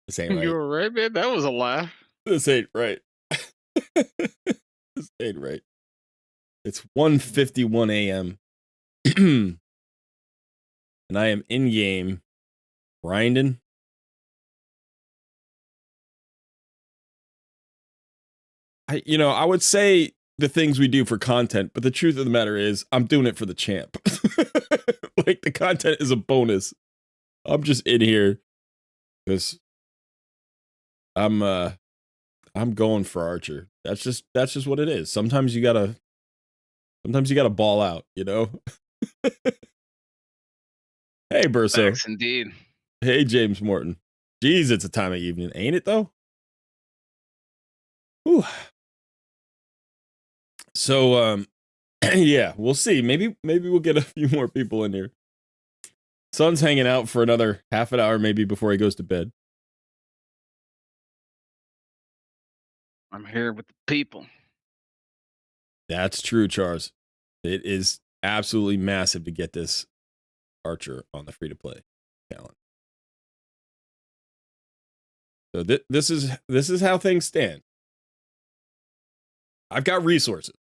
This ain't You right. were right, man. That was a laugh. This ain't right. This ain't right. It's 1:51 a.m. and I am in game grinding. I would say the things we do for content, but the truth of the matter is I'm doing it for the champ. Like the content is a bonus. I'm just in here because I'm going for Archer. That's just what it is. Sometimes you gotta ball out, Hey Burso. Thanks, indeed. Hey James Morton. Jeez, it's a time of evening, ain't it though? Whew. So yeah, we'll see. Maybe we'll get a few more people in here. Sun's hanging out for another half an hour maybe before he goes to bed. I'm here with the people. That's true, Charles. It is absolutely massive to get this Archer on the free-to-play calendar. So this is how things stand. I've got resources.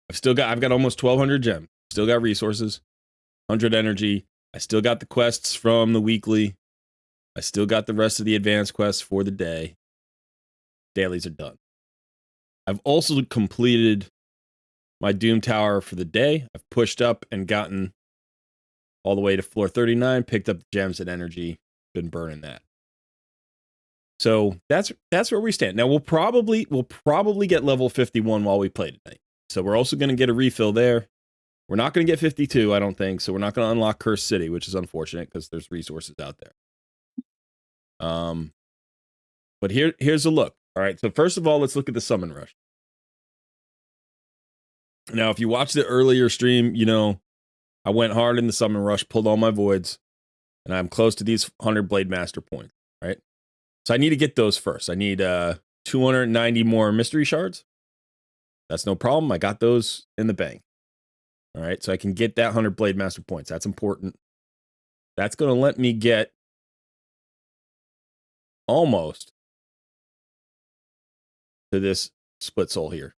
I've got almost 1,200 gems. Still got resources, 100 energy. I still got the quests from the weekly. I still got the rest of the advanced quests for the day. Dailies are done. I've also completed my Doom Tower for the day. I've pushed up and gotten all the way to floor 39, picked up the gems and energy, been burning that. So that's where we stand. Now we'll probably get level 51 while we play tonight. So we're also going to get a refill there. We're not going to get 52, I don't think. So we're not going to unlock Cursed City, which is unfortunate because there's resources out there. But here's a look. All right. So first of all, let's look at the summon rush. Now, if you watched the earlier stream, I went hard in the summon rush, pulled all my voids, and I'm close to these 100 Blade Master points, right? So I need to get those first. I need 290 more mystery shards. That's no problem. I got those in the bank. All right, so I can get that 100 Blade Master points. That's important. That's going to let me get almost to this split soul here.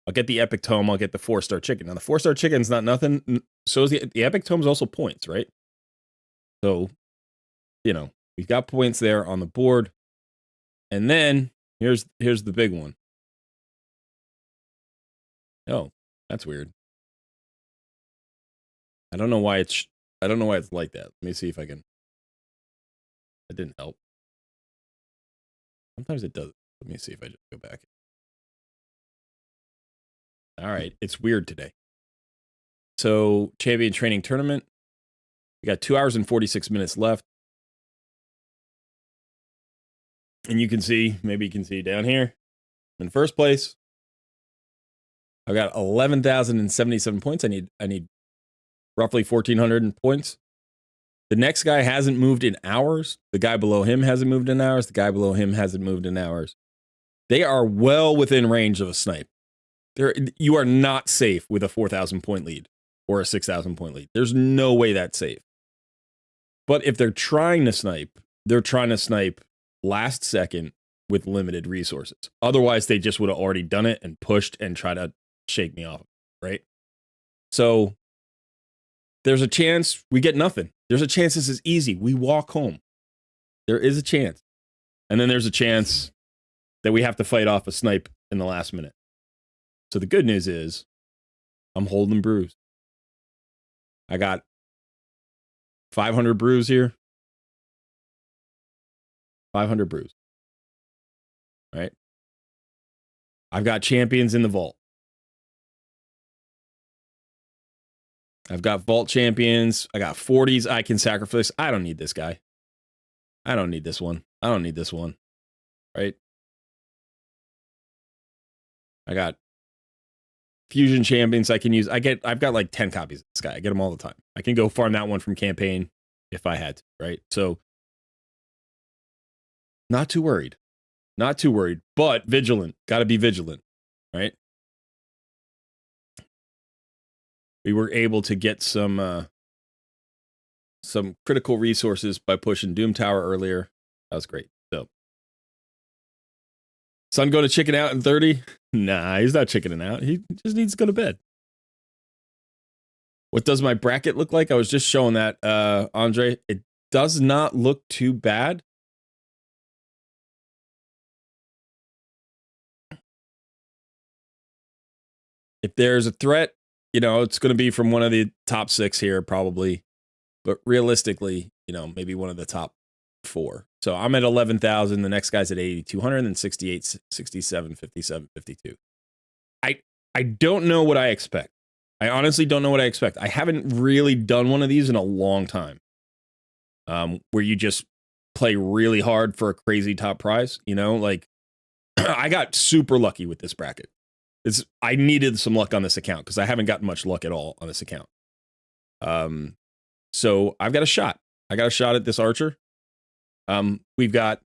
I'll get the Epic Tome. I'll get the 4-star chicken. Now, the 4-star chicken's not nothing. So is the Epic Tome's also points, right? So, we've got points there on the board. And then here's the big one. Oh, that's weird. I don't know why it's like that. Let me see if I can. That didn't help. Sometimes it does. Let me see if I just go back. All right, it's weird today. So, champion training tournament. We got 2 hours and 46 minutes left. And you can see, maybe you can see down here, I'm in first place. I've got 11,077 points. I need roughly 1,400 points. The next guy hasn't moved in hours. The guy below him hasn't moved in hours. The guy below him hasn't moved in hours. They are well within range of a snipe. You are not safe with a 4,000 point lead or a 6,000 point lead. There's no way that's safe. But if they're trying to snipe, they're trying to snipe last second with limited resources. Otherwise, they just would have already done it and pushed and tried to shake me off, right? So there's a chance we get nothing. There's a chance this is easy. We walk home. There is a chance. And then there's a chance that we have to fight off a snipe in the last minute. So the good news is I'm holding brews. I got 500 brews here. 500 brews. Right? I've got champions in the vault. I've got vault champions. I got 40s I can sacrifice. I don't need this guy. I don't need this one. I don't need this one. Right? I got fusion champions I can use. I've got like 10 copies of this guy. I get them all the time. I can go farm that one from campaign if I had to, right? So not too worried. Not too worried, but vigilant. Got to be vigilant, right? we were able to get some critical resources by pushing Doom Tower earlier. That was great. So, Sun going to chicken out in 30? Nah, he's not chickening out. He just needs to go to bed. What does my bracket look like? I was just showing that, Andre. It does not look too bad. If there's a threat, you know, it's going to be from one of the top 6 here, probably. But realistically, you know, maybe one of the top 4. So I'm at 11,000. The next guy's at 8,200, and 68, 67, 57, 52. I don't know what I expect. I honestly don't know what I expect. I haven't really done one of these in a long time. Where you just play really hard for a crazy top prize, you know, like I got super lucky with this bracket. I needed some luck on this account because I haven't gotten much luck at all on this account. So I've got a shot. I got a shot at this Archer. We've got,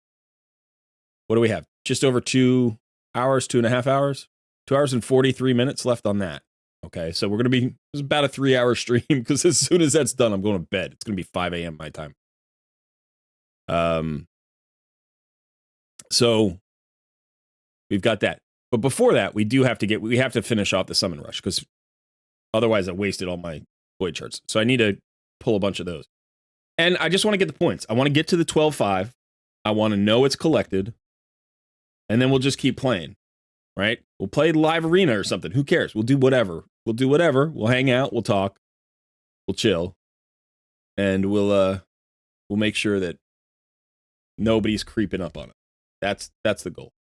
what do we have? Just over 2 hours, 2.5 hours, 2 hours and 43 minutes left on that. Okay, so we're going to be, it's about a 3-hour stream because as soon as that's done, I'm going to bed. It's going to be 5 a.m. my time. So we've got that. But before that, we have to finish off the summon rush because otherwise I wasted all my void charts. So I need to pull a bunch of those. And I just want to get the points. I want to get to the 12-5. I want to know it's collected. And then we'll just keep playing, right? We'll play live arena or something. Who cares? We'll do whatever. We'll hang out. We'll talk. We'll chill. And we'll make sure that nobody's creeping up on it. That's the goal.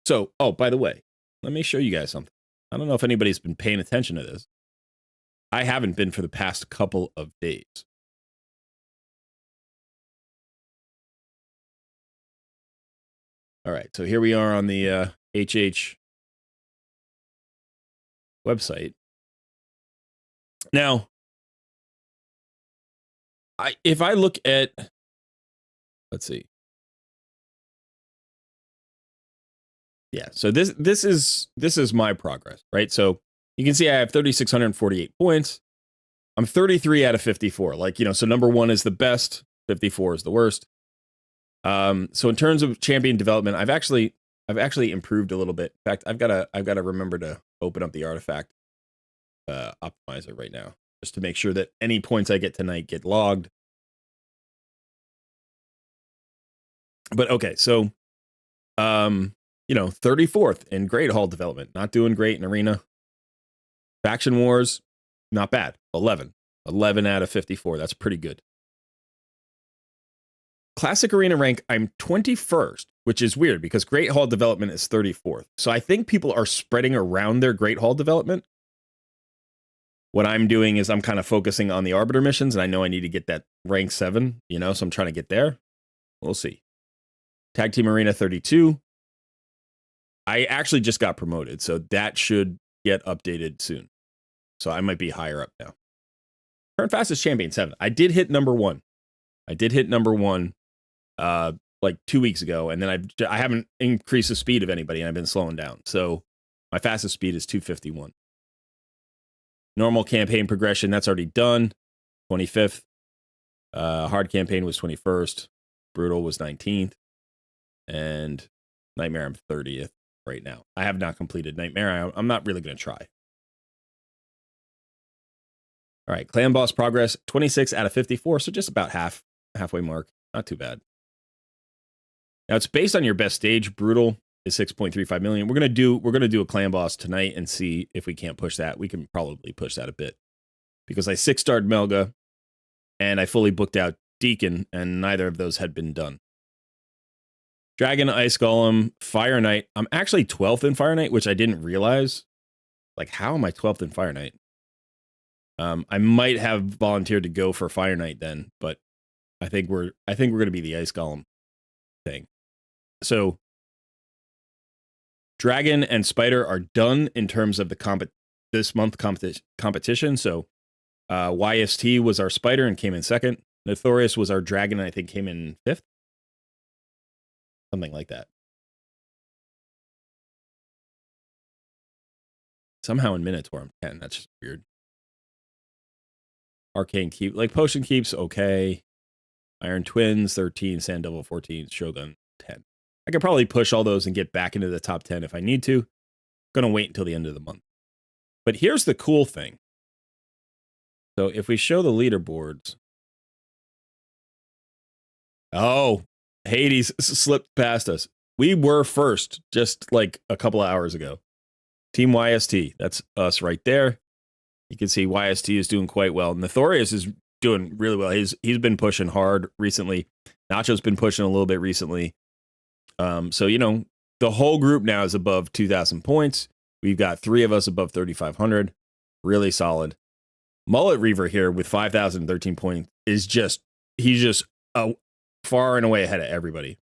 So, oh, by the way, let me show you guys something. I don't know if anybody's been paying attention to this. I haven't been for the past couple of days. All right, so here we are on the HH website. Now, if I look at, let's see. Yeah, so this is my progress, right? So you can see I have 3,648 points. I'm 33 out of 54. Like, you know, so number 1 is the best, 54 is the worst. So in terms of champion development, I've actually improved a little bit. In fact, I've got to remember to open up the artifact optimizer right now, just to make sure that any points I get tonight get logged. But okay, so you know, 34th in Great Hall development, not doing great in arena. Faction wars, not bad. 11 out of 54. That's pretty good. Classic arena rank, I'm 21st, which is weird because Great Hall development is 34th. So I think people are spreading around their Great Hall development. What I'm doing is I'm kind of focusing on the Arbiter missions, and I know I need to get that rank 7, you know, so I'm trying to get there. We'll see. Tag Team Arena 32. I actually just got promoted, so that should get updated soon. So I might be higher up now. Current fastest champion 7. I did hit number 1. Like 2 weeks ago, and then I haven't increased the speed of anybody, and I've been slowing down. So my fastest speed is 251. Normal campaign progression, that's already done. 25th. Hard campaign was 21st. Brutal was 19th. And Nightmare, I'm 30th right now. I have not completed Nightmare. I'm not really going to try. All right, Clan Boss progress, 26 out of 54, so just about halfway mark. Not too bad. Now it's based on your best stage. Brutal is 6.35 million. We're gonna do a Clan Boss tonight and see if we can't push that. We can probably push that a bit because I 6-starred Melga and I fully booked out Deacon, and neither of those had been done. Dragon, Ice Golem, Fire Knight. I'm actually 12th in Fire Knight, which I didn't realize. Like, how am I 12th in Fire Knight? I might have volunteered to go for Fire Knight then, but I think we're going to be the Ice Golem thing. So Dragon and Spider are done in terms of the this month competition. So YST was our Spider and came in 2nd. Notorious was our Dragon and I think came in 5th. Something like that. Somehow in Minotaur I'm 10. That's just weird. Arcane Keep, like Potion Keeps, okay. Iron Twins, 13. Sand Devil, 14. Shogun, 10. I could probably push all those and get back into the top 10 if I need to. Gonna wait until the end of the month. But here's the cool thing. So if we show the leaderboards. Oh, Hades slipped past us. We were first just like a couple of hours ago. Team YST, that's us right there. You can see YST is doing quite well. Nothorius is doing really well. He's been pushing hard recently. Nacho's been pushing a little bit recently. So, you know, the whole group now is above 2,000 points. We've got 3 of us above 3,500. Really solid. Mullet Reaver here with 5,013 points is just, he's just far and away ahead of everybody.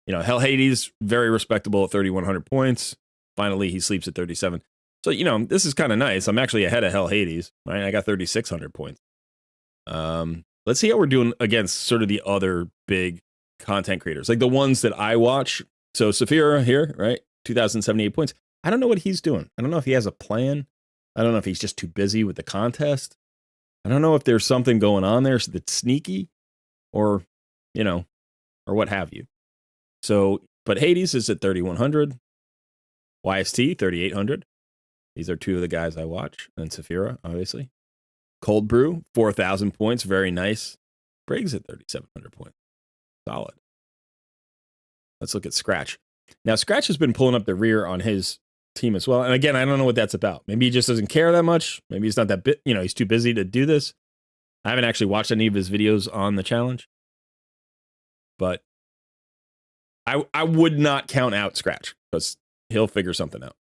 You know, Hell Hades, very respectable at 3,100 points. Finally, he sleeps at 37. So, you know, this is kind of nice. I'm actually ahead of Hell Hades, right? I got 3,600 points. Let's see how we're doing against sort of the other big content creators, like the ones that I watch. So Saphira here, right? 2,078 points. I don't know what he's doing. I don't know if he has a plan. I don't know if he's just too busy with the contest. I don't know if there's something going on there that's sneaky or, you know, or what have you. So, but Hades is at 3,100. YST, 3,800. These are 2 of the guys I watch. And Saphira, obviously. Cold Brew, 4,000 points. Very nice. Briggs at 3,700 points. Solid. Let's look at Scratch. Now, Scratch has been pulling up the rear on his team as well. And again, I don't know what that's about. Maybe he just doesn't care that much. Maybe he's not that bit, you know, he's too busy to do this. I haven't actually watched any of his videos on the challenge. But I would not count out Scratch because he'll figure something out.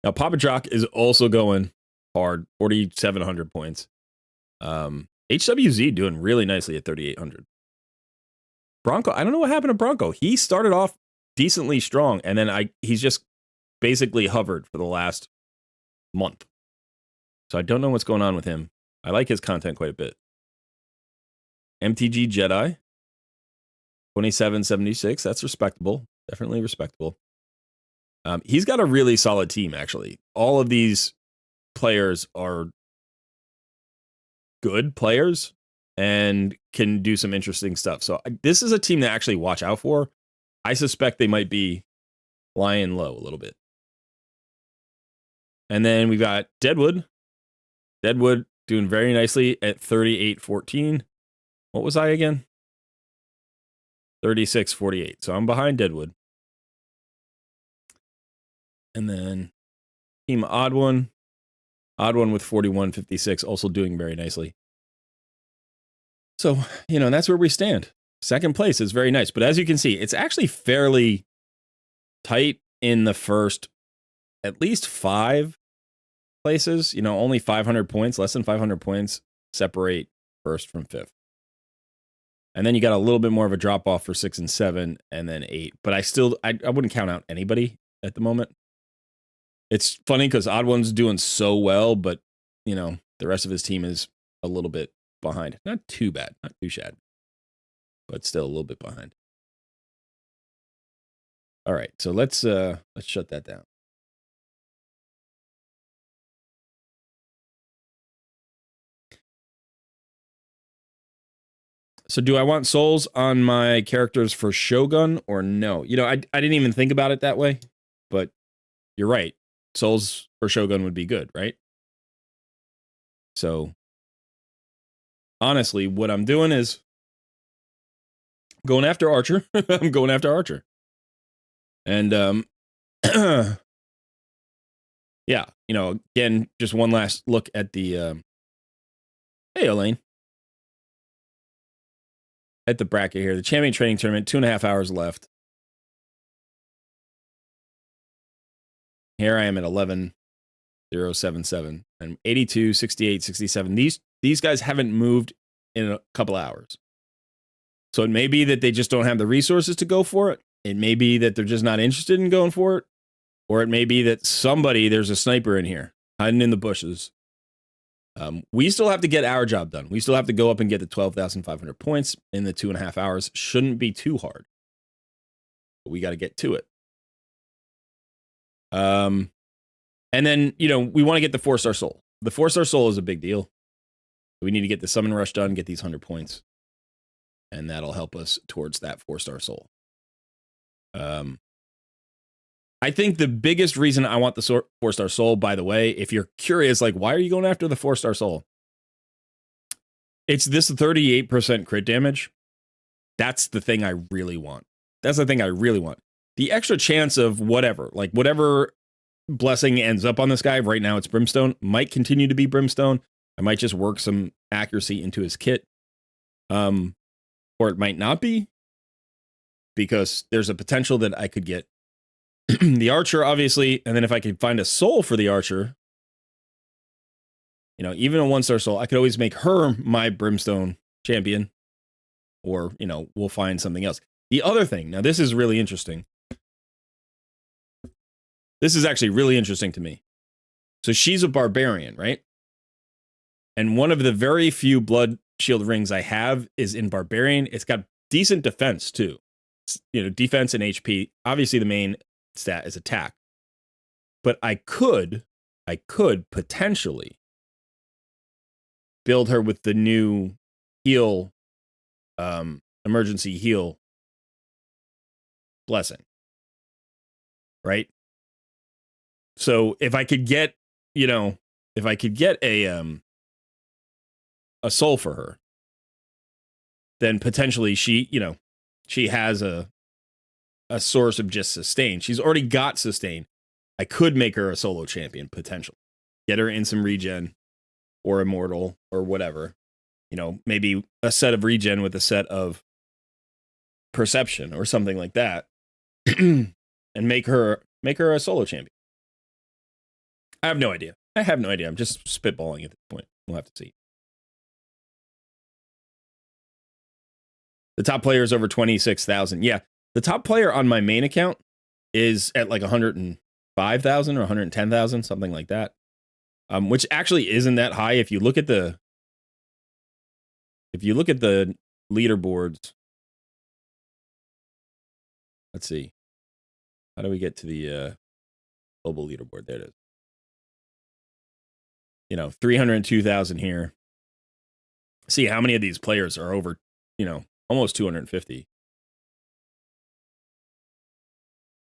Now, Papa Jock is also going hard, 4,700 points. HWZ doing really nicely at 3,800. Bronco, I don't know what happened to Bronco. He started off decently strong, and then he's just basically hovered for the last month. So I don't know what's going on with him. I like his content quite a bit. MTG Jedi, 2776. That's respectable. Definitely respectable. He's got a really solid team, actually. All of these players are good players and can do some interesting stuff. So this is a team to actually watch out for. I suspect they might be lying low a little bit. And then we've got Deadwood. Deadwood doing very nicely at 3,814. What was I again? 3,648. So I'm behind Deadwood. And then Team Odd One with 4,156, also doing very nicely. So, you know, that's where we stand. Second place is very nice. But as you can see, it's actually fairly tight in the first at least 5 places. You know, only 500 points, less than 500 points separate first from 5th. And then you got a little bit more of a drop off for 6 and 7 and then 8. But I wouldn't count out anybody at the moment. It's funny because Odd One's doing so well, but, you know, the rest of his team is a little bit behind. Not too bad, not too shabby, but still a little bit behind. All right, so let's shut that down. So do I want souls on my characters for Shogun or no? You know, I didn't even think about it that way, but you're right. Souls for Shogun would be good, right? So honestly, what I'm doing is going after Archer. I'm going after Archer. And yeah, you know, again, just one last look at the hey Elaine. At the bracket here, the champion training tournament, 2.5 hours left. Here I am at 11,077 and 82, 68, 67. These guys haven't moved in a couple hours. So it may be that they just don't have the resources to go for it. It may be that they're just not interested in going for it. Or it may be that there's a sniper in here hiding in the bushes. We still have to get our job done. We still have to go up and get the 12,500 points in the 2.5 hours. Shouldn't be too hard. But we got to get to it. And then, you know, we want to get the 4-star soul. The 4-star soul is a big deal. We need to get the summon rush done, get these 100 points. And that'll help us towards that 4-star soul. I think the biggest reason I want the 4-star soul, by the way, if you're curious, like, why are you going after the 4-star soul? It's this 38% crit damage. That's the thing I really want. That's the thing I really want. The extra chance of whatever, like whatever blessing ends up on this guy, right now it's Brimstone, might continue to be Brimstone. I might just work some accuracy into his kit. Or it might not be, because there's a potential that I could get the Archer, obviously, and then if I could find a soul for the Archer, you know, even a 1-star soul, I could always make her my Brimstone champion, or, you know, we'll find something else. The other thing, now this is really interesting. This is actually really interesting to me. So she's a barbarian, right? And one of the very few blood shield rings I have is in barbarian. It's got decent defense too. It's, you know, defense and HP. Obviously the main stat is attack. But I could potentially build her with the new heal, emergency heal blessing. Right? So if I could get, you know, if I could get a soul for her, then potentially she, you know, she has a source of just sustain. She's already got sustain. I could make her a solo champion, potentially. Get her in some regen or immortal or whatever. You know, maybe a set of regen with a set of perception or something like that. And make her a solo champion. I have no idea. I'm just spitballing at this point. We'll have to see. The top player is over 26,000. Yeah, the top player on my main account is at like 105,000 or 110,000, something like that. Which actually isn't that high if you look at the leaderboards. Let's see. How do we get to the global leaderboard? There it is. You know, 302,000 here. See how many of these players are over, you know, almost 250.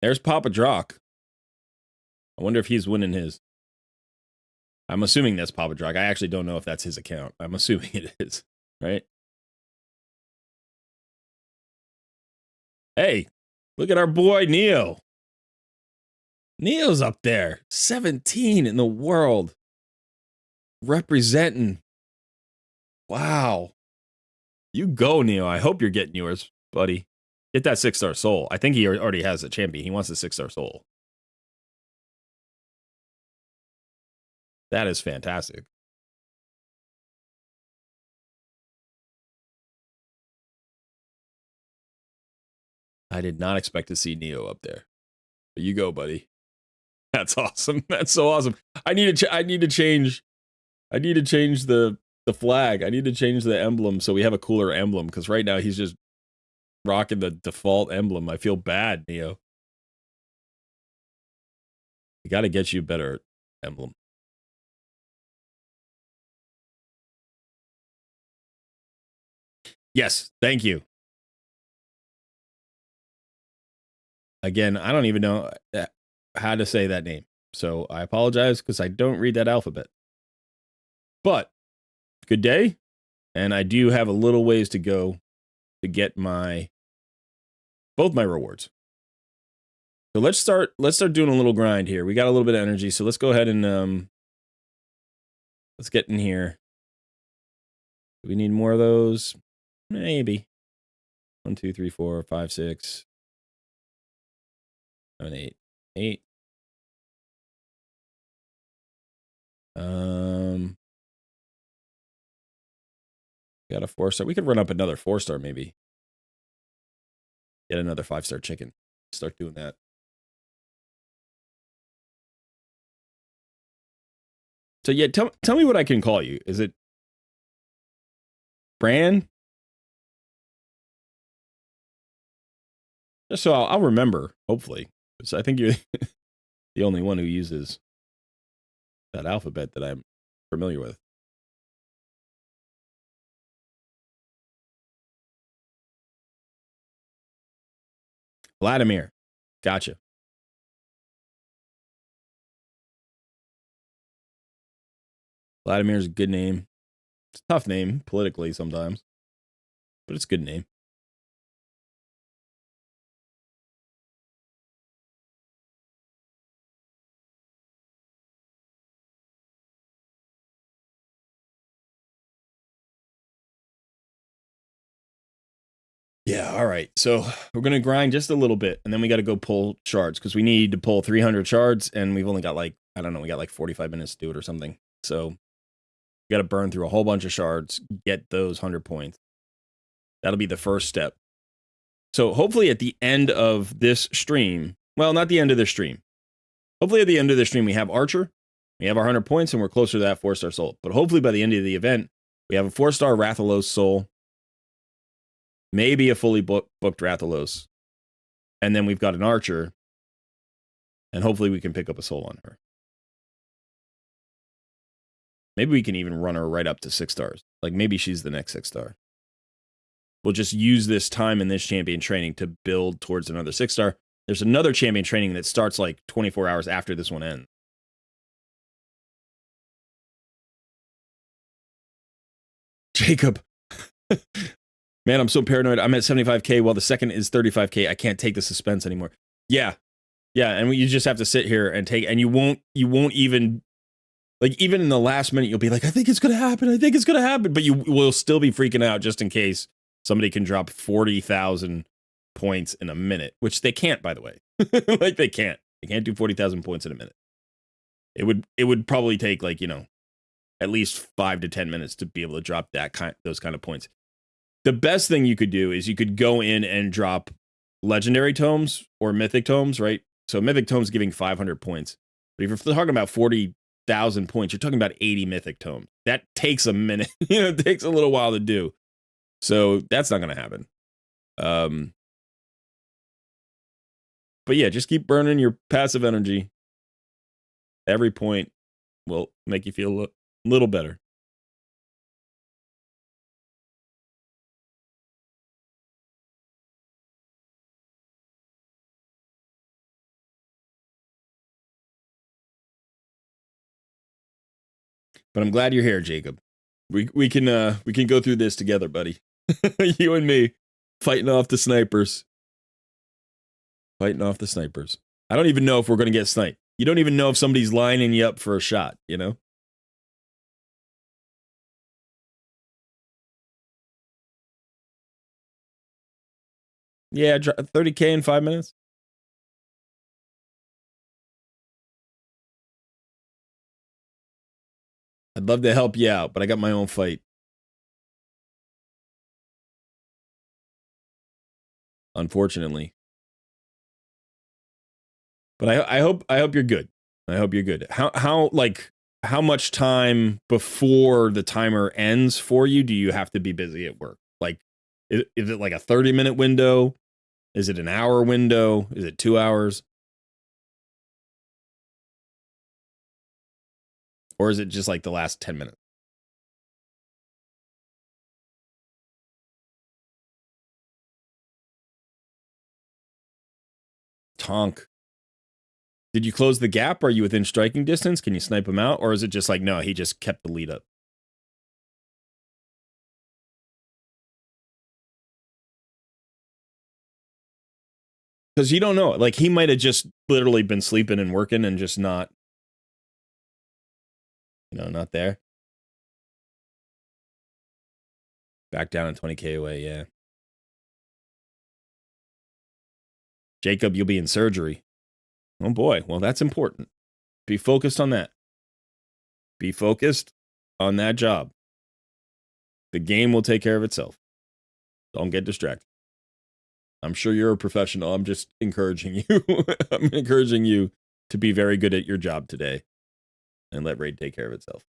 There's Papa Drock. I wonder if he's winning his. I'm assuming that's Papa Drock. I actually don't know if that's his account. I'm assuming it is, right? Hey, look at our boy Neo. Neo's up there. 17 in the world. Representing. Wow. You go, Neo. I hope you're getting yours, buddy. Get that 6-star soul. I think he already has a champion. He wants the 6-star soul. That is fantastic. I did not expect to see Neo up there. But you go, buddy. That's awesome. That's so awesome. I need to change the flag. I need to change the emblem so we have a cooler emblem, because right now he's just rocking the default emblem. I feel bad, Neo. We got to get you a better emblem. Yes, thank you. Again, I don't even know how to say that name, so I apologize because I don't read that alphabet. But good day, and I do have a little ways to go to get both my rewards. So let's start doing a little grind here. We got a little bit of energy, so let's go ahead and let's get in here. Do we need more of those? Maybe. 1, 2, 3, 4, 5, 6, 7, 8. 8. Got a 4-star. We could run up another 4-star maybe. Get another 5-star chicken. Start doing that. So yeah, tell me what I can call you. Is it Bran? Just so I'll remember, hopefully. So I think you're the only one who uses that alphabet that I'm familiar with. Vladimir. Gotcha. Vladimir's a good name. It's a tough name politically sometimes, but it's a good name. Yeah, all right. So we're going to grind just a little bit, and then we got to go pull shards because we need to pull 300 shards, and we've only got like, I don't know, we got like 45 minutes to do it or something. So we got to burn through a whole bunch of shards, get those 100 points. That'll be the first step. So hopefully at the end of this stream, well, not the end of the stream. Hopefully at the end of the stream, we have Archer, we have our 100 points, and we're closer to that 4-star soul. But hopefully by the end of the event, we have a 4-star Rathalos soul, maybe a fully booked Rathalos, and then we've got an Archer, and hopefully we can pick up a soul on her. Maybe we can even run her right up to 6 stars. Like maybe she's the next 6-star. We'll just use this time in this champion training to build towards another 6-star. There's another champion training that starts like 24 hours after this one ends. Jacob. Man, I'm so paranoid. I'm at 75K while the second is 35K. I can't take the suspense anymore. Yeah. Yeah, and you just have to sit here and take, and you won't even, like, even in the last minute, you'll be like, I think it's going to happen. I think it's going to happen. But you will still be freaking out just in case somebody can drop 40,000 points in a minute, which they can't, by the way. Like, they can't do 40,000 points in a minute. It would probably take, like, you know, at least 5 to 10 minutes to be able to drop those kind of points. The best thing you could do is you could go in and drop legendary tomes or mythic tomes, right? So mythic tomes giving 500 points. But if you're talking about 40,000 points, you're talking about 80 mythic tomes. That takes a minute. You know, it takes a little while to do. So that's not going to happen. But yeah, just keep burning your passive energy. Every point will make you feel a little better. But I'm glad you're here, Jacob. We can go through this together, buddy. You and me fighting off the snipers. Fighting off the snipers. I don't even know if we're going to get sniped. You don't even know if somebody's lining you up for a shot, you know? Yeah, 30K in 5 minutes. I'd love to help you out, but I got my own fight. Unfortunately. But I hope you're good. I hope you're good. How much time before the timer ends for you do you have to be busy at work? Like, is it like a 30-minute window? Is it an hour window? Is it 2 hours? Or is it just like the last 10 minutes? Tonk. Did you close the gap? Are you within striking distance? Can you snipe him out? Or is it just like, no, he just kept the lead up? Because you don't know. Like, he might have just literally been sleeping and working and just not, you know, not there. Back down and 20K away, yeah. Jacob, you'll be in surgery. Oh boy, well, that's important. Be focused on that. Be focused on that job. The game will take care of itself. Don't get distracted. I'm sure you're a professional. I'm just encouraging you. I'm encouraging you to be very good at your job today and let Raid take care of itself.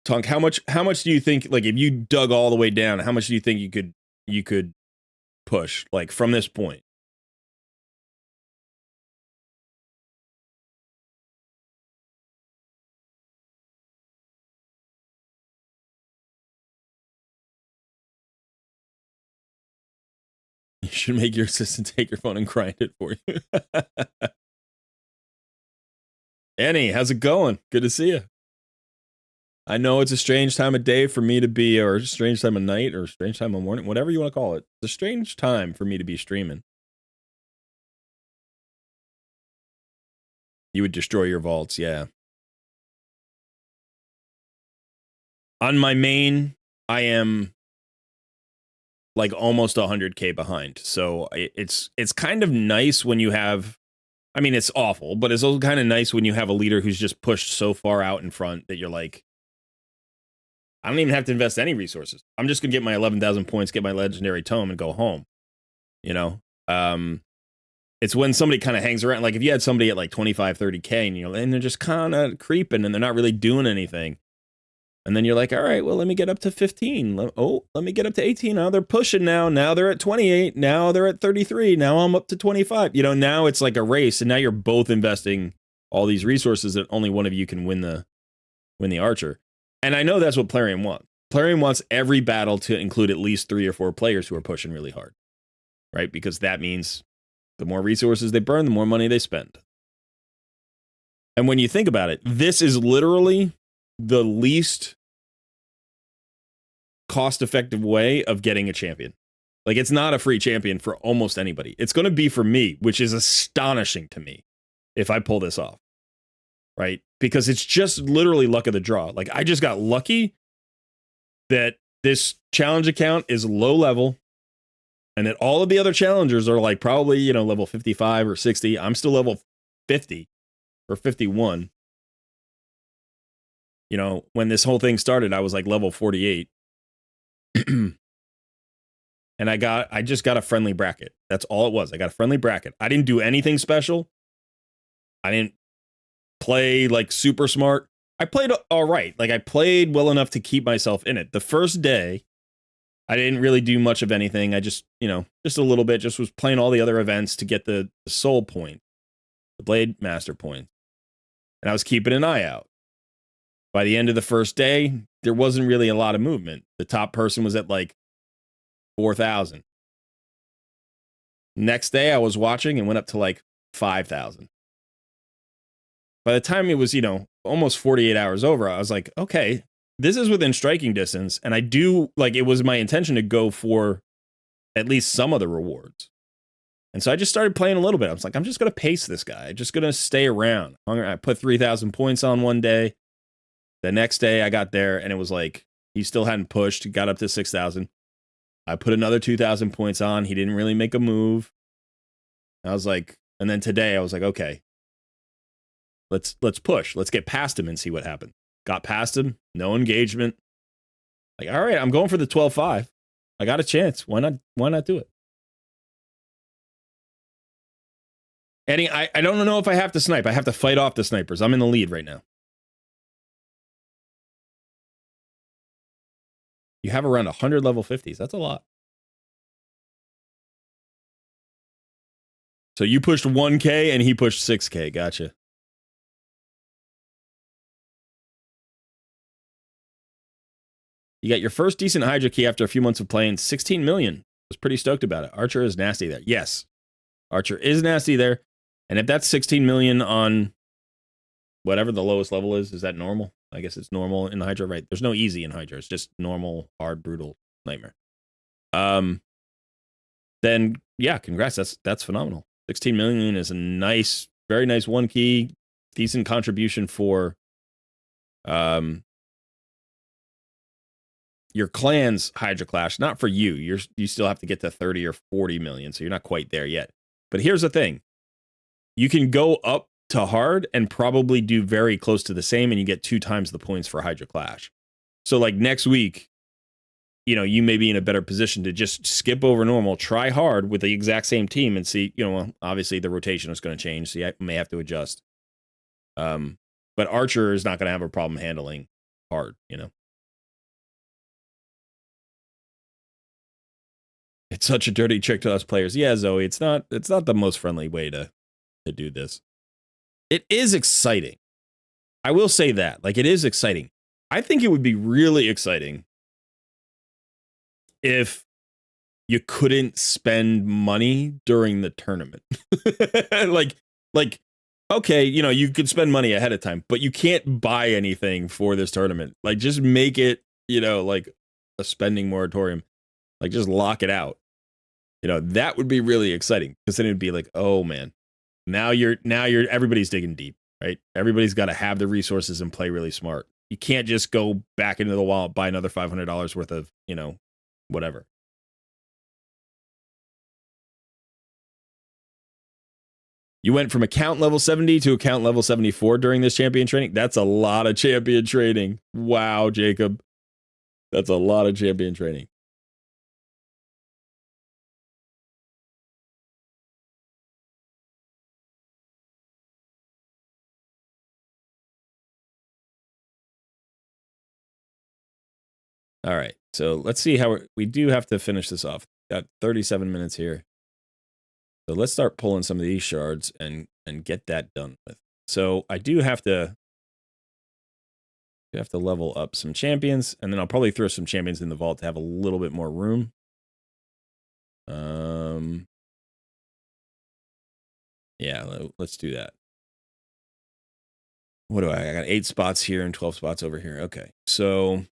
Tonk, how much do you think, like, if you dug all the way down, how much do you think you could push, like, from this point? You should make your assistant take your phone and grind it for you. Annie, how's it going? Good to see you. I know it's a strange time of day for me to be, or a strange time of night, or a strange time of morning, whatever you want to call it. It's a strange time for me to be streaming. You would destroy your vaults, yeah. On my main, I am like almost 100K behind. So it's kind of nice when you have, I mean, it's awful, but it's also kind of nice when you have a leader who's just pushed so far out in front that you're like, I don't even have to invest any resources. I'm just going to get my 11,000 points, get my legendary tome, and go home. You know? It's when somebody kind of hangs around. Like if you had somebody at like 25, 30K and they're just kind of creeping and they're not really doing anything. And then you're like, all right, well, let me get up to 15. Let me get up to 18. Now they're pushing now. Now they're at 28. Now they're at 33. Now I'm up to 25. You know, now it's like a race. And now you're both investing all these resources that only one of you can win the archer. And I know that's what Plarium wants. Plarium wants every battle to include at least 3 or 4 players who are pushing really hard. Right? Because that means the more resources they burn, the more money they spend. And when you think about it, this is literally the least cost-effective way of getting a champion. Like, it's not a free champion for almost anybody. It's going to be for me, which is astonishing to me if I pull this off. Right? Because it's just literally luck of the draw. Like, I just got lucky that this challenge account is low level and that all of the other challengers are like probably, you know, level 55 or 60. I'm still level 50 or 51. You know, when this whole thing started, I was like level 48. And I just got a friendly bracket. That's all it was. I got a friendly bracket. I didn't do anything special. I didn't play like super smart. I played all right. Like I played well enough to keep myself in it. The first day, I didn't really do much of anything. I just, you know, just a little bit, just was playing all the other events to get the soul point, the blade master point. And I was keeping an eye out. By the end of the first day, there wasn't really a lot of movement. The top person was at like 4,000. Next day, I was watching and went up to like 5,000. By the time it was, you know, almost 48 hours over, I was like, okay, this is within striking distance. And I do, like, it was my intention to go for at least some of the rewards. And so I just started playing a little bit. I was like, I'm just going to pace this guy. I'm just going to stay around. I put 3,000 points on one day. The next day I got there and it was like, he still hadn't pushed, got up to 6,000. I put another 2,000 points on. He didn't really make a move. I was like, and then today I was like, okay, let's push. Let's get past him and see what happens. Got past him, no engagement. Like, all right, I'm going for the 12-5. I got a chance. Why not do it? Eddie, I don't know if I have to snipe. I have to fight off the snipers. I'm in the lead right now. You have around 100 level 50s. That's a lot. So you pushed 1K and he pushed 6K. Gotcha. You got your first decent Hydra key after a few months of playing. 16 million. I was pretty stoked about it. Archer is nasty there. Yes. Archer is nasty there. And if that's 16 million on whatever the lowest level is that normal? I guess it's normal in Hydra, right? There's no easy in Hydra. It's just normal, hard, brutal nightmare. Then yeah, congrats. That's phenomenal. 16 million is a nice, very nice one key, decent contribution for your clan's Hydra Clash. Not for you. You still have to get to 30 or 40 million, so you're not quite there yet. But here's the thing. You can go up to hard and probably do very close to the same, and you get 2 times the points for Hydra Clash. So like next week, you know, you may be in a better position to just skip over normal, try hard with the exact same team and see, you know, obviously the rotation is going to change, so you may have to adjust. But Archer is not going to have a problem handling hard, you know. It's such a dirty trick to us players. Yeah, Zoe, it's not the most friendly way to do this. It is exciting. I will say that. Like, it is exciting. I think it would be really exciting if you couldn't spend money during the tournament. like, okay, you know, you could spend money ahead of time, but you can't buy anything for this tournament. Like, just make it, you know, like a spending moratorium. Like, just lock it out. You know, that would be really exciting, because then it'd be like, oh man, now you're everybody's digging deep, right? Everybody's got to have the resources and play really smart. You can't just go back into the wallet, buy another $500 worth of, you know, whatever. You went from account level 70 to account level 74 during this champion training. That's a lot of champion training. Wow, Jacob. That's a lot of champion training. All right, so let's see how we do have to finish this off. Got 37 minutes here. So let's start pulling some of these shards and get that done with. So I do have to level up some champions, and then I'll probably throw some champions in the vault to have a little bit more room. Yeah, let's do that. What do I got 8 spots here and 12 spots over here. Okay, so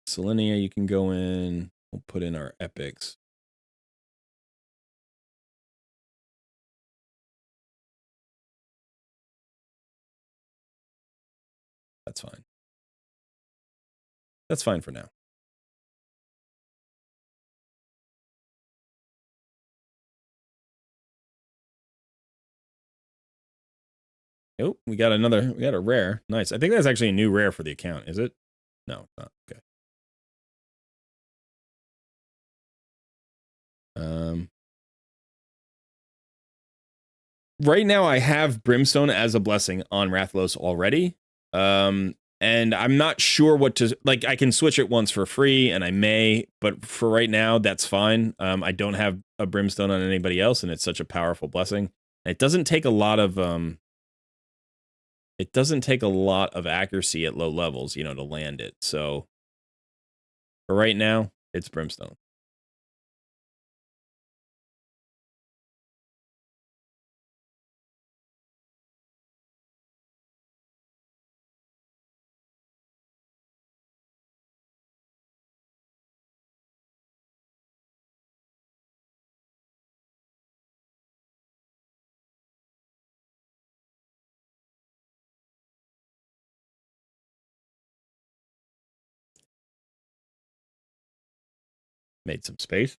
Selenia, you can go in. We'll put in our epics. That's fine. That's fine for now. Oh, we got a rare. Nice. I think that's actually a new rare for the account, is it? No, it's not. Okay. Right now I have Brimstone as a blessing on Rathlos already. And I'm not sure what to, like, I can switch it once for free, and I may, but for right now, that's fine. I don't have a Brimstone on anybody else, and it's such a powerful blessing. It doesn't take a lot of, accuracy at low levels, you know, to land it. So for right now, it's Brimstone. Made some space.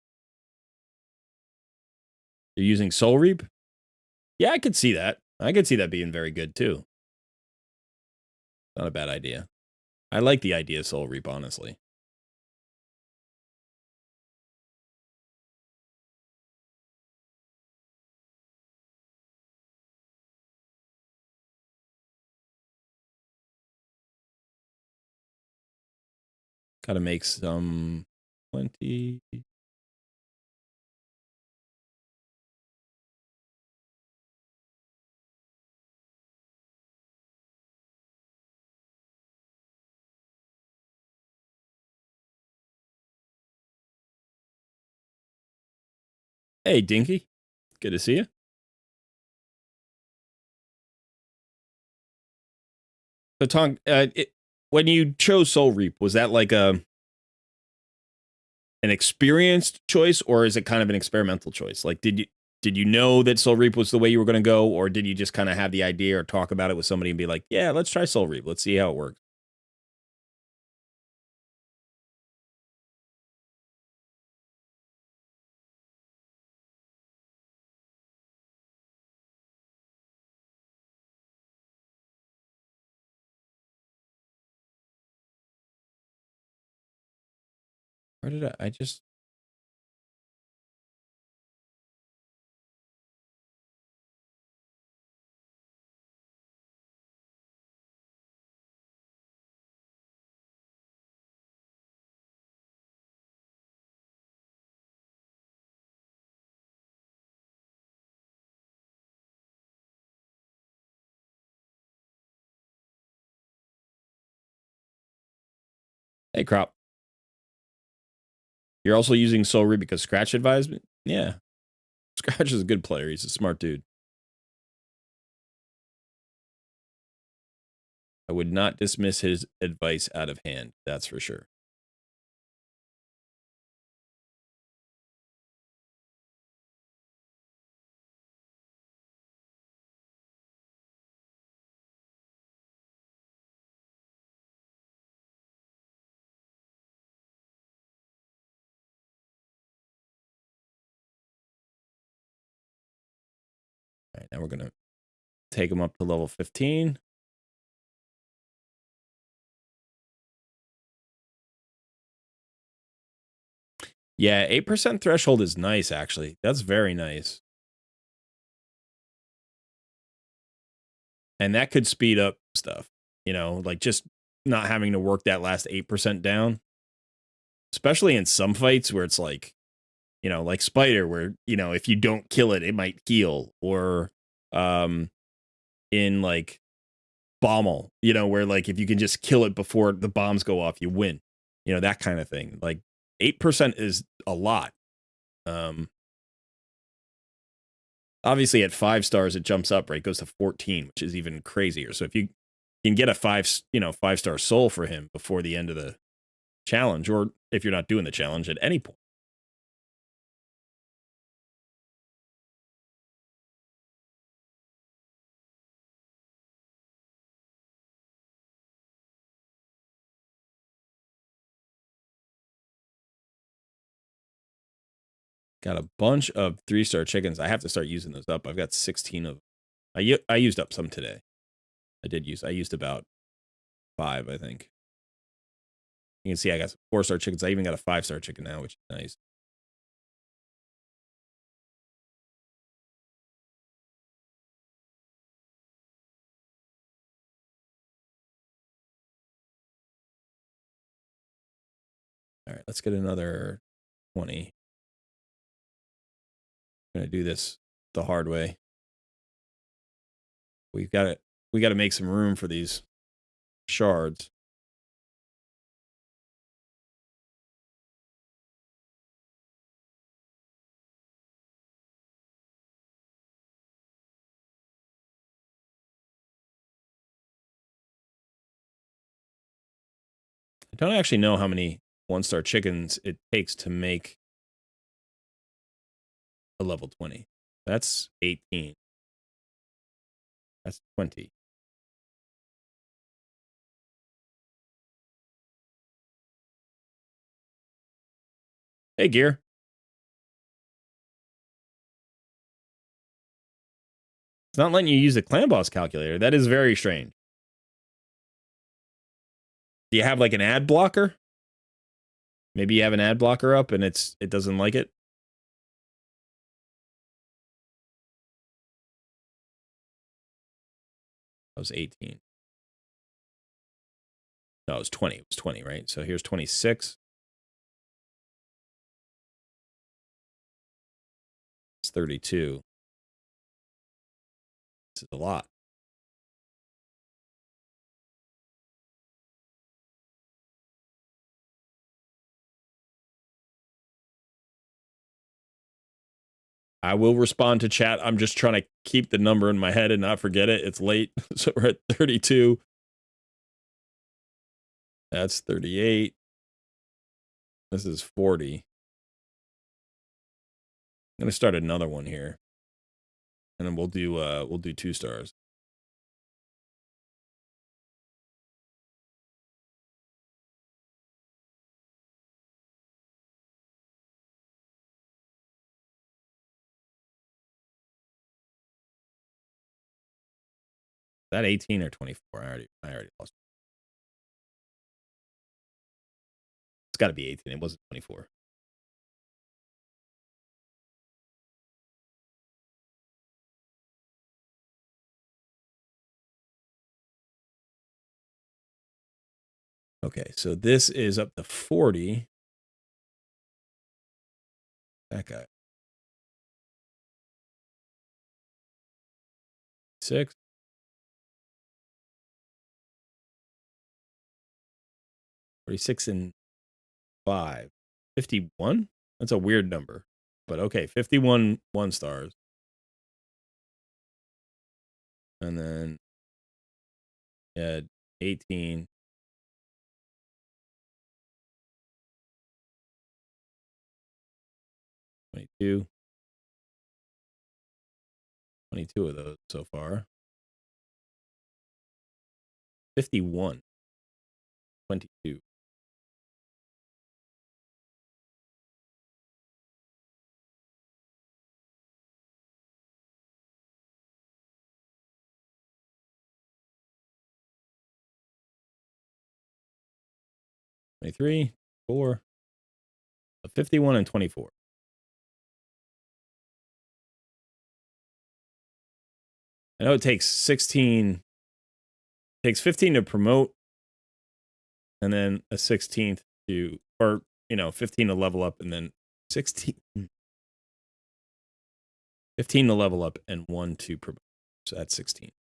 You're using Soul Reap? Yeah, I could see that. I could see that being very good too. Not a bad idea. I like the idea of Soul Reap, honestly. Gotta make some 20. Hey, Dinky. Good to see you. So, Tong, when you chose Soul Reap, was that like an experienced choice, or is it kind of an experimental choice? Like, did you know that Soul Reap was the way you were going to go, or did you just kind of have the idea or talk about it with somebody and be like, yeah, let's try Soul Reap. Let's see how it works. Where did I just... Hey, Crop. You're also using Soul Reed because Scratch advised me? Yeah. Scratch is a good player. He's a smart dude. I would not dismiss his advice out of hand. That's for sure. All right, now we're going to take him up to level 15. Yeah, 8% threshold is nice, actually. That's very nice. And that could speed up stuff, you know, like just not having to work that last 8% down. Especially in some fights where it's like, you know, like Spider, where, you know, if you don't kill it, it might heal. Or in like Bommel, you know, where like if you can just kill it before the bombs go off, you win. You know, that kind of thing. Like 8% is a lot. Obviously at 5 stars it jumps up, right? It goes to 14, which is even crazier. So if you can get a 5-star soul for him before the end of the challenge, or if you're not doing the challenge at any point. Got a bunch of 3-star chickens. I have to start using those up. I've got 16 of them. I used up some today. I used about 5, I think. You can see I got some 4-star chickens. I even got a 5-star chicken now, which is nice. All right, let's get another 20. I'm gonna do this the hard way. We got to make some room for these shards. I don't actually know how many 1-star chickens it takes to make a level 20. That's 18. That's 20. Hey, Gear. It's not letting you use the clan boss calculator. That is very strange. Do you have like an ad blocker? Maybe you have an ad blocker up and it doesn't like it. That was 18. No, it was 20. It was 20, right? So here's 26. It's 32. This is a lot. I will respond to chat. I'm just trying to keep the number in my head and not forget it. It's late. So we're at 32. That's 38. This is 40. I'm going to start another one here. And then we'll do 2 stars. Is that 18 or 24? I already lost. It's got to be 18. It wasn't 24. Okay, so this is up to 40. That guy. 6. 46 and 5. 51? That's a weird number. But okay, 51 1 stars. And then, yeah, 18. $22 of those so far. 51. 22. $23, 4. 51 and 24. I know it takes 16. Takes 15 to promote, and then a 16th to, or 15 to level up, and then 16. 15 to level up and 1 to promote. So that's 16.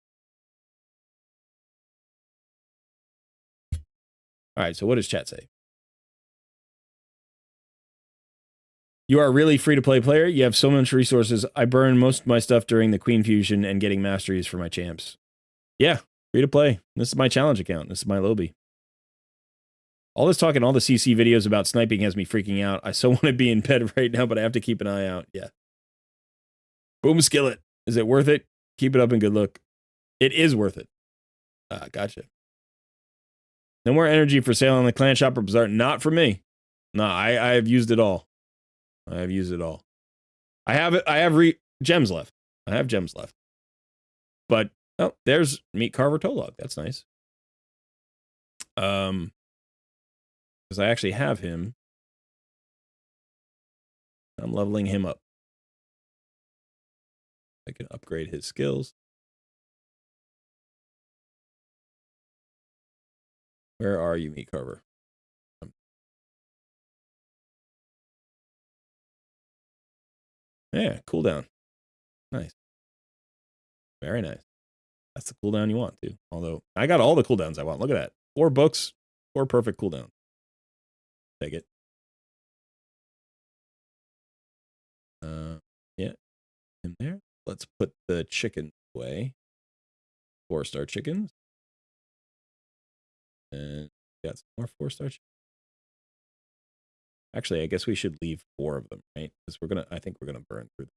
All right, so what does chat say? You are a really free-to-play player. You have so much resources. I burn most of my stuff during the Queen Fusion and getting masteries for my champs. Yeah, free-to-play. This is my challenge account. This is my lobby. All this talk and all the CC videos about sniping has me freaking out. I so want to be in bed right now, but I have to keep an eye out. Yeah. Boom skillet. Is it worth it? Keep it up and good luck. It is worth it. Gotcha. No more energy for sale on the Clan Shop or Bazaar. Not for me. No, I have used it all. I have used it all. I have gems left. I have gems left. But oh, there's Meat Carver Tolog. That's nice. Because I actually have him. I'm leveling him up. I can upgrade his skills. Where are you, Meat Carver? Yeah, cooldown. Nice. Very nice. That's the cooldown you want, too. Although, I got all the cooldowns I want. Look at that. 4 books, 4 perfect cooldowns. Take it. Yeah. In there. Let's put the chicken away. 4-star chickens. And got some more 4-star chickens. Actually, I guess we should leave 4 of them, right? Because I think we're gonna burn through them.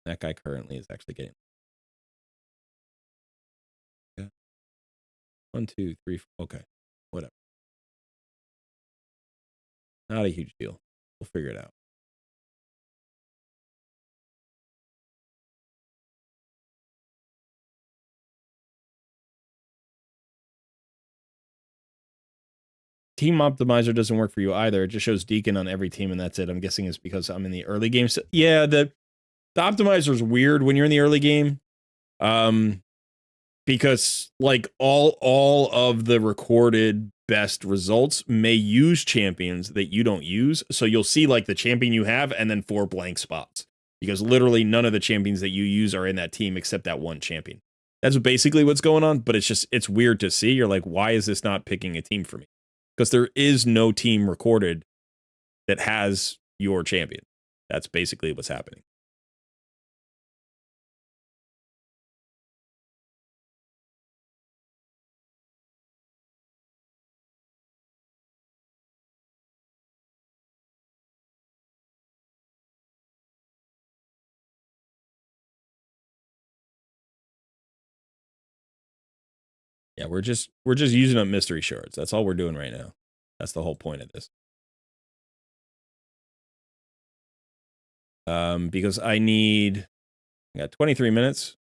That guy currently is actually getting 1, 2, 3, 4. Okay. Whatever. Not a huge deal. We'll figure it out. Team optimizer doesn't work for you either. It just shows Deacon on every team, and that's it. I'm guessing it's because I'm in the early game. So, yeah, the optimizer is weird when you're in the early game. Because like all of the recorded best results may use champions that you don't use. So you'll see like the champion you have and then 4 blank spots. Because literally none of the champions that you use are in that team except that one champion. That's basically what's going on, but it's weird to see. You're like, why is this not picking a team for me? Because there is no team recorded that has your champion. That's basically what's happening. Yeah, we're just using up mystery shards. That's all we're doing right now. That's the whole point of this. Because I got 23 minutes.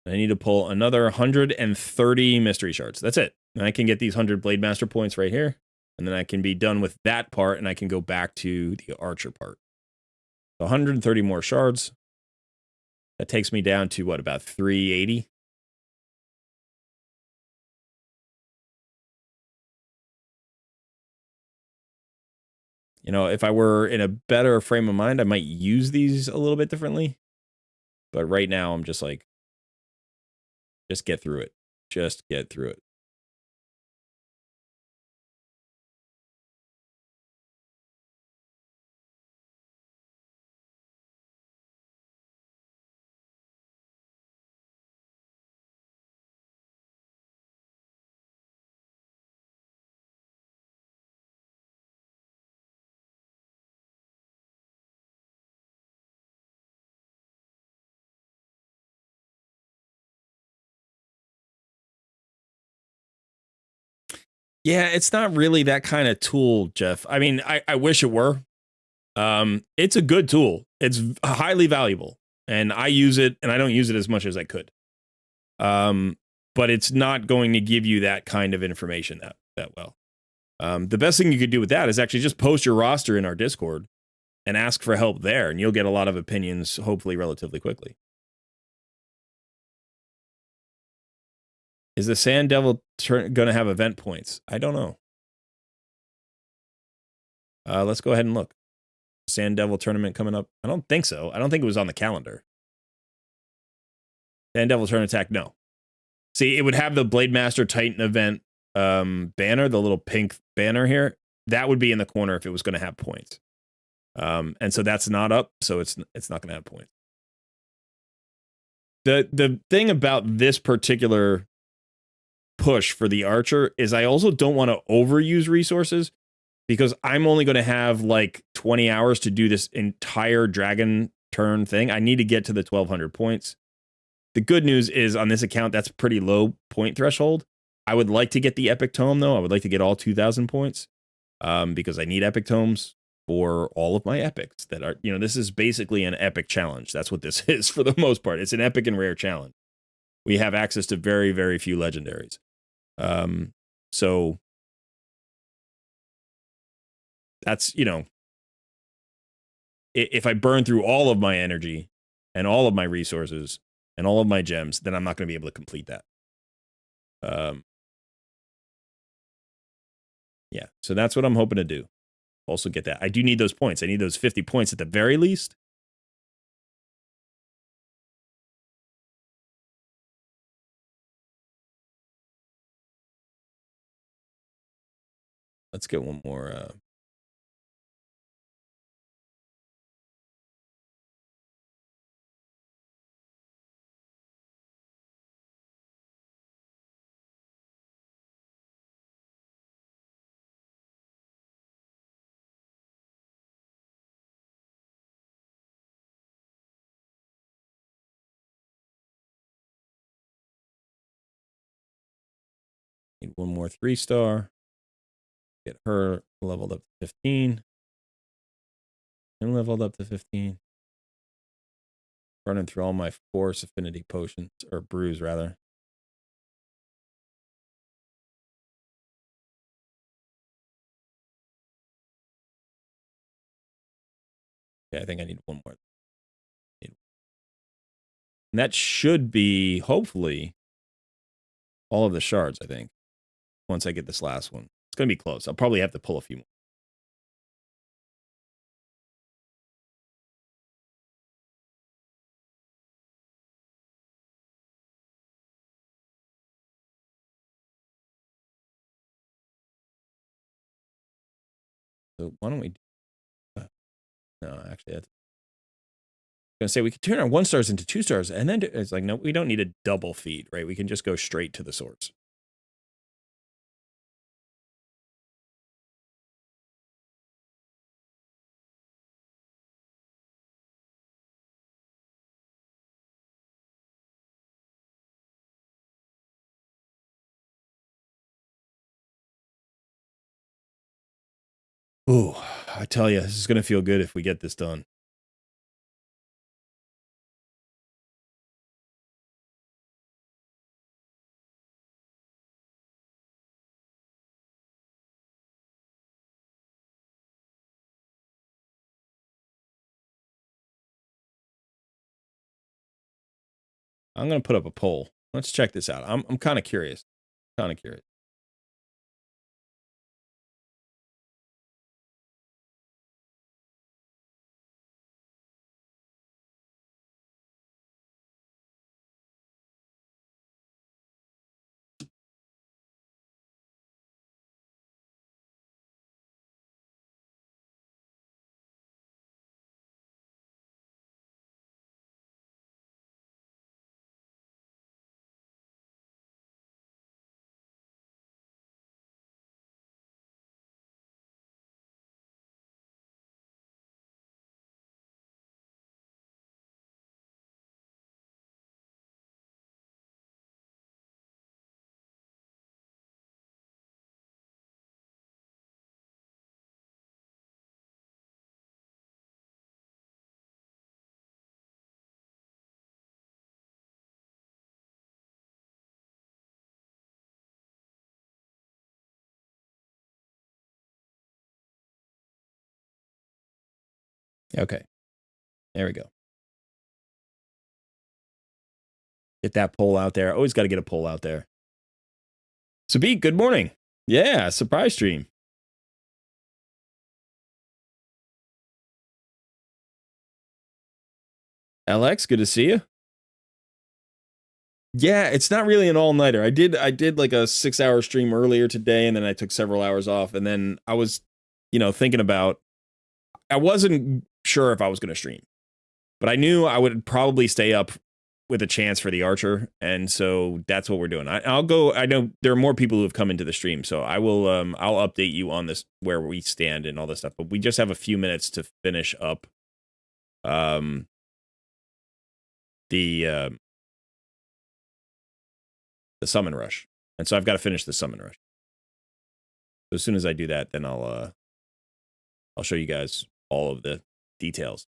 I need to pull another 130 mystery shards. That's it. And I can get these 100 Blade Master points right here. And then I can be done with that part, and I can go back to the Archer part. So 130 more shards. That takes me down to, what, about 380? You know, if I were in a better frame of mind, I might use these a little bit differently. But right now, I'm just like, just get through it. Just get through it. Yeah, it's not really that kind of tool, Jeff. I mean, I wish it were. It's a good tool. It's highly valuable, and I use it, and I don't use it as much as I could. But it's not going to give you that kind of information that well. The best thing you could do with that is actually just post your roster in our Discord and ask for help there, and you'll get a lot of opinions, hopefully relatively quickly. Is the Sand Devil going to have event points? I don't know. Let's go ahead and look. Sand Devil tournament coming up? I don't think so. I don't think it was on the calendar. Sand Devil Turn Attack? No. See, it would have the Blade Master Titan event banner, the little pink banner here. That would be in the corner if it was going to have points. And so that's not up, so it's not going to have points. The thing about this particular push for the Archer is I also don't want to overuse resources, because I'm only going to have like 20 hours to do this entire dragon turn thing. I need to get to the 1,200 points. The good news is on this account, that's pretty low point threshold. I would like to get the epic tome, though. I would like to get all 2,000 points because I need epic tomes for all of my epics that are, this is basically an epic challenge. That's what this is for the most part. It's an epic and rare challenge. We have access to very, very few legendaries. So that's, if I burn through all of my energy and all of my resources and all of my gems, then I'm not going to be able to complete that. Yeah, so that's what I'm hoping to do. Also get that. I do need those points. I need those 50 points at the very least. Let's get one more. Need one more 3-star. Get her leveled up to 15. And leveled up to 15. Running through all my force affinity potions, or brews rather. Okay, I think I need one more. And that should be, hopefully, all of the shards, I think. Once I get this last one. It's going to be close. I'll probably have to pull a few more. So why don't we... no, actually, that's... I was going to say, we could turn our 1-stars into 2-stars, and then it's like, no, we don't need a double feed, right? We can just go straight to the swords. Ooh, I tell you, this is going to feel good if we get this done. I'm going to put up a poll. Let's check this out. I'm kind of curious. Kind of curious. Okay. There we go. Get that poll out there. Always got to get a poll out there. Sabine, good morning. Yeah, surprise stream. Alex, good to see you. Yeah, it's not really an all-nighter. I did like a 6-hour stream earlier today, and then I took several hours off, and then I was, thinking about, I wasn't sure if I was going to stream, but I knew I would probably stay up with a chance for the Archer, and so that's what we're doing. I'll go. I know there are more people who have come into the stream, so I will. I'll update you on this, where we stand and all this stuff. But we just have a few minutes to finish up, the summon rush, and so I've got to finish the summon rush. So as soon as I do that, then I'll show you guys all of the details.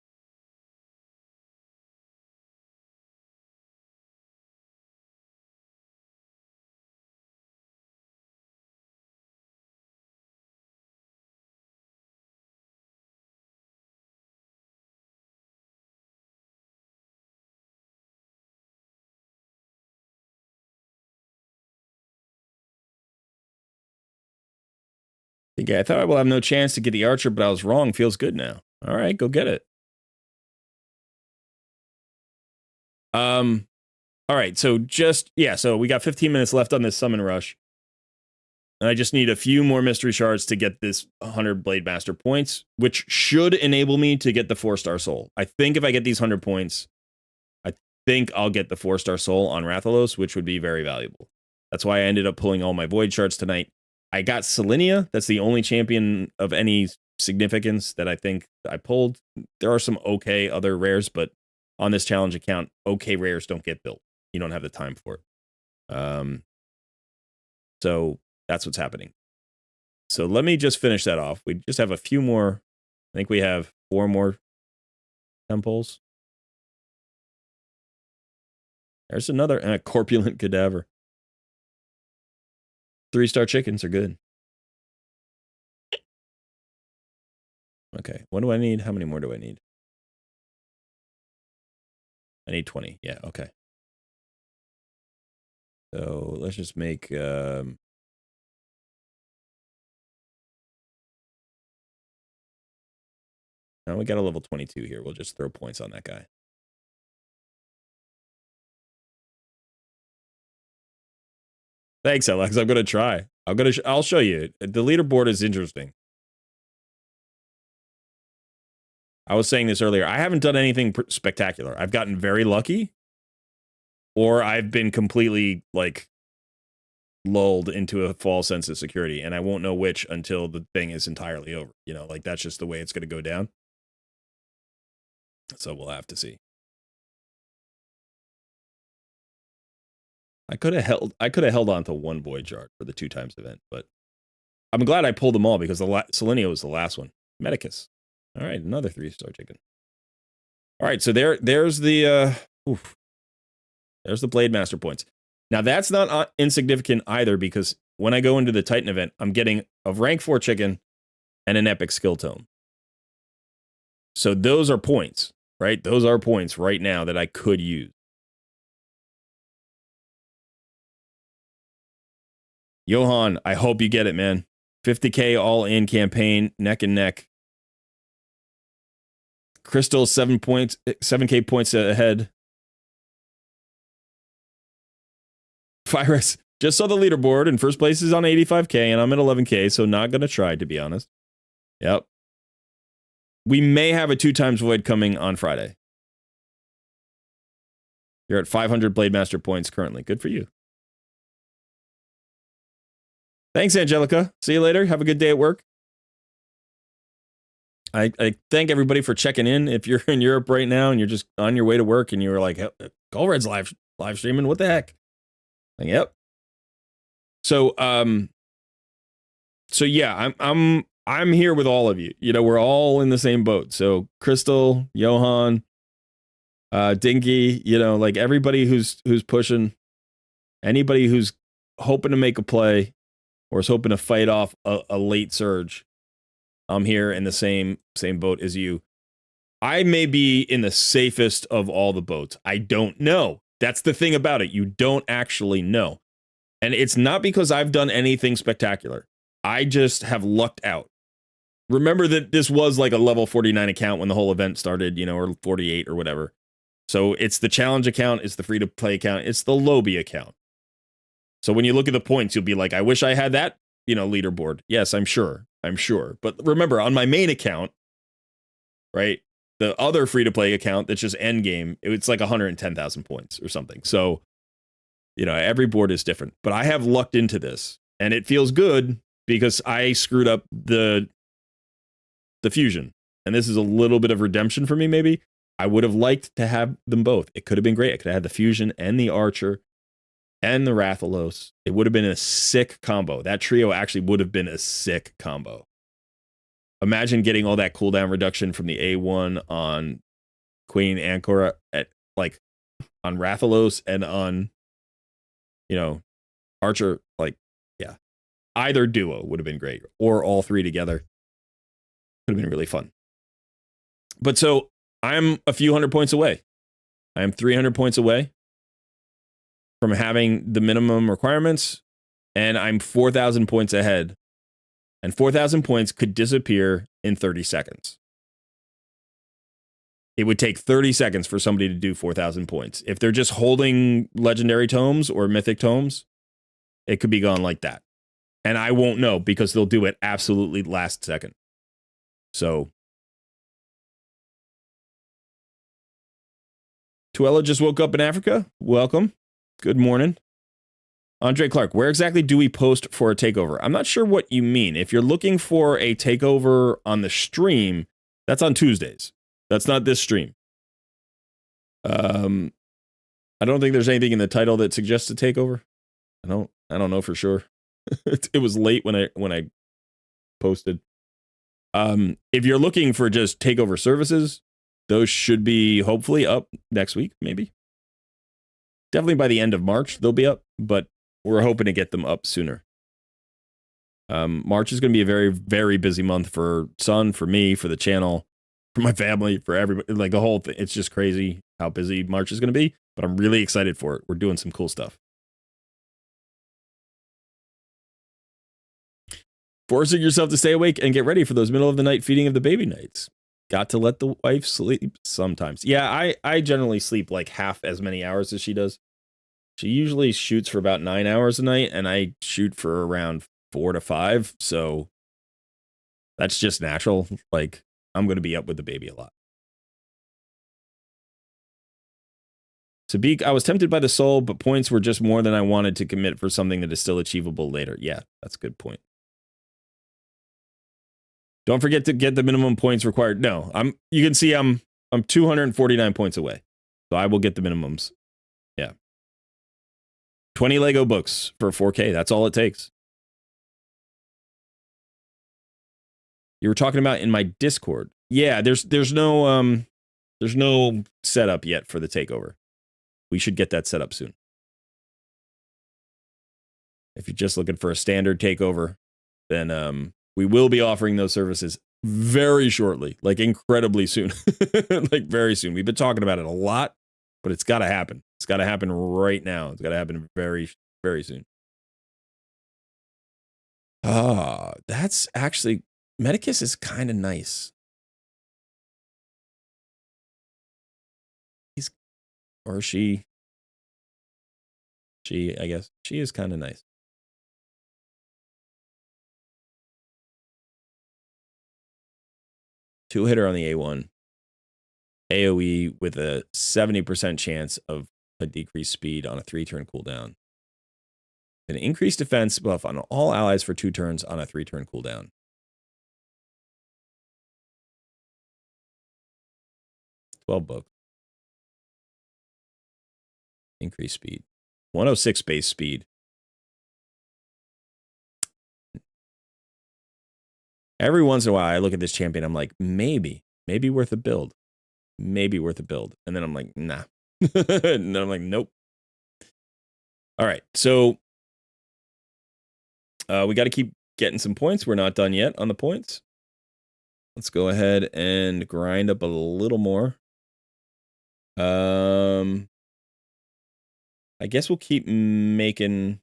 Yeah, I thought I will have no chance to get the Archer, but I was wrong. Feels good now. All right, go get it. All right, so so we got 15 minutes left on this summon rush. And I just need a few more mystery shards to get this 100 Blade Master points, which should enable me to get the 4-star soul. I think if I get these 100 points, I think I'll get the 4-star soul on Rathalos, which would be very valuable. That's why I ended up pulling all my void shards tonight. I got Selenia. That's the only champion of any significance that I think I pulled. There are some okay other rares, but on this challenge account, okay rares don't get built. You don't have the time for it. So that's what's happening. So let me just finish that off. We just have a few more. I think we have 4 more temples. There's another corpulent cadaver. 3-star chickens are good. Okay, what do I need? How many more do I need? I need 20. Yeah, okay. So let's just make... now we got a level 22 here. We'll just throw points on that guy. Thanks, Alex. I'm gonna try. I'll show you. The leaderboard is interesting. I was saying this earlier. I haven't done anything spectacular. I've gotten very lucky, or I've been completely like lulled into a false sense of security, and I won't know which until the thing is entirely over. Like that's just the way it's going to go down. So we'll have to see. I could have held on to 1 void shard for the 2x event, but I'm glad I pulled them all because the Selenia was the last one. Medicus. All right, another 3-star chicken. All right, so there's the there's the Blade Master points. Now that's not insignificant either, because when I go into the Titan event, I'm getting a rank 4 chicken and an epic skill tome. So those are points, right? Those are points right now that I could use. Johan, I hope you get it, man. 50K all-in campaign, neck and neck. Crystal 7K points ahead. Virus just saw the leaderboard, and first place is on 85K, and I'm at 11K, so not gonna try, to be honest. Yep. We may have a 2x void coming on Friday. You're at 500 Blade Master points currently. Good for you. Thanks, Angelica. See you later. Have a good day at work. I thank everybody for checking in. If you're in Europe right now and you're just on your way to work and you were like, Golred's live streaming, what the heck? Like, yep. So yeah, I'm here with all of you. We're all in the same boat. So Crystal, Johan, Dinky, like everybody who's pushing, anybody who's hoping to make a play or is hoping to fight off a late surge. I'm here in the same boat as you. I may be in the safest of all the boats. I don't know. That's the thing about it. You don't actually know. And it's not because I've done anything spectacular. I just have lucked out. Remember that this was like a level 49 account when the whole event started, you know, or 48 or whatever. So it's the challenge account, it's the free-to-play account, it's the Lobby account. So when you look at the points, you'll be like, I wish I had that, you know, leaderboard. Yes, I'm sure. But remember, on my main account, right, the other free-to-play account that's just endgame, it's like 110,000 points or something. So, you know, every board is different. But I have lucked into this, and it feels good because I screwed up the fusion. And this is a little bit of redemption for me, maybe. I would have liked to have them both. It could have been great. I could have had the fusion and the archer and the Rathalos. It would have been a sick combo. That trio actually would have been a sick combo. Imagine getting all that cooldown reduction from the A1 on Queen Ancora at like on Rathalos and on, you know, Archer. Like, yeah, either duo would have been great, or all three together would have been really fun. But so I'm a few hundred points away. I am 300 points away from having the minimum requirements, and I'm 4,000 points ahead. And 4,000 points could disappear in 30 seconds. It would take 30 seconds for somebody to do 4,000 points. If they're just holding legendary tomes or mythic tomes, it could be gone like that. And I won't know because they'll do it absolutely last second. So Tuella just woke up in Africa. Welcome. Good morning. Andre Clark, where exactly do we post for a takeover? I'm not sure what you mean. If you're looking for a takeover on the stream, that's on Tuesdays. That's not this stream. I don't think there's anything in the title that suggests a takeover. I don't know for sure. It was late when I posted. If you're looking for just takeover services, those should be hopefully up next week, maybe. Definitely by the end of March, they'll be up, but we're hoping to get them up sooner. March is going to be a very, very busy month for Sun, for me, for the channel, for my family, for everybody. Like the whole thing. It's just crazy how busy March is going to be, but I'm really excited for it. We're doing some cool stuff. Forcing yourself to stay awake and get ready for those middle of the night feeding of the baby nights. Got to let the wife sleep sometimes. Yeah, I generally sleep like half as many hours as she does. She usually shoots for about 9 hours a night, and I shoot for around 4 to 5. So that's just natural. Like, I'm going to be up with the baby a lot. Sabik, I was tempted by the soul, but points were just more than I wanted to commit for something that is still achievable later. Yeah, that's a good point. Don't forget to get the minimum points required. No, you can see I'm 249 points away. So I will get the minimums. Yeah. 20 Lego books for 4K. That's all it takes. You were talking about in my Discord. Yeah, there's no setup yet for the takeover. We should get that set up soon. If you're just looking for a standard takeover, then we will be offering those services very shortly, like incredibly soon. Like very soon. We've been talking about it a lot, but it's got to happen. It's got to happen right now. It's got to happen very, very soon. That's actually, Medicus is kind of nice. Or she, I guess, she is kind of nice. Two-hitter on the A1. AoE with a 70% chance of a decreased speed on a 3-turn cooldown. An increased defense buff on all allies for 2 turns on a 3-turn cooldown. $12. Increased speed. 106 base speed. Every once in a while, I look at this champion. I'm like, maybe worth a build. Maybe worth a build. And then I'm like, nah. And I'm like, nope. All right. So we got to keep getting some points. We're not done yet on the points. Let's go ahead and grind up a little more. I guess we'll keep making.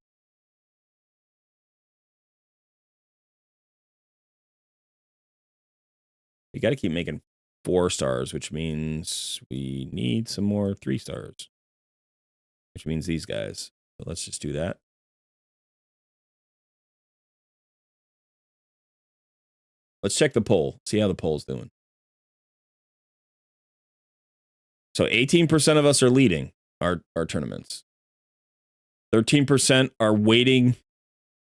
We got to keep making 4 stars, which means we need some more 3 stars, which means these guys. So let's just do that. Let's check the poll, see how the poll's doing. So 18% of us are leading our tournaments. 13% are waiting,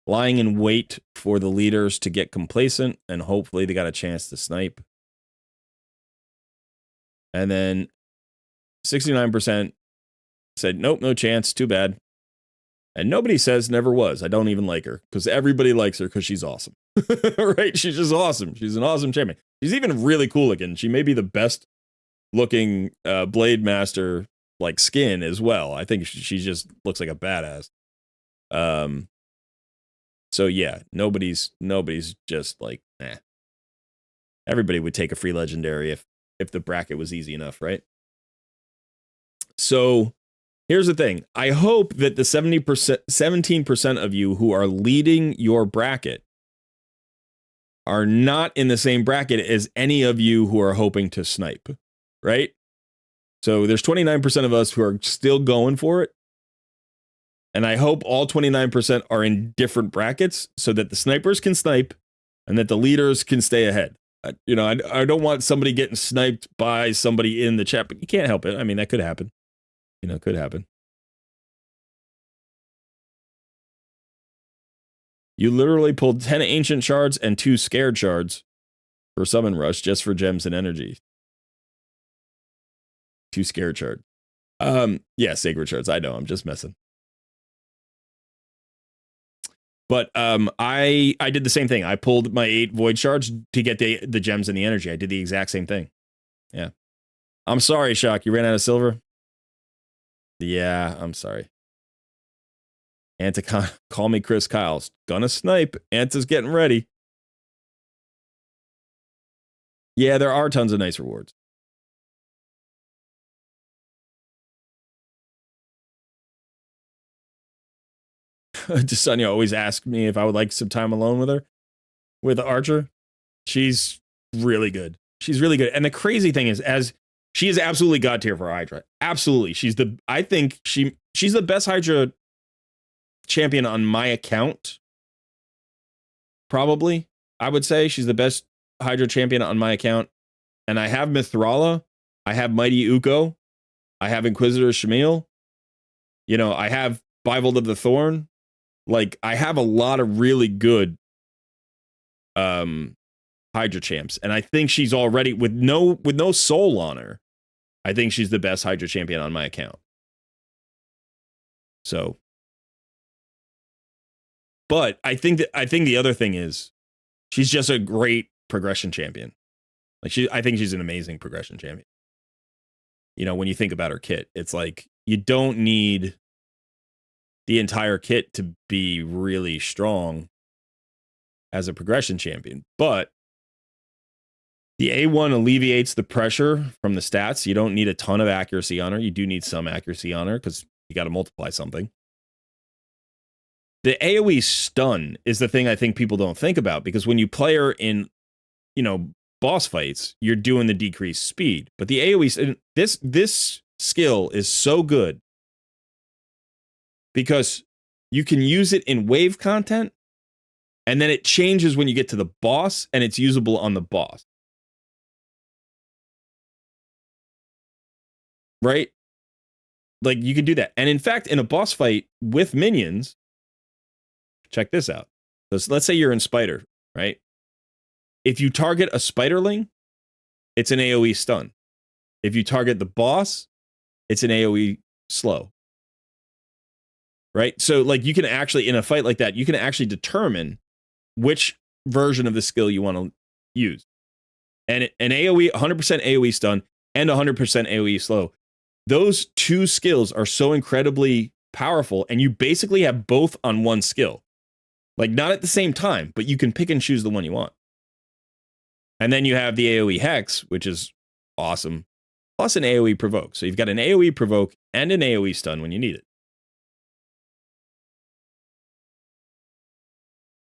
lying in wait for the leaders to get complacent, and hopefully they got a chance to snipe. And then 69% said, nope, no chance, too bad. And nobody says never was. I don't even like her, because everybody likes her because she's awesome. Right? She's just awesome. She's an awesome champion. She's even really cool looking. She may be the best looking Blade Master like skin as well. I think she just looks like a badass. So yeah, nobody's just like, eh. Everybody would take a free legendary if the bracket was easy enough, right? So here's the thing. I hope that the 17% of you who are leading your bracket are not in the same bracket as any of you who are hoping to snipe, right? So there's 29% of us who are still going for it. And I hope all 29% are in different brackets so that the snipers can snipe and that the leaders can stay ahead. You know, I don't want somebody getting sniped by somebody in the chat, but you can't help it. I mean, that could happen. You know, it could happen. You literally pulled 10 ancient shards and 2 scared shards for summon rush just for gems and energy. 2 scared shards. Yeah, sacred shards. I know, I'm just messing. But I did the same thing. I pulled my 8 void shards to get the gems and the energy. I did the exact same thing. Yeah. I'm sorry, Shock. You ran out of silver? Yeah, I'm sorry. Anta, call me Chris Kyle's gonna snipe. Anta's getting ready. Yeah, there are tons of nice rewards. Just Sonia always asked me if I would like some time alone with her, with Archer. She's really good. She's really good. And the crazy thing is, as she is absolutely god tier for Hydra. Absolutely. I think she's the best Hydra champion on my account. Probably. I would say she's the best Hydra champion on my account. And I have Mithrala. I have Mighty Uko. I have Inquisitor Shamil. You know, I have Bible of the Thorn. Like, I have a lot of really good Hydra champs. And I think she's already, with no soul on her, I think she's the best Hydra champion on my account. So, but I think the other thing is she's just a great progression champion. Like, I think she's an amazing progression champion. You know, when you think about her kit, it's like you don't need the entire kit to be really strong as a progression champion. But the A1 alleviates the pressure from the stats. You don't need a ton of accuracy on her. You do need some accuracy on her because you got to multiply something. The AoE stun is the thing I think people don't think about, because when you play her in, you know, boss fights, you're doing the decreased speed. But the AoE, this skill is so good because you can use it in wave content, and then it changes when you get to the boss, and it's usable on the boss. Right? Like, you can do that. And in fact, in a boss fight with minions, check this out. So let's say you're in Spider, right? If you target a Spiderling, it's an AoE stun. If you target the boss, it's an AoE slow. Right? So, like, you can actually, in a fight like that, you can actually determine which version of the skill you want to use. And an AoE, 100% AoE stun and 100% AoE slow. Those two skills are so incredibly powerful, and you basically have both on one skill. Like, not at the same time, but you can pick and choose the one you want. And then you have the AoE Hex, which is awesome, plus an AoE Provoke. So you've got an AoE Provoke and an AoE Stun when you need it.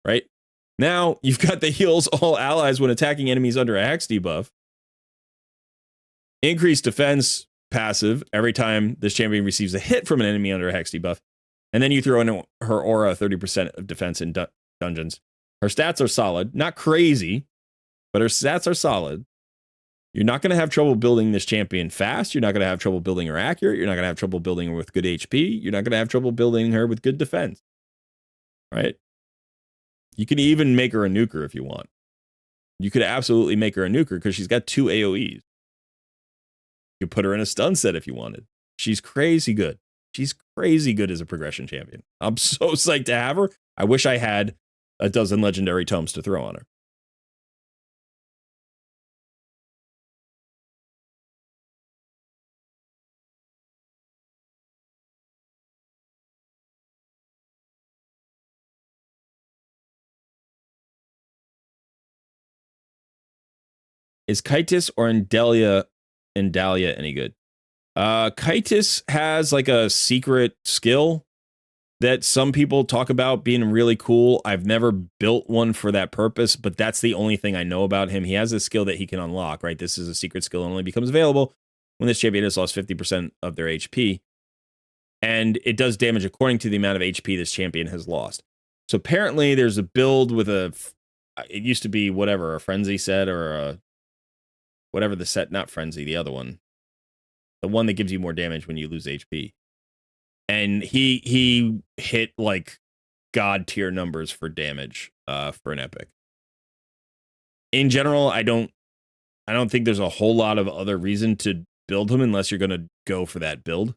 Right? Now, you've got the heals all allies when attacking enemies under a Hex debuff. Increased defense passive every time this champion receives a hit from an enemy under a Hex debuff. And then you throw in her aura 30% of defense in dungeons. Her stats are solid. Not crazy, but her stats are solid. You're not going to have trouble building this champion fast. You're not going to have trouble building her accurate. You're not going to have trouble building her with good HP. You're not going to have trouble building her with good defense. Right? You can even make her a nuker if you want. You could absolutely make her a nuker because she's got 2 AoEs. You could put her in a stun set if you wanted. She's crazy good. She's crazy good as a progression champion. I'm so psyched to have her. I wish I had a dozen legendary tomes to throw on her. Is Kytis or Endalia any good? Kytis has like a secret skill that some people talk about being really cool. I've never built one for that purpose, but that's the only thing I know about him. He has a skill that he can unlock, right? This is a secret skill and only becomes available when this champion has lost 50% of their HP. And it does damage according to the amount of HP this champion has lost. So apparently there's a build with it used to be whatever, a frenzy set or a whatever the set, not frenzy, the other one. The one that gives you more damage when you lose HP. And he hit like god tier numbers for damage for an epic. In general, I don't think there's a whole lot of other reason to build him unless you're going to go for that build.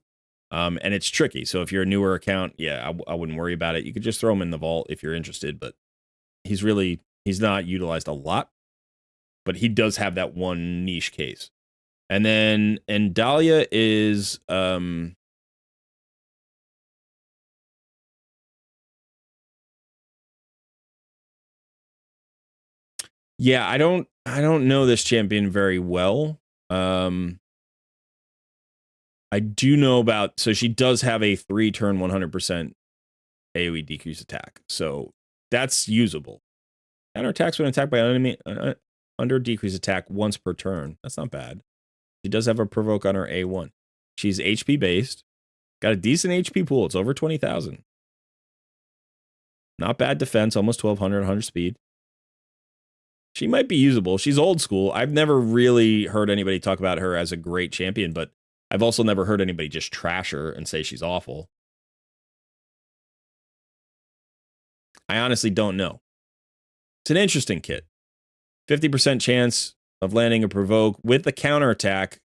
And it's tricky. So if you're a newer account, yeah, I wouldn't worry about it. You could just throw him in the vault if you're interested, but he's not utilized a lot, but he does have that one niche case. And then Endalia is yeah, I don't know this champion very well. I do know about, so she does have a 3-turn 100% AoE decrease attack. So that's usable. Counter attacks when attacked by an enemy under decrease attack once per turn. That's not bad. She does have a provoke on her A1. She's HP based. Got a decent HP pool. It's over 20,000. Not bad defense, almost 1,200, 100 speed. She might be usable. She's old school. I've never really heard anybody talk about her as a great champion, but I've also never heard anybody just trash her and say she's awful. I honestly don't know. It's an interesting kit. 50% chance of landing a provoke with the counterattack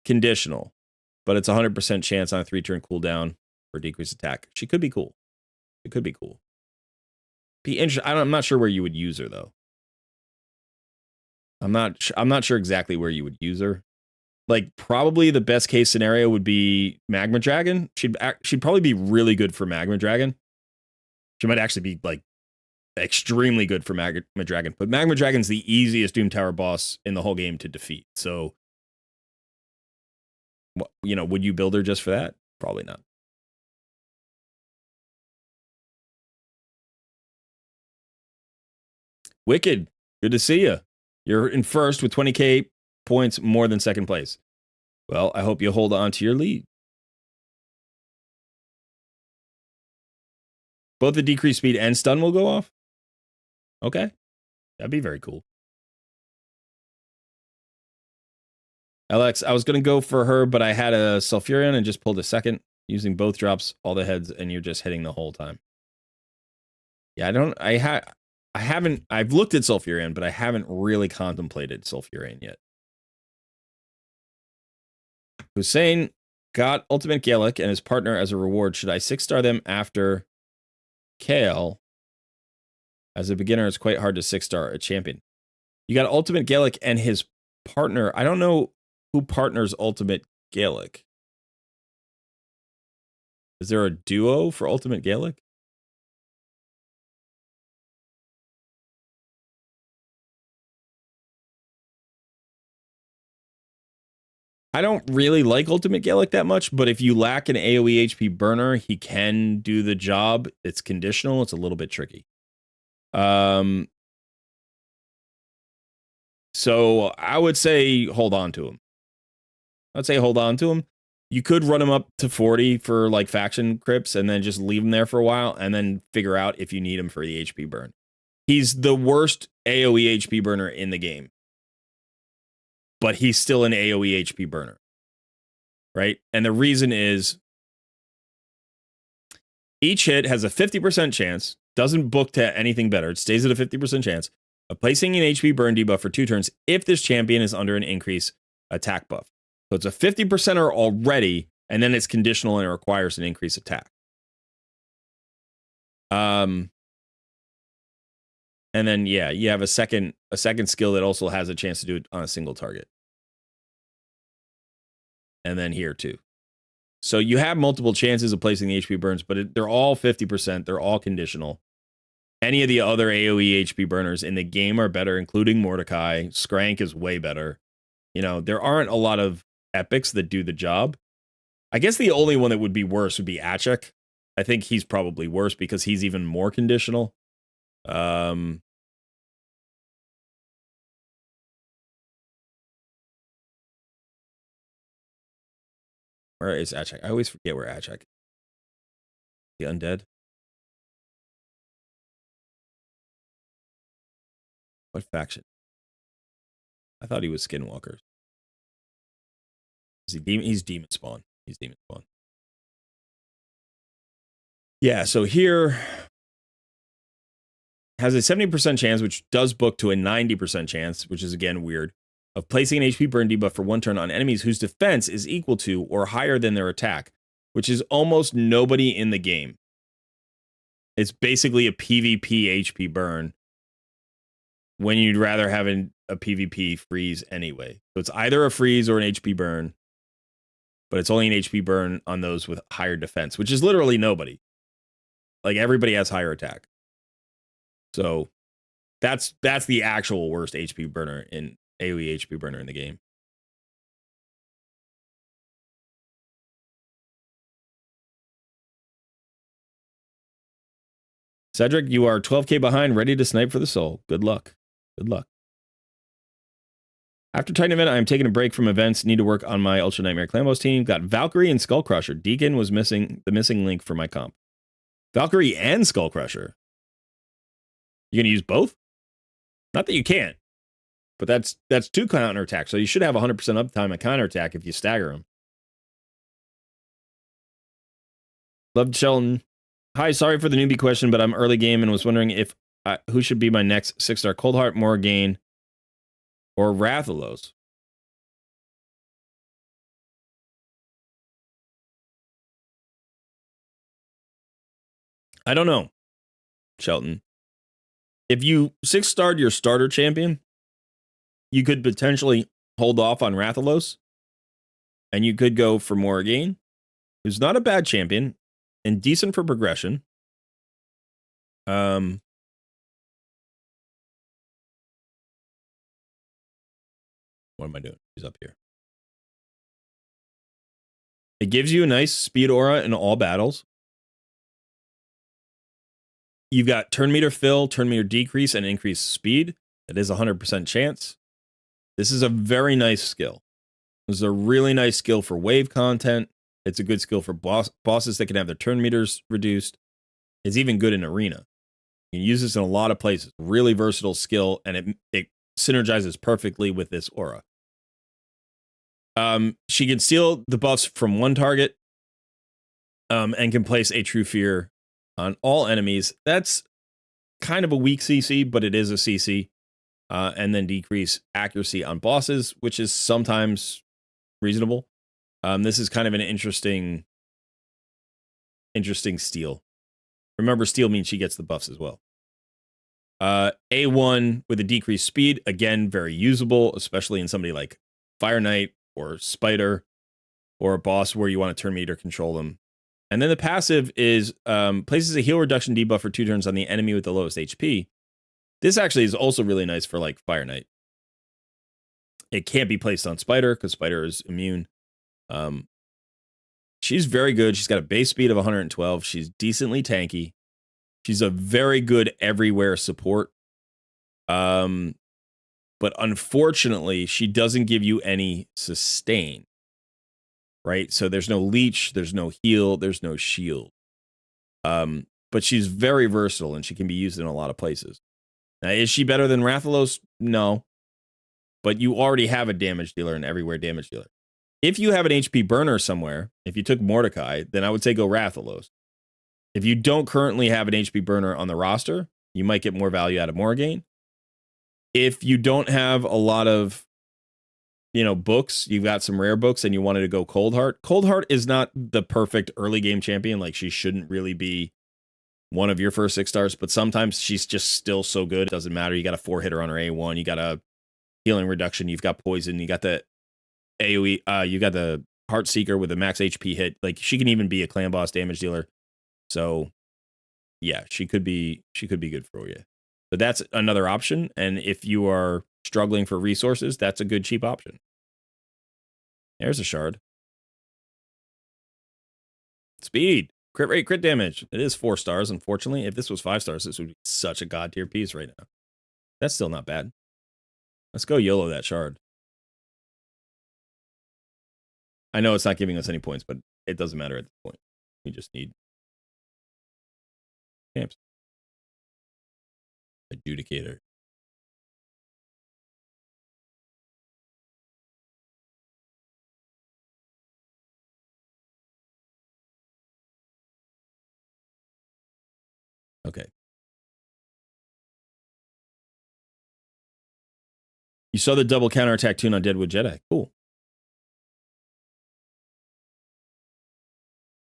conditional, but it's 100% chance on a 3-turn cooldown for decreased attack. She could be cool. It could be cool. Be interesting. I'm not sure where you would use her though. I'm not sure exactly where you would use her. Like probably the best case scenario would be Magma Dragon. She'd probably be really good for Magma Dragon. She might actually be like extremely good for Magma Dragon, but Magma Dragon's the easiest Doom Tower boss in the whole game to defeat. So, you know, would you build her just for that? Probably not. Wicked, good to see you. You're in first with 20k points more than second place. Well, I hope you hold on to your lead. Both the decreased speed and stun will go off? Okay. That'd be very cool. LX, I was going to go for her, but I had a Sulfurion and just pulled a second. Using both drops, all the heads, and you're just hitting the whole time. Yeah, I've looked at Sulfurion, but I haven't really contemplated Sulfurion yet. Hussein got Ultimate Gaelic and his partner as a reward. Should I 6-star them after Kale? As a beginner, it's quite hard to 6-star a champion. You got Ultimate Gaelic and his partner. I don't know who partners Ultimate Gaelic. Is there a duo for Ultimate Gaelic? I don't really like Ultimate Gallic that much, but if you lack an AoE HP burner, he can do the job. It's conditional. It's a little bit tricky. So I would say hold on to him. I'd say hold on to him. You could run him up to 40 for like faction crypts and then just leave him there for a while and then figure out if you need him for the HP burn. He's the worst AoE HP burner in the game, but he's still an AoE HP burner, right? And the reason is each hit has a 50% chance, doesn't book to anything better. It stays at a 50% chance of placing an HP burn debuff for 2 turns if this champion is under an increase attack buff. So it's a 50%er already, and then it's conditional and it requires an increased attack. And then yeah, you have a second skill that also has a chance to do it on a single target. And then here too. So you have multiple chances of placing the HP burns, but they're all 50%. They're all conditional. Any of the other AoE HP burners in the game are better, including Mordecai. Skrank is way better. You know, there aren't a lot of epics that do the job. I guess the only one that would be worse would be Achek. I think he's probably worse because he's even more conditional. Where is Achek? I always forget where Achek is. The undead. What faction? I thought he was Skinwalkers. Is he demon? He's demon spawn. He's demon spawn. Yeah, so here has a 70% chance, which does book to a 90% chance, which is again weird, of placing an HP burn debuff for 1 turn on enemies whose defense is equal to or higher than their attack, which is almost nobody in the game. It's basically a PvP HP burn when you'd rather have a PvP freeze anyway. So it's either a freeze or an HP burn, but it's only an HP burn on those with higher defense, which is literally nobody. Like everybody has higher attack. So that's the actual worst HP burner in AoE HP burner in the game. Cedric, you are 12k behind, ready to snipe for the soul. Good luck. Good luck. After Titan event, I am taking a break from events. Need to work on my Ultra Nightmare Clambos team. Got Valkyrie and Skullcrusher. Deacon was the missing link for my comp. Valkyrie and Skullcrusher. You gonna use both? Not that you can't, but that's 2 counterattacks. So you should have 100% uptime at counterattack if you stagger them. Loved Sheldon. Hi, sorry for the newbie question, but I'm early game and was wondering if who should be my next 6-star Coldheart, Morgaine, or Rathalos. I don't know, Shelton. If you 6-starred your starter champion, you could potentially hold off on Rathalos, and you could go for Morgaine, who's not a bad champion and decent for progression. What am I doing? He's up here. It gives you a nice speed aura in all battles. You've got turn meter fill, turn meter decrease, and increased speed. It is 100% chance. This is a very nice skill. This is a really nice skill for wave content. It's a good skill for bosses that can have their turn meters reduced. It's even good in arena. You can use this in a lot of places. Really versatile skill, and it synergizes perfectly with this aura. She can steal the buffs from one target, and can place a True Fear on all enemies. That's kind of a weak CC, but it is a CC. And then decrease accuracy on bosses, which is sometimes reasonable. This is kind of an interesting steal. Remember, steal means she gets the buffs as well. A1 with a decreased speed, again, very usable, especially in somebody like Fire Knight or Spider, or a boss where you want to turn meter control them. And then the passive is places a heal reduction debuff for 2 turns on the enemy with the lowest HP. This actually is also really nice for like Fire Knight. It can't be placed on Spider because Spider is immune. She's very good. She's got a base speed of 112. She's decently tanky. She's a very good everywhere support. But unfortunately, she doesn't give you any sustain. Right? So there's no leech, there's no heal, there's no shield. But she's very versatile and she can be used in a lot of places. Now, is she better than Rathalos? No. But you already have a damage dealer and everywhere damage dealer. If you have an HP burner somewhere, if you took Mordecai, then I would say go Rathalos. If you don't currently have an HP burner on the roster, you might get more value out of Morrigan. If you don't have a lot of, books, you've got some rare books and you wanted to go Coldheart. Coldheart is not the perfect early game champion. Like, she shouldn't really be one of your first 6 stars, but sometimes she's just still so good. It doesn't matter. You got a 4-hitter on her A1. You got a healing reduction. You've got poison. You got the AoE. You got the Heart Seeker with a max HP hit. Like, she can even be a clan boss damage dealer. So yeah, she could be good for you. But that's another option. And if you are struggling for resources, that's a good cheap option. There's a shard. Speed, crit rate, crit damage. It is 4 stars, unfortunately. If this was 5 stars, this would be such a god tier piece right now. That's still not bad. Let's go YOLO that shard. I know it's not giving us any points, but it doesn't matter at this point. We just need camps. Adjudicator. Okay. You saw the double counterattack tune on Deadwood Jedi. Cool.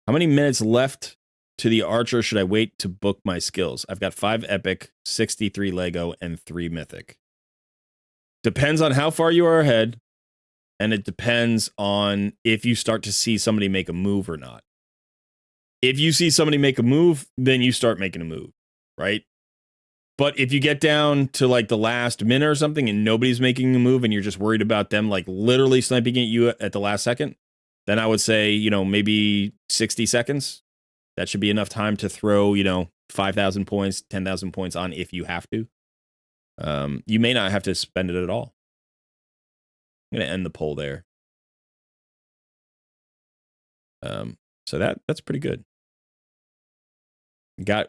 How many minutes left to the Archer should I wait to book my skills? I've got 5 Epic, 63 Lego, and 3 Mythic. Depends on how far you are ahead, and it depends on if you start to see somebody make a move or not. If you see somebody make a move, then you start making a move, right? But if you get down to like the last minute or something and nobody's making a move and you're just worried about them like literally sniping at you at the last second, then I would say, maybe 60 seconds. That should be enough time to throw, 5,000 points, 10,000 points on if you have to. You may not have to spend it at all. I'm going to end the poll there. So that's pretty good.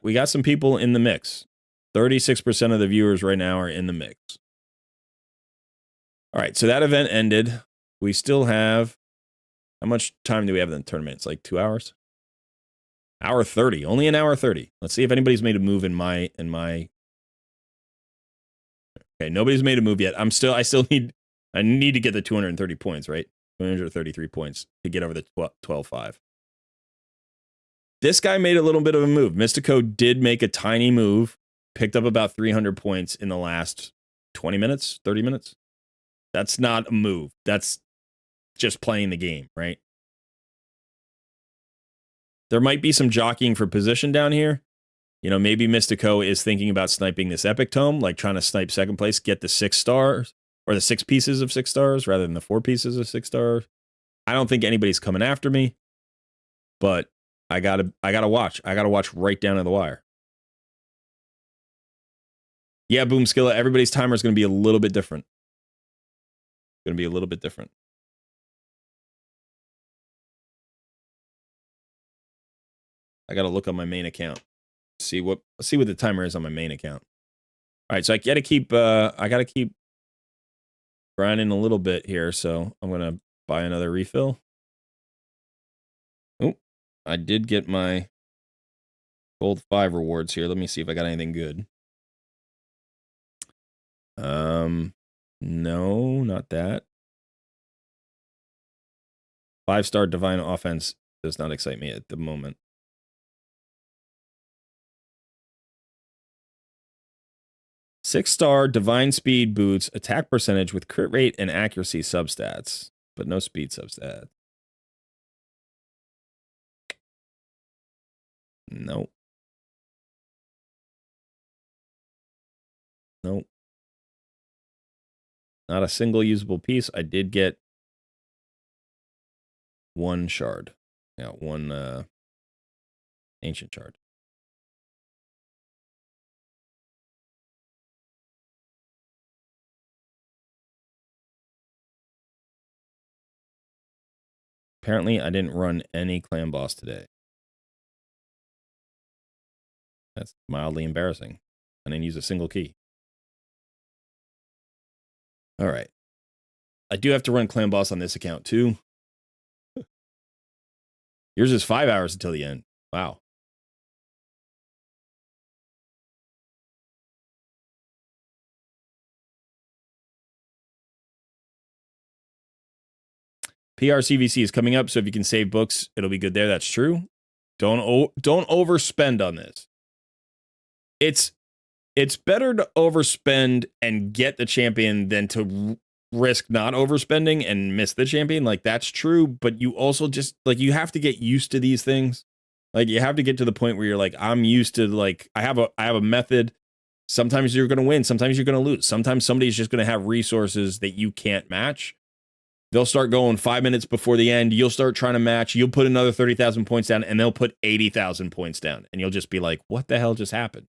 We got some people in the mix. 36% of the viewers right now are in the mix. All right, so that event ended. We still have, how much time do we have in the tournament? It's like 2 hours. Hour 30, only an hour 30. Let's see if anybody's made a move in my. Okay, nobody's made a move yet. I need to get the 230 points, right? 233 points to get over the 12.5. This guy made a little bit of a move. Mystico did make a tiny move, picked up about 300 points in the last 20 minutes, 30 minutes. That's not a move. That's just playing the game, right? There might be some jockeying for position down here. Maybe Mystico is thinking about sniping this Epic Tome, like trying to snipe second place, get the 6 stars, or the 6 pieces of 6 stars rather than the 4 pieces of 6 stars. I don't think anybody's coming after me, but I gotta watch. I gotta watch right down to the wire. Yeah, Boom Skilla, everybody's timer is going to be a little bit different. Going to be a little bit different. I got to look on my main account. See what the timer is on my main account. All right, so I got to keep grinding a little bit here, so I'm going to buy another refill. Oh, I did get my gold 5 rewards here. Let me see if I got anything good. No, not that. 5-star divine offense does not excite me at the moment. Six-star divine speed boots, attack percentage with crit rate and accuracy substats, but no speed substats. Nope. Nope. Not a single usable piece. I did get one shard. Yeah, one ancient shard. Apparently, I didn't run any clan boss today. That's mildly embarrassing. I didn't use a single key. All right. I do have to run clan boss on this account, too. Yours is 5 hours until the end. Wow. PRCVC is coming up, so if you can save books, it'll be good there. That's true. Don't overspend on this. It's better to overspend and get the champion than to risk not overspending and miss the champion. Like, that's true, but you also just, like, you have to get used to these things. Like, you have to get to the point where you're like, I'm used to, like, I have a method. Sometimes you're going to win. Sometimes you're going to lose. Sometimes somebody's just going to have resources that you can't match. They'll start going 5 minutes before the end. You'll start trying to match. You'll put another 30,000 points down, and they'll put 80,000 points down. And you'll just be like, what the hell just happened?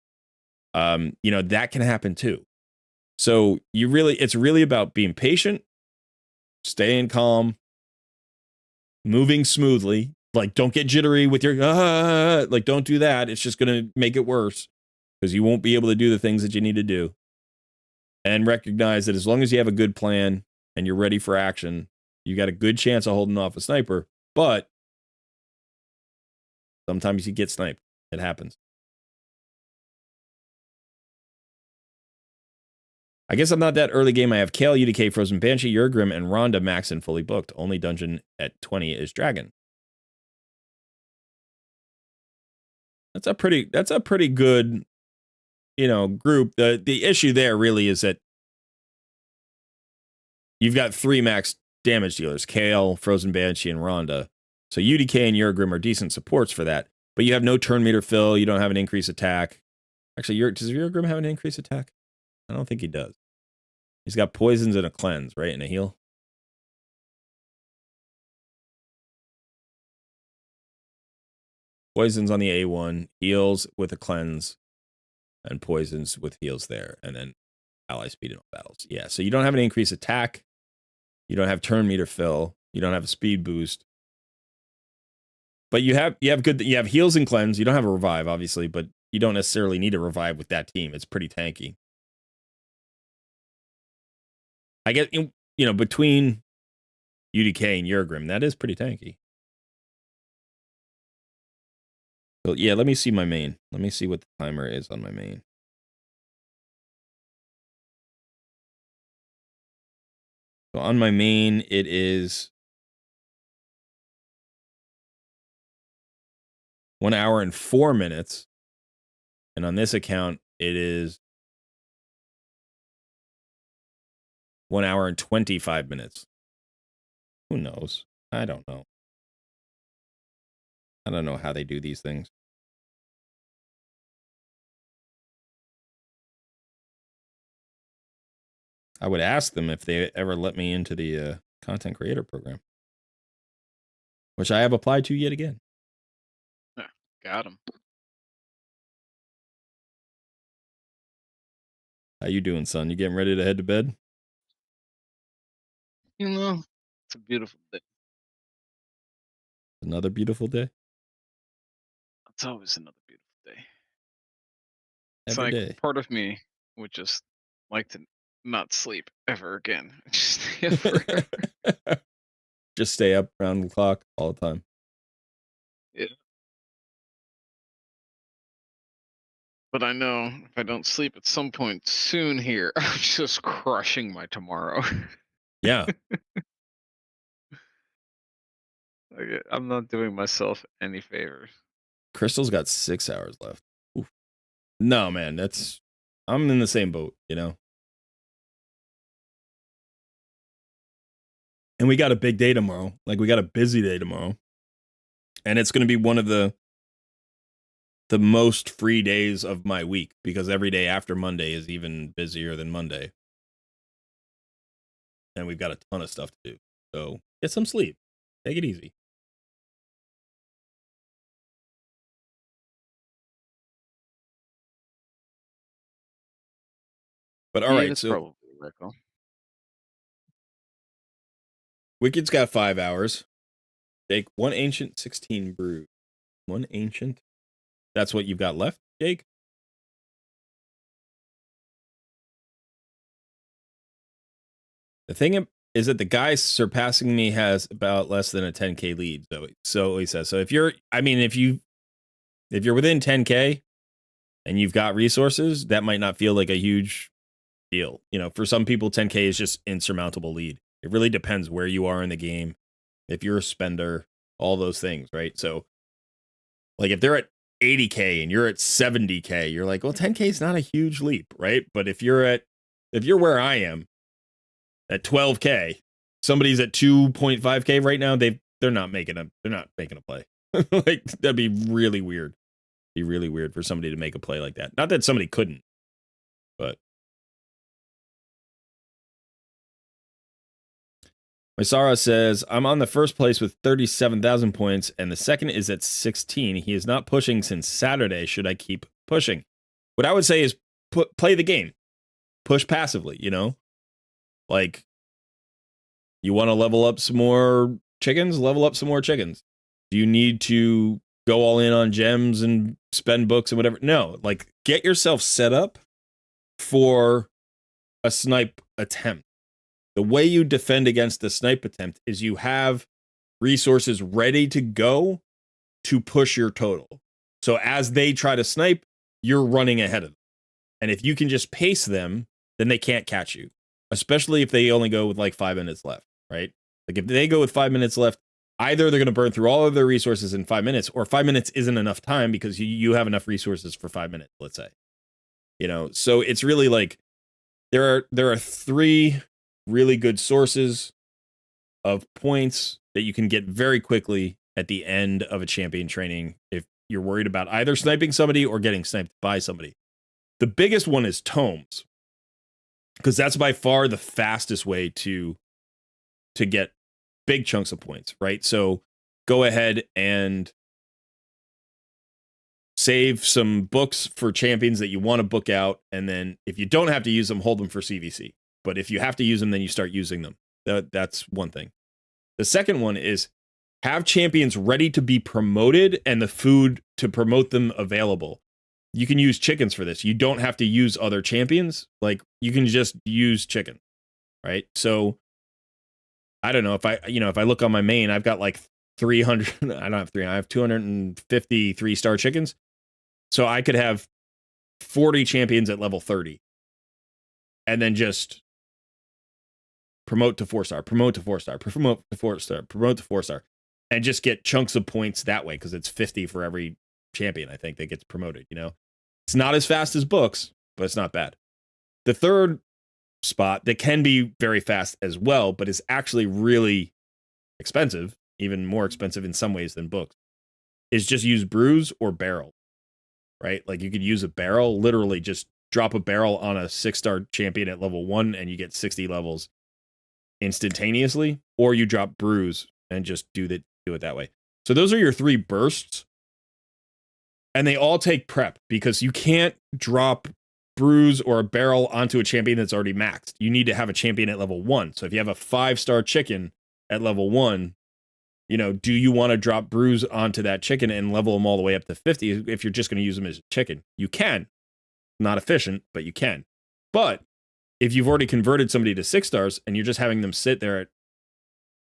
That can happen too. So it's really about being patient, staying calm, moving smoothly. Like, don't get jittery with your, like, don't do that. It's just going to make it worse because you won't be able to do the things that you need to do. And recognize that as long as you have a good plan and you're ready for action, you got a good chance of holding off a sniper. But sometimes you get sniped. It happens. I guess I'm not that early game. I have Kale, UDK, Frozen Banshee, Urgrim, and Rhonda max and fully booked. Only dungeon at 20 is Dragon. That's a pretty good, group. The issue there really is that you've got 3 max damage dealers, Kale, Frozen Banshee, and Rhonda. So UDK and Urgrim are decent supports for that. But you have no turn meter fill. You don't have an increased attack. Actually, does Urgrim have an increased attack? I don't think he does. He's got poisons and a cleanse, right? And a heal. Poisons on the A1, heals with a cleanse, and poisons with heals there. And then ally speed in all battles. Yeah, so you don't have an increased attack. You don't have turn meter fill. You don't have a speed boost. But you have heals and cleanse. You don't have a revive, obviously, but you don't necessarily need a revive with that team. It's pretty tanky. I get, between UDK and Urgrim, that is pretty tanky. So yeah, let me see my main. Let me see what the timer is on my main. So on my main, it is 1 hour and 4 minutes. And on this account, it is 1 hour and 25 minutes. Who knows? I don't know. I don't know how they do these things. I would ask them if they ever let me into the content creator program, which I have applied to yet again. Got him. How you doing, son? You getting ready to head to bed? It's a beautiful day. Another beautiful day? It's always another beautiful day. It's Every like day. part of me would just like to not sleep ever again. Just Just stay up around the clock all the time. Yeah. But I know if I don't sleep at some point soon here, I'm just crushing my tomorrow. Yeah. I'm not doing myself any favors. Crystal's got 6 hours left. Oof. No, man, I'm in the same boat, And we got a big day tomorrow. Like, we got a busy day tomorrow. And it's going to be one of the most free days of my week because every day after Monday is even busier than Monday. and we've got a ton of stuff to do. So get some sleep. Take it easy. But all Yeah, right, that's so probably right, Call. Wicked's got 5 hours. Take 1 ancient, 16 brew. 1 ancient. That's what you've got left, Jake? The thing is that the guy surpassing me has about less than a 10k lead. So he says. So if you're within 10k and you've got resources, that might not feel like a huge deal. You know, for some people 10k is just insurmountable lead. It really depends where you are in the game. If you're a spender, all those things, right? So like if they're at 80k and you're at 70k, you're like, well, 10k is not a huge leap, right? But if you're where I am at 12k, somebody's at 2.5k right now, they're not making a play. Like that'd be really weird. Be really weird for somebody to make a play like that. Not that somebody couldn't, but Mysara says, I'm on the first place with 37,000 points, and the second is at 16. He is not pushing since Saturday. Should I keep pushing? What I would say is play the game. Push passively, you know? Like, you want to level up some more chickens? Level up some more chickens. Do you need to go all in on gems and spend books and whatever? No, like, get yourself set up for a snipe attempt. The way you defend against the snipe attempt is you have resources ready to go to push your total. So as they try to snipe, you're running ahead of them. And if you can just pace them, then they can't catch you, especially if they only go with like 5 minutes left, right? Like if they go with 5 minutes left, either they're going to burn through all of their resources in 5 minutes, or 5 minutes isn't enough time because you have enough resources for 5 minutes, let's say. You know, so it's really like there are 3 really good sources of points that you can get very quickly at the end of a champion training if you're worried about either sniping somebody or getting sniped by somebody. The biggest one is tomes, because that's by far the fastest way to get big chunks of points, right? So go ahead and save some books for champions that you want to book out, and then if you don't have to use them, hold them for CVC. But if you have to use them, then you start using them. That's one thing. The second one is have champions ready to be promoted and the food to promote them available. You can use chickens for this. You don't have to use other champions. Like you can just use chicken, right? So I don't know if I look on my main, I've got like 300. I don't have 300. I have 250 3-star chickens. So I could have 40 champions at level 30 and then just promote to 4-star, promote to 4-star, promote to 4-star, promote to 4-star, and just get chunks of points that way because it's 50 for every champion, I think, that gets promoted, you know? It's not as fast as books, but it's not bad. The third spot that can be very fast as well, but is actually really expensive, even more expensive in some ways than books, is just use brews or barrel, right? Like you could use a barrel, literally just drop a barrel on a 6-star champion at level 1 and you get 60 levels instantaneously, or you drop brews and just do it that way. So those are your 3 bursts, and they all take prep because you can't drop brews or a barrel onto a champion that's already maxed. You need to have a champion at level 1. So if you have a 5-star chicken at level 1, you know, do you want to drop brews onto that chicken and level them all the way up to 50 if you're just going to use them as a chicken? You can. Not efficient, but you can. But if you've already converted somebody to 6 stars and you're just having them sit there at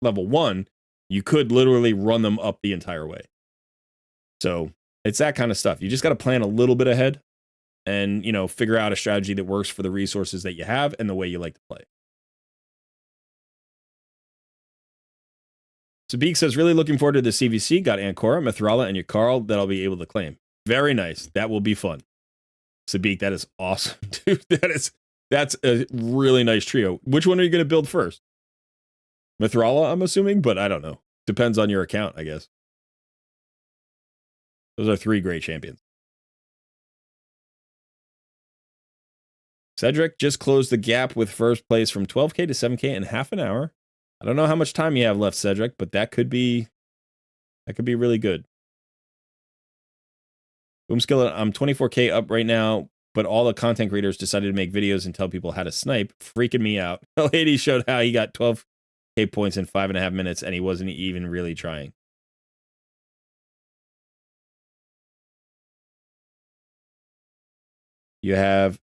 level 1, you could literally run them up the entire way. So it's that kind of stuff. You just got to plan a little bit ahead and, you know, figure out a strategy that works for the resources that you have and the way you like to play. Sabik says, really looking forward to the CVC. Got Ancora, Mithrala, and Yakarl that I'll be able to claim. Very nice. That will be fun. Sabik, that is awesome, dude. That's a really nice trio. Which one are you going to build first? Mithrala, I'm assuming, but I don't know. Depends on your account, I guess. Those are 3 great champions. Cedric just closed the gap with first place from 12K to 7K in half an hour. I don't know how much time you have left, Cedric, but that could be really good. Boomskillet, I'm 24K up right now, but all the content creators decided to make videos and tell people how to snipe, freaking me out. The lady showed how he got 12K points in 5.5 minutes, and he wasn't even really trying. You have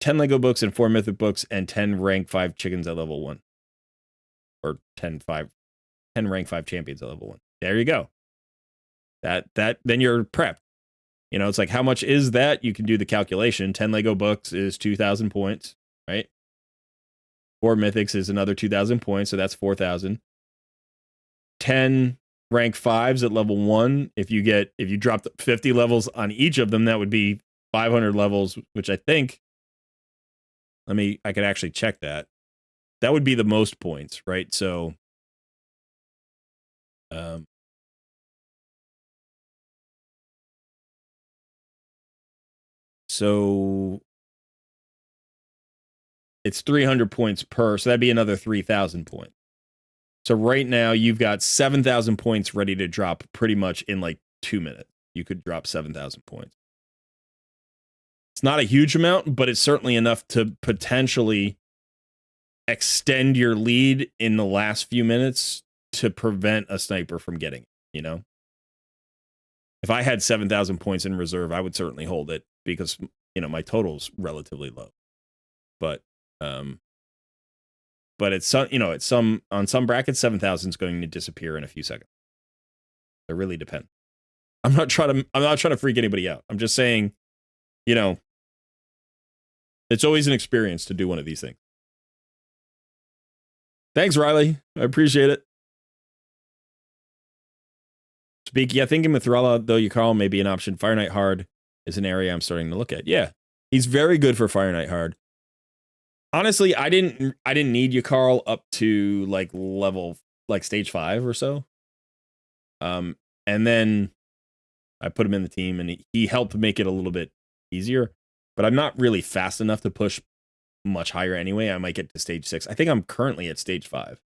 10 Lego books and 4 Mythic books and 10 rank 5 chickens at level 1. Or 10 rank 5 champions at level 1. There you go. Then you're prepped. You know, it's like, how much is that? You can do the calculation. 10 Lego books is 2,000 points, right? 4 mythics is another 2,000 points, so that's 4,000. 10 rank 5s at level 1. If you drop 50 levels on each of them, that would be 500 levels, which I think, I could actually check that. That would be the most points, right? So, it's 300 points per, so that'd be another 3,000 points. So right now you've got 7,000 points ready to drop pretty much in like 2 minutes. You could drop 7,000 points. It's not a huge amount, but it's certainly enough to potentially extend your lead in the last few minutes to prevent a sniper from getting it, you know? If I had 7,000 points in reserve, I would certainly hold it because, you know, my total's relatively low. But it's some, you know, on some brackets, 7,000 is going to disappear in a few seconds. It really depends. I'm not trying to freak anybody out. I'm just saying, you know, it's always an experience to do one of these things. Thanks, Riley. I appreciate it. Speaking, I think in Mithrala, though, Yukari may be an option. Fire Knight Hard is an area I'm starting to look at. Yeah, he's very good for Fire Knight Hard. Honestly, I didn't need Yukari up to like level stage 5 or so. And then I put him in the team, and he helped make it a little bit easier. But I'm not really fast enough to push much higher anyway. I might get to stage 6. I think I'm currently at stage 5.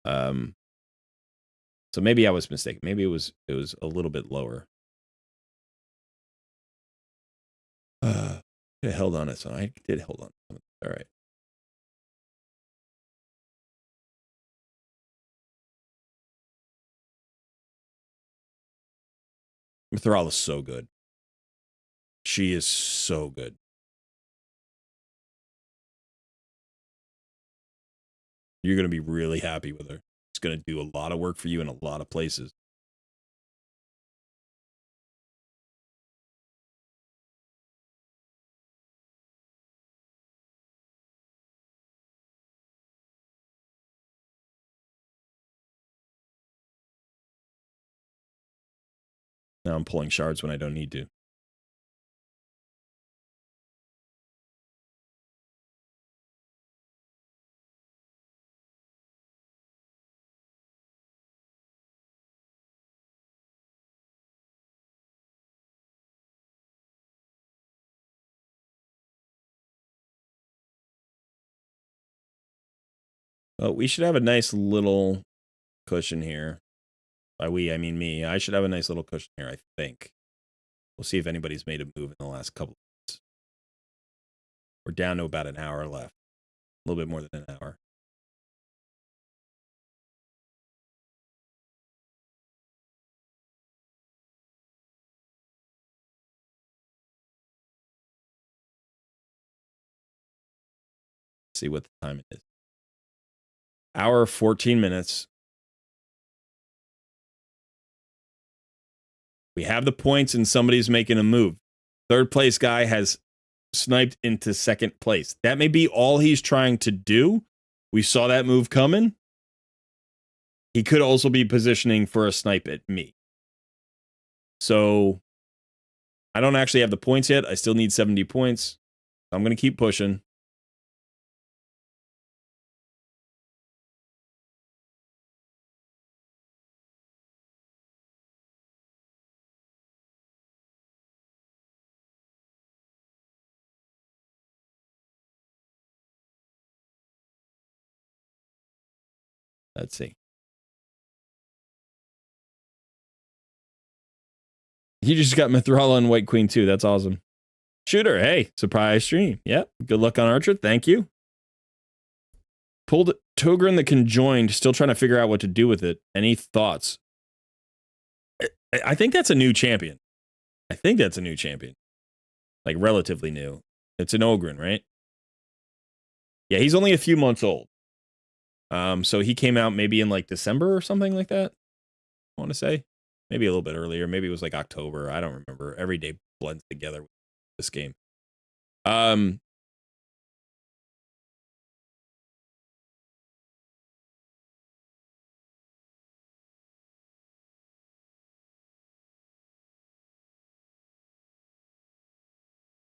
So maybe I was mistaken. Maybe it was a little bit lower. I held on it, so I did hold on. All right. Mithrala is so good. She is so good. You're going to be really happy with her. It's going to do a lot of work for you in a lot of places. Now I'm pulling shards when I don't need to. Well, we should have a nice little cushion here. By we, I mean me. I should have a nice little cushion here, I think. We'll see if anybody's made a move in the last couple of minutes. We're down to about an hour left. A little bit more than an hour. Let's see what the time it is. Hour 14 minutes. We have the points and somebody's making a move. Third place guy has sniped into second place. That may be all he's trying to do. We saw that move coming. He could also be positioning for a snipe at me. So I don't actually have the points yet. I still need 70 points. I'm going to keep pushing. Let's see. He just got Mithrala and White Queen too. That's awesome. Shooter, hey, surprise stream. Yep. Good luck on Archer. Thank you. Pulled Togrin the Conjoined, still trying to figure out what to do with it. Any thoughts? I think that's a new champion. Like relatively new. It's an Ogren, right? Yeah, he's only a few months old. So he came out maybe in like December or something like that. I want to say maybe a little bit earlier. Maybe it was like October. I don't remember. Every day blends together with this game.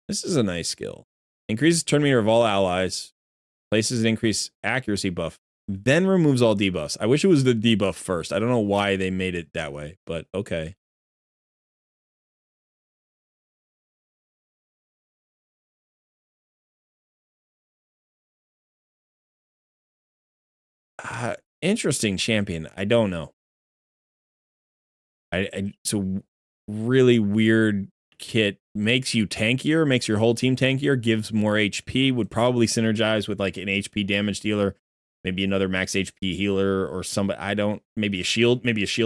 This is a nice skill. Increases turn meter of all allies. Places an increased accuracy buff. Then removes all debuffs. I wish it was the debuff first. I don't know why they made it that way, but okay. Interesting champion. I don't know. It's a really weird kit. Makes you tankier, makes your whole team tankier, gives more HP, would probably synergize with like an HP damage dealer, maybe another max HP healer or somebody. Maybe a shield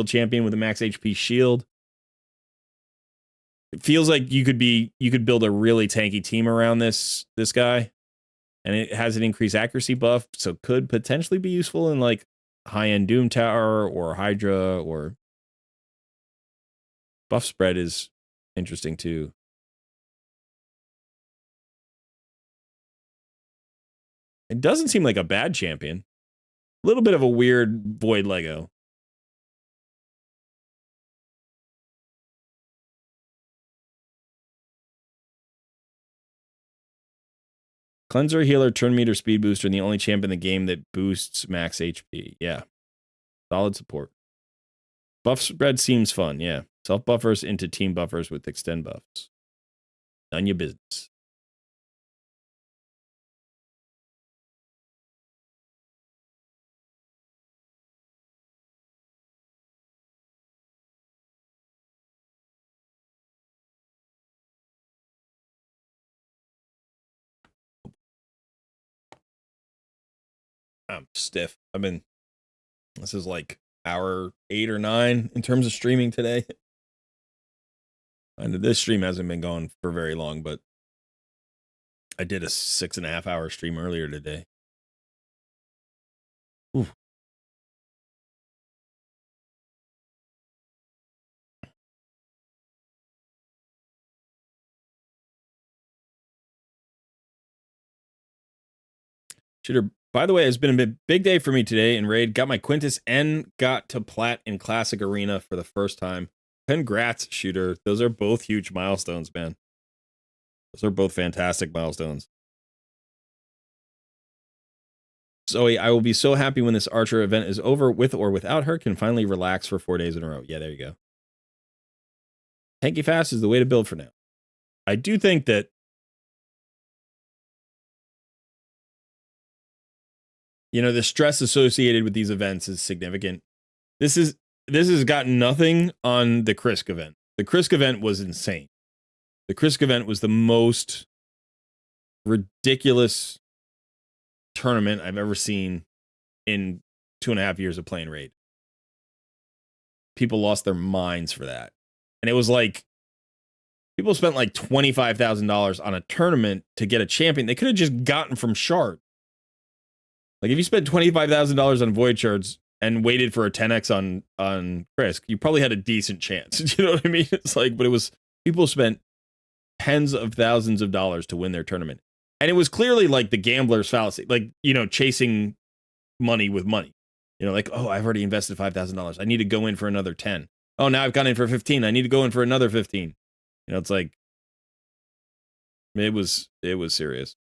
champion with a max HP shield. It feels like you could build a really tanky team around this guy. And it has an increased accuracy buff, so could potentially be useful in like high-end Doom Tower or Hydra, or buff spread is interesting too. It doesn't seem like a bad champion. A little bit of a weird void Lego. Cleanser, healer, turn meter, speed booster, and the only champ in the game that boosts max HP. Yeah. Solid support. Buff spread seems fun, yeah. Self buffers into team buffers with extend buffs. None your business. I'm stiff. This is like hour 8 or 9 in terms of streaming today. And this stream hasn't been going for very long, but I did a 6.5 hour stream earlier today. Ooh. Shooter, by the way, it's been a big day for me today in Raid. Got my Quintus and got to Plat in Classic Arena for the first time. Congrats, Shooter. Those are both huge milestones, man. Those are both fantastic milestones. Zoe, I will be so happy when this Archer event is over, with or without her. Can finally relax for 4 days in a row. Yeah, there you go. Tanky fast is the way to build for now. I do think that the stress associated with these events is significant. This has got nothing on the Krisk event. The Krisk event was insane. The Krisk event was the most ridiculous tournament I've ever seen in 2.5 years of playing Raid. People lost their minds for that. And it was like, people spent like $25,000 on a tournament to get a champion they could have just gotten from Shard. Like, if you spent $25,000 on Void Shards and waited for a 10x on Krisk, you probably had a decent chance. You know what I mean? It's like, but it was, people spent tens of thousands of dollars to win their tournament. And it was clearly like the gambler's fallacy, like, chasing money with money. Like, oh, I've already invested $5,000. I need to go in for another 10. Oh, now I've gone in for 15. I need to go in for another 15. It's like, it was serious.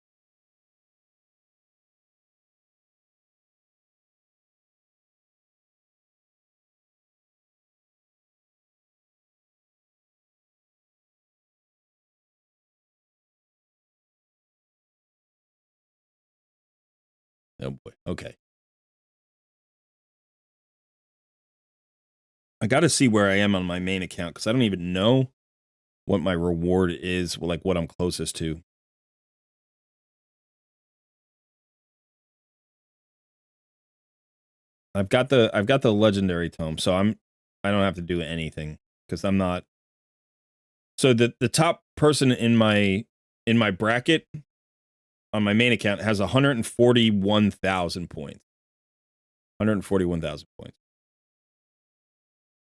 Oh boy. Okay. I got to see where I am on my main account because I don't even know what my reward is, like what I'm closest to. I've got the legendary tome, so I don't have to do anything because I'm not. So the top person in my bracket on my main account has 141,000 points. 141,000 points.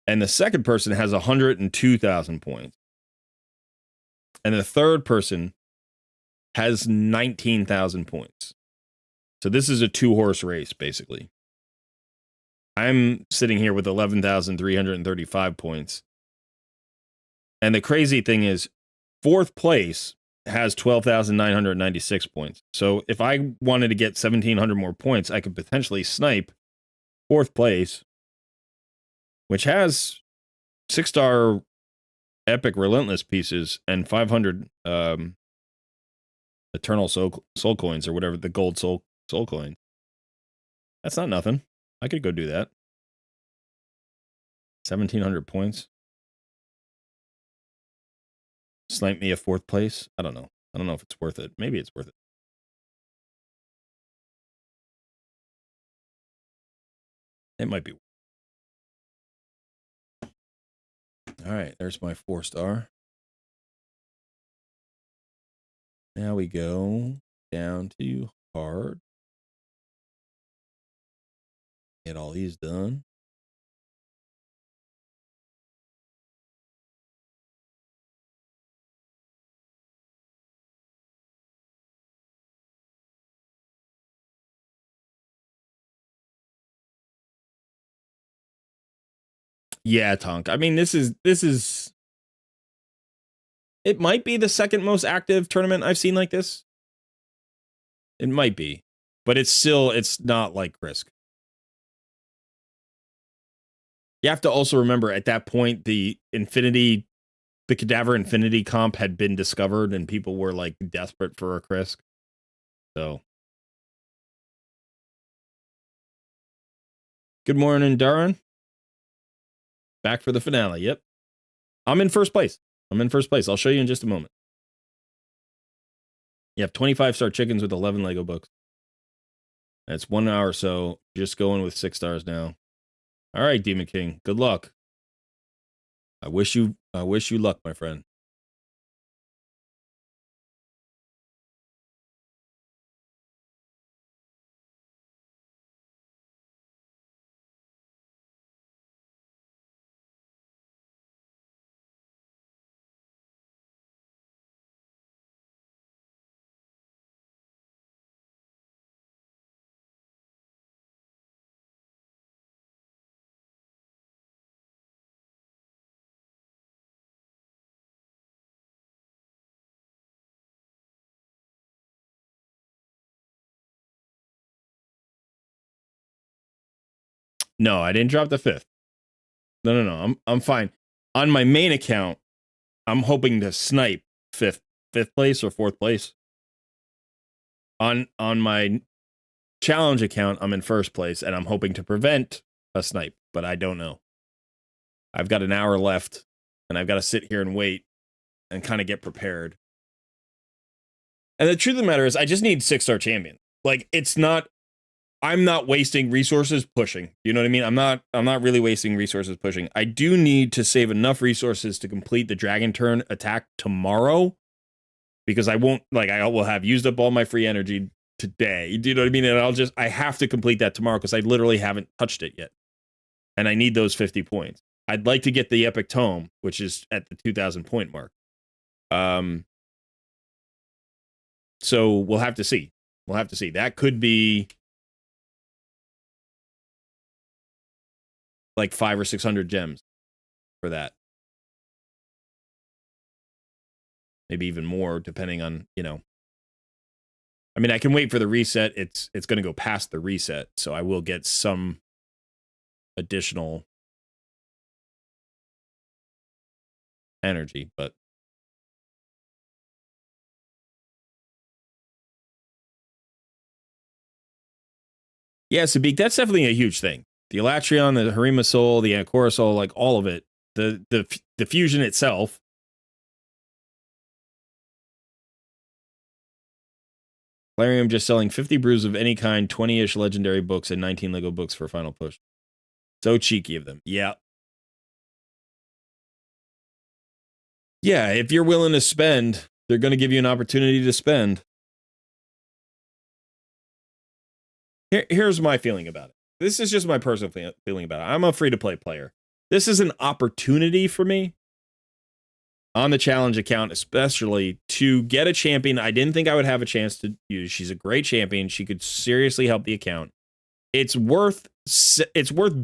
And the second person has 102,000 points. And the third person has 19,000 points. So this is a 2-horse race, basically. I'm sitting here with 11,335 points. And the crazy thing is, fourth place has 12,996 points. So if I wanted to get 1,700 more points, I could potentially snipe fourth place, which has 6-star epic relentless pieces and 500 eternal soul coins or whatever, the gold soul coin. That's not nothing. I could go do that. 1,700 points. Snipe me a fourth place. I don't know. I don't know if it's worth it. Maybe it's worth it. It might be. All right, there's my 4-star. Now we go down to hard. Get all these done. Yeah, Tonk. I mean, this is it might be the second most active tournament I've seen like this. It might be, but it's not like Risk. You have to also remember at that point the Cadaver Infinity comp had been discovered and people were like desperate for a Krisk. So good morning, Darren. Back for the finale. Yep. I'm in first place. I'll show you in just a moment. You have 25-star chickens with 11 Lego books. That's 1 hour, so just going with 6 stars now. All right, Demon King. Good luck. I wish you luck, my friend. No, I didn't drop the 5th. No. I'm fine. On my main account, I'm hoping to snipe fifth place or 4th place. On my challenge account, I'm in 1st place and I'm hoping to prevent a snipe, but I don't know. I've got an hour left and I've got to sit here and wait and kind of get prepared. And the truth of the matter is I just need 6-star champion. Like I'm not wasting resources pushing. You know what I mean? I'm not really wasting resources pushing. I do need to save enough resources to complete the dragon turn attack tomorrow because I will have used up all my free energy today. Do you know what I mean? And I have to complete that tomorrow because I literally haven't touched it yet. And I need those 50 points. I'd like to get the epic tome, which is at the 2,000 point mark. So we'll have to see. That could be like 500 or 600 gems for that. Maybe even more, depending on, I mean, I can wait for the reset. It's going to go past the reset, so I will get some additional energy, but yeah, Sabik, that's definitely a huge thing. The Elatrion, the Harima Soul, the Ancora Soul, like all of it. The fusion itself. Clarium just selling 50 brews of any kind, 20-ish legendary books, and 19 Lego books for final push. So cheeky of them. Yeah. Yeah, if you're willing to spend, they're going to give you an opportunity to spend. Here's my feeling about it. This is just my personal feeling about it. I'm a free-to-play player. This is an opportunity for me on the challenge account, especially to get a champion I didn't think I would have a chance to use. She's a great champion. She could seriously help the account. It's worth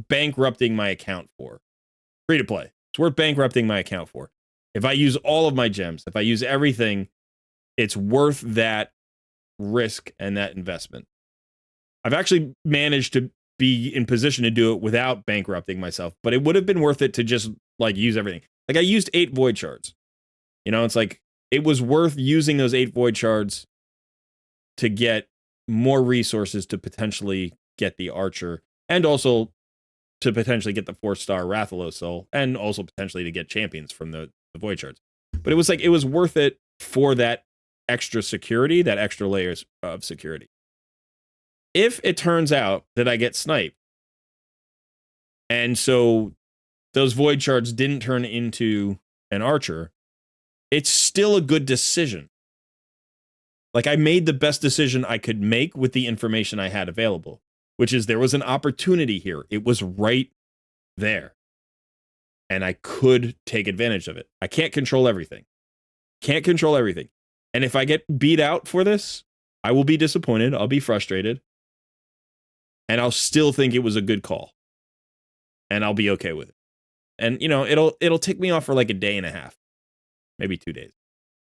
bankrupting my account for. Free-to-play. It's worth bankrupting my account for. If I use all of my gems, if I use everything, it's worth that risk and that investment. I've actually managed to be in position to do it without bankrupting myself, but it would have been worth it to just like use everything. Like I used 8 void shards. You know, it's like it was worth using those 8 void shards to get more resources to potentially get the Archer and also to potentially get the 4-star Rathalos Soul and also potentially to get champions from the void shards. But it was like it was worth it for that extra security, that extra layers of security. If it turns out that I get sniped, and so those void shards didn't turn into an Archer, it's still a good decision. Like I made the best decision I could make with the information I had available, which is there was an opportunity here. It was right there. And I could take advantage of it. I can't control everything. Can't control everything. And if I get beat out for this, I will be disappointed. I'll be frustrated. And I'll still think it was a good call. And I'll be okay with it. And, you know, it'll tick me off for like a day and a half. Maybe 2 days.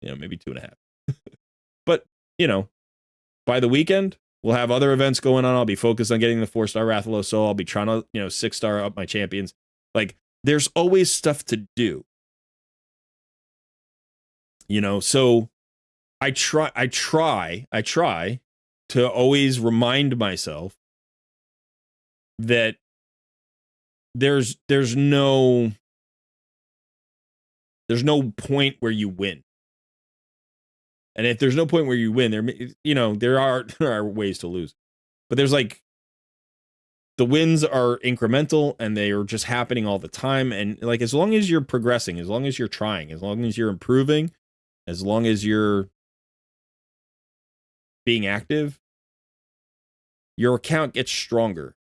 You know, maybe 2.5. But, you know, by the weekend, we'll have other events going on. I'll be focused on getting the 4-star Rathalos Soul. I'll be trying to, 6-star up my champions. Like, there's always stuff to do. So I try to always remind myself that there's no point where you win. And if there's no point where you win, there are ways to lose. But there's like the wins are incremental and they are just happening all the time. And like as long as you're progressing, as long as you're trying, as long as you're improving, as long as you're being active, your account gets stronger.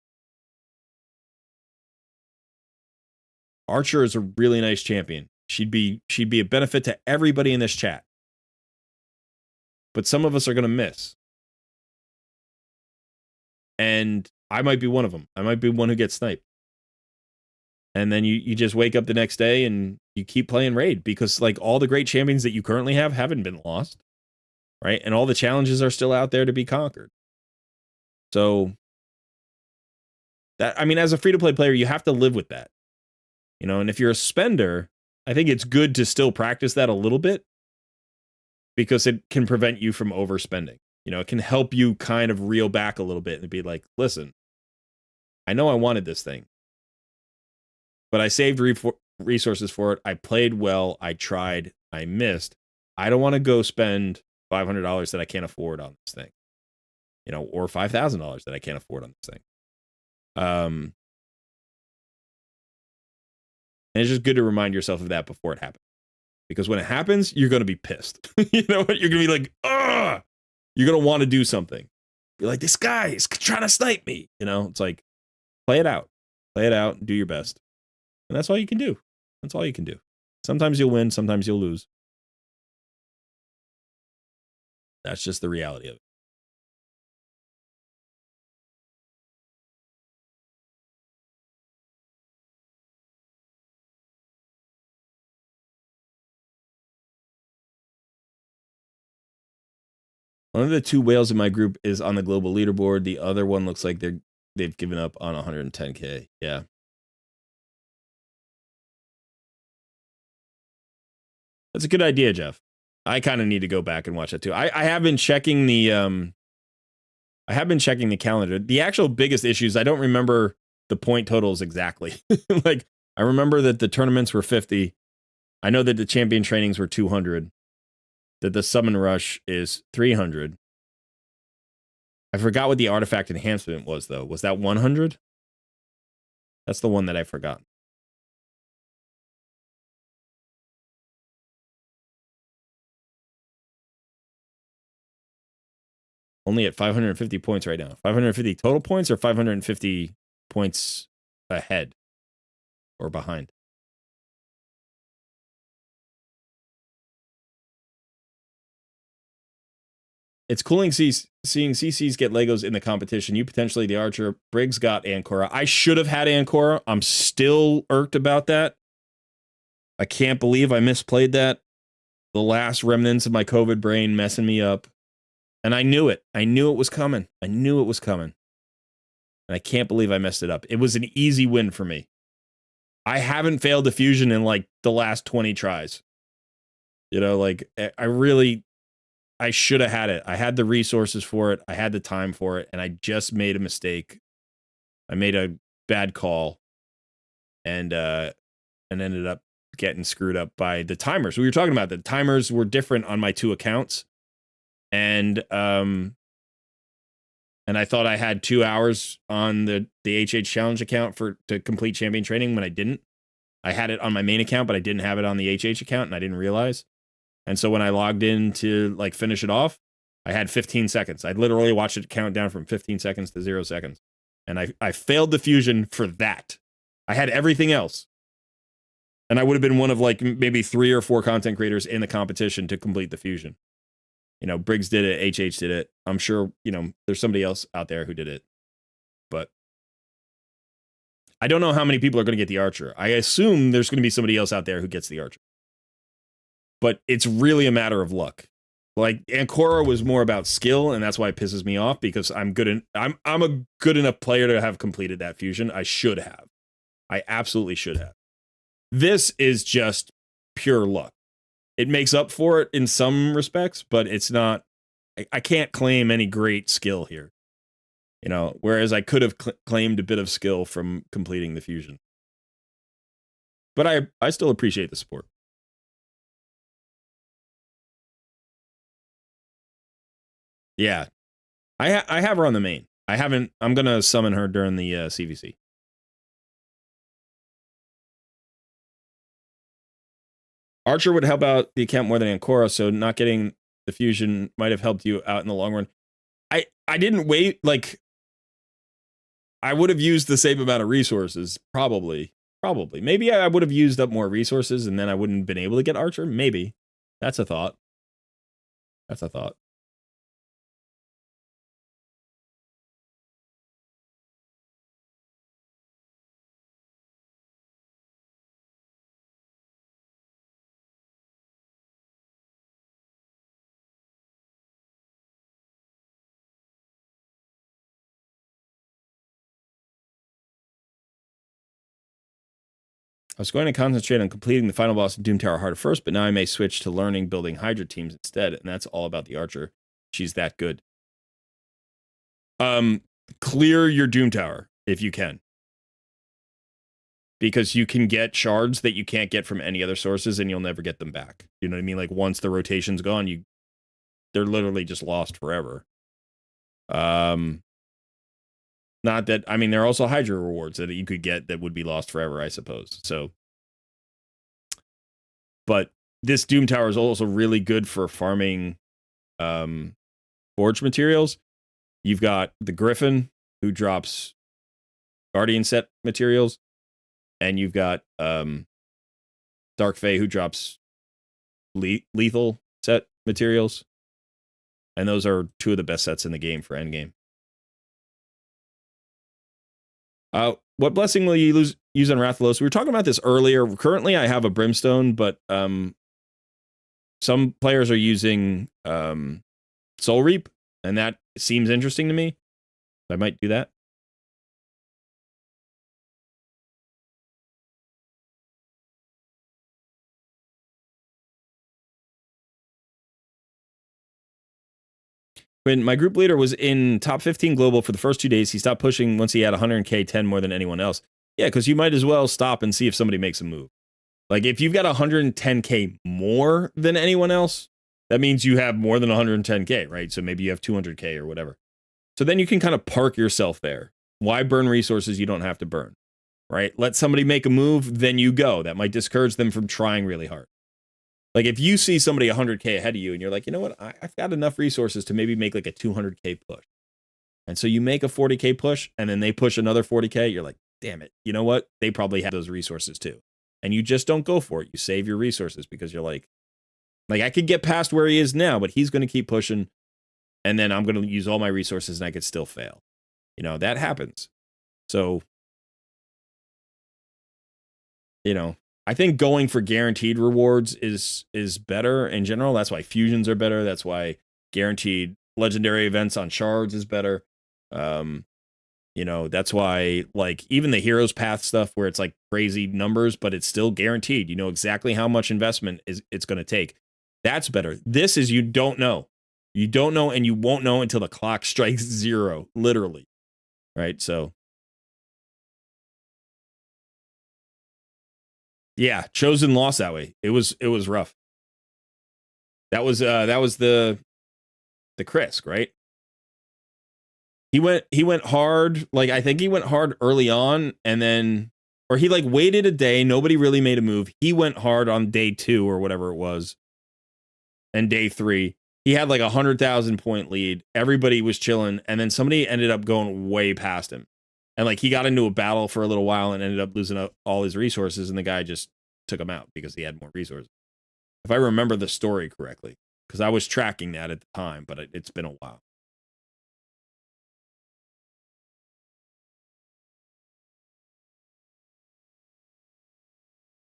Archer is a really nice champion. She'd be a benefit to everybody in this chat. But some of us are going to miss. And I might be one of them. I might be one who gets sniped. And then you just wake up the next day and you keep playing Raid because like all the great champions that you currently have haven't been lost. Right? And all the challenges are still out there to be conquered. So as a free-to-play player, you have to live with that. And if you're a spender, I think it's good to still practice that a little bit because it can prevent you from overspending. It can help you kind of reel back a little bit and be like, listen, I know I wanted this thing, but I saved resources for it. I played well. I tried. I missed. I don't want to go spend $500 that I can't afford on this thing, or $5,000 that I can't afford on this thing. And it's just good to remind yourself of that before it happens. Because when it happens, you're going to be pissed. You know what? You're going to be like, ugh! You're going to want to do something. You're like, this guy is trying to snipe me. It's like, play it out. Play it out and do your best. And that's all you can do. That's all you can do. Sometimes you'll win. Sometimes you'll lose. That's just the reality of it. One of the 2 whales in my group is on the global leaderboard. The other one looks like they've given up on 110K. Yeah. That's a good idea, Jeff. I kind of need to go back and watch that too. I have been checking the calendar. The actual biggest issues, I don't remember the point totals exactly. Like, I remember that the tournaments were 50. I know that the champion trainings were 200. That the summon rush is 300. I forgot what the artifact enhancement was, though. Was that 100? That's the one that I forgot. Only at 550 points right now. 550 total points or 550 points ahead or behind? It's cooling seeing CCs get Legos in the competition. You potentially the Archer. Briggs got Ancora. I should have had Ancora. I'm still irked about that. I can't believe I misplayed that. The last remnants of my COVID brain messing me up. And I knew it. I knew it was coming. I knew it was coming. And I can't believe I messed it up. It was an easy win for me. I haven't failed the fusion in like the last 20 tries. You know, like I should have had it. I had the resources for it. I had the time for it. And I just made a mistake. I made a bad call and ended up getting screwed up by the timers. We were talking about the timers were different on my two accounts. And I thought I had 2 hours on the HH challenge account to complete champion training when I didn't. I had it on my main account, but I didn't have it on the HH account and I didn't realize. And so when I logged in to like finish it off, I had 15 seconds. I literally watched it count down from 15 seconds to 0 seconds. And I failed the fusion for that. I had everything else. And I would have been one of like maybe 3 or 4 content creators in the competition to complete the fusion. You know, Briggs did it, HH did it. I'm sure, you know, there's somebody else out there who did it. But I don't know how many people are going to get the Archer. I assume there's going to be somebody else out there who gets the Archer. But it's really a matter of luck. Like Ancora was more about skill, and that's why it pisses me off because I'm a good enough player to have completed that fusion. I should have. I absolutely should have. This is just pure luck. It makes up for it in some respects, but it's not. I can't claim any great skill here. You know, whereas I could have claimed a bit of skill from completing the fusion. But I still appreciate the support. Yeah, I have her on the main. I haven't. I'm gonna summon her during the CVC. Archer would help out the account more than Ancora, so not getting the fusion might have helped you out in the long run. I didn't wait. Like, I would have used the same amount of resources, probably. Maybe I would have used up more resources, and then I wouldn't have been able to get Archer. Maybe. That's a thought. I was going to concentrate on completing the final boss of Doom Tower Heart first, but now I may switch to learning building Hydra teams instead, and that's all about the Archer. She's that good. Clear your Doom Tower if you can. Because you can get shards that you can't get from any other sources, and you'll never get them back. You know what I mean? Like, once the rotation's gone, they're literally just lost forever. Not that, I mean, there are also Hydra rewards that you could get that would be lost forever, I suppose. So, but this Doom Tower is also really good for farming forge materials. You've got the Griffin, who drops Guardian set materials, and you've got Dark Fae, who drops lethal set materials. And those are 2 of the best sets in the game for endgame. What blessing will you use on Rathalos? We were talking about this earlier. Currently, I have a Brimstone, but some players are using Soul Reap, and that seems interesting to me. I might do that. When my group leader was in top 15 global for the first 2 days, he stopped pushing once he had 100K 10 more than anyone else. Yeah, because you might as well stop and see if somebody makes a move. Like if you've got 110K more than anyone else, that means you have more than 110K, right? So maybe you have 200K or whatever. So then you can kind of park yourself there. Why burn resources you don't have to burn, right? Let somebody make a move, then you go. That might discourage them from trying really hard. Like if you see somebody 100K ahead of you and you're like, you know what, I've got enough resources to maybe make like a 200K push. And so you make a 40K push and then they push another 40K. You're like, damn it. You know what? They probably have those resources too. And you just don't go for it. You save your resources because you're like I could get past where he is now, but he's going to keep pushing. And then I'm going to use all my resources and I could still fail. You know, that happens. So, you know, I think going for guaranteed rewards is better in general. That's why fusions are better. That's why guaranteed legendary events on shards is better. You know, that's why like even the heroes path stuff where it's like crazy numbers, but it's still guaranteed. You know exactly how much investment it's going to take. That's better. This is you don't know. You don't know and you won't know until the clock strikes 0, literally. Right? So yeah, Chosen lost that way. It was rough. That was the Krisk, right? He went hard, like I think he went hard early on and then or he like waited a day, nobody really made a move. He went hard on day 2 or whatever it was. And day 3, he had like 100,000 point lead. Everybody was chilling and then somebody ended up going way past him. And like he got into a battle for a little while and ended up losing all his resources and the guy just took him out because he had more resources. If I remember the story correctly, because I was tracking that at the time, but it's been a while.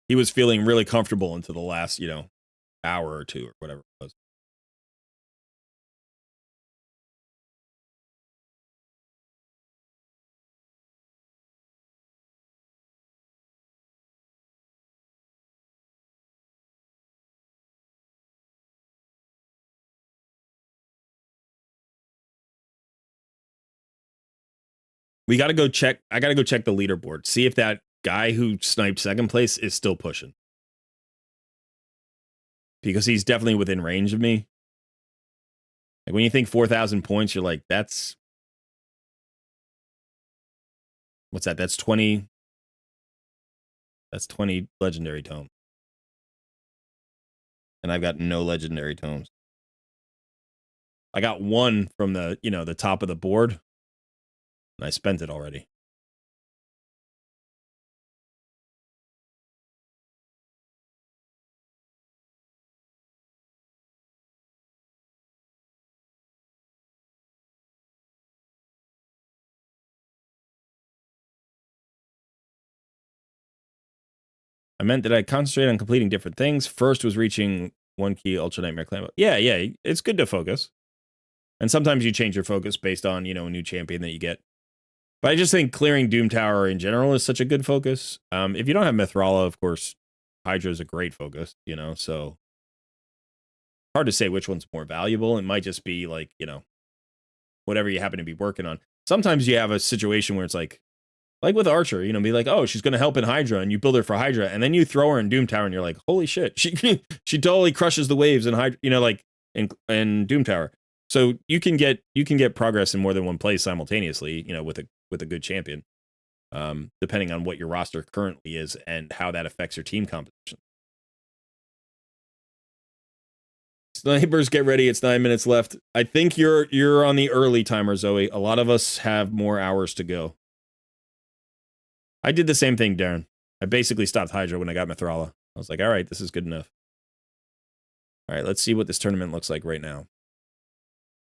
He was feeling really comfortable into the last, hour or 2 or whatever it was. I got to go check the leaderboard. See if that guy who sniped second place is still pushing. Because he's definitely within range of me. Like when you think 4,000 points, you're like, that's what's that? That's 20. That's 20 legendary tomes. And I've got no legendary tomes. I got 1 from the, the top of the board. And I spent it already. I meant that I concentrate on completing different things. First was reaching 1 key Ultra Nightmare Clan. Yeah, it's good to focus. And sometimes you change your focus based on, a new champion that you get. But I just think clearing Doom Tower in general is such a good focus. If you don't have Mithrala, of course, Hydra is a great focus, so hard to say which one's more valuable. It might just be like, whatever you happen to be working on. Sometimes you have a situation where it's like with Archer, be like, oh, she's going to help in Hydra, and you build her for Hydra, and then you throw her in Doom Tower, and you're like, holy shit, she totally crushes the waves in Hydra, like in Doom Tower. So you can get progress in more than one place simultaneously, with a good champion, depending on what your roster currently is and how that affects your team composition. Snipers, get ready. It's 9 minutes left. I think you're on the early timer, Zoe. A lot of us have more hours to go. I did the same thing, Darren. I basically stopped Hydra when I got Mithrala. I was like, all right, this is good enough. All right, let's see what this tournament looks like right now.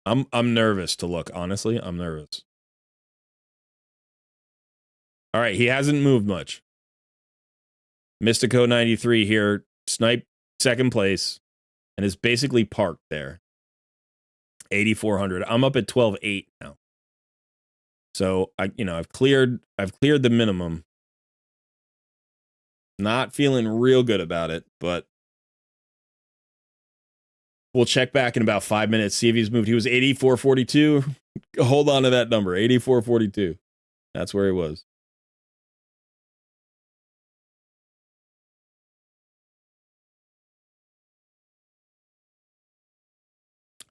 I'm nervous to look, honestly. I'm nervous. All right, he hasn't moved much. Mystico 93 here, snipe second place, and is basically parked there. 8,400. I'm up at 12,800 now. So I've cleared the minimum. Not feeling real good about it, but We'll check back in about 5 minutes, see if he's moved. He was 84.42. Hold on to that number, 84.42. That's where he was.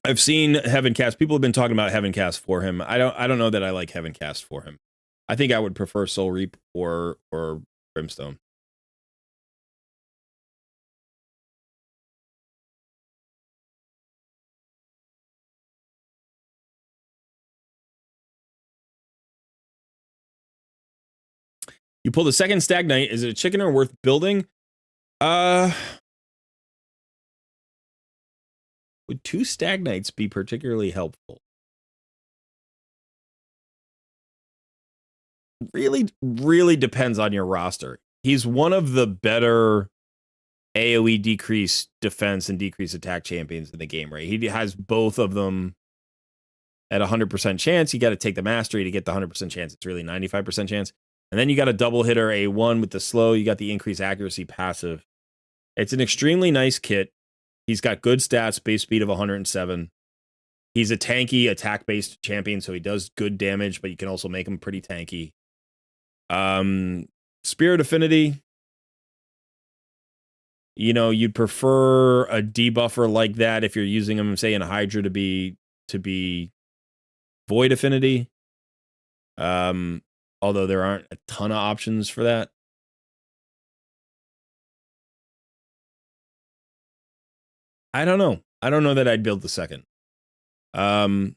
I've seen Heaven Cast. People have been talking about Heaven Cast for him. I don't know that I like Heaven Cast for him. I think I would prefer Soul Reap or Brimstone. You pull the second Stagnite. Is it a chicken or worth building? Would 2 Stagnites be particularly helpful? Really depends on your roster. He's one of the better AoE decrease defense and decrease attack champions in the game, right? He has both of them at 100% chance. You got to take the mastery to get the 100% chance. It's really 95% chance. And then you got a double hitter A1 with the slow. You got the increased accuracy passive. It's an extremely nice kit. He's got good stats, base speed of 107. He's a tanky attack-based champion, so he does good damage, but you can also make him pretty tanky. Spirit Affinity. You know, you'd prefer a debuffer like that if you're using him, say, in Hydra to be Void Affinity. Although there aren't a ton of options for that. I don't know. I don't know that I'd build the second. What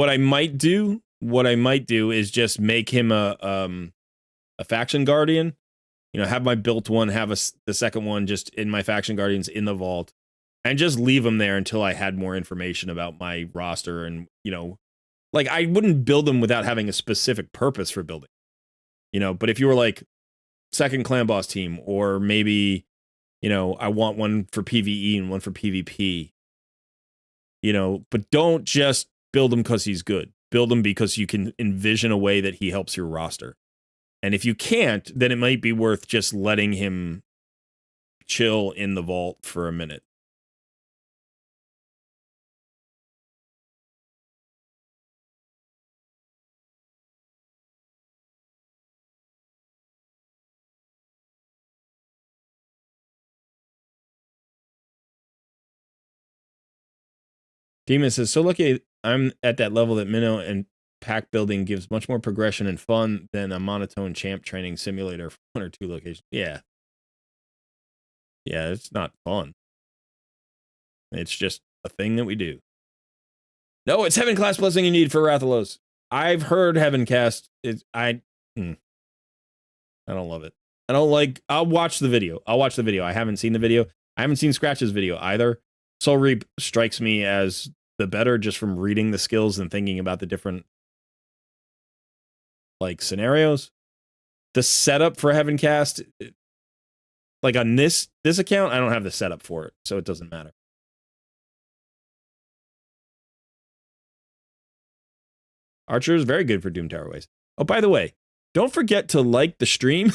I might do is just make him a faction guardian. You know, have my built one, have the second one just in my faction guardians in the vault, and just leave them there until I had more information about my roster. And, you know, like, I wouldn't build them without having a specific purpose for building, you know. But if you were like second clan boss team, or maybe, you know, I want one for PvE and one for PvP, you know, but don't just build him because he's good. Build him because you can envision a way that he helps your roster. And if you can't, then it might be worth just letting him chill in the vault for a minute. Demon says, so lucky I'm at that level that Minnow and pack building gives much more progression and fun than a monotone champ training simulator for 1 or 2 locations. Yeah. Yeah, it's not fun. It's just a thing that we do. No, it's Heaven Class blessing you need for Rathalos. I've heard Heaven Cast. I don't love it. I don't like. I'll watch the video. I haven't seen the video. I haven't seen Scratch's video either. Soul Reap strikes me as the better just from reading the skills and thinking about the different, like, scenarios. The setup for Heaven Cast, like on this account, I don't have the setup for it, so it doesn't matter. Archer is very good for Doom Tower Ways. Oh, by the way, don't forget to like the stream.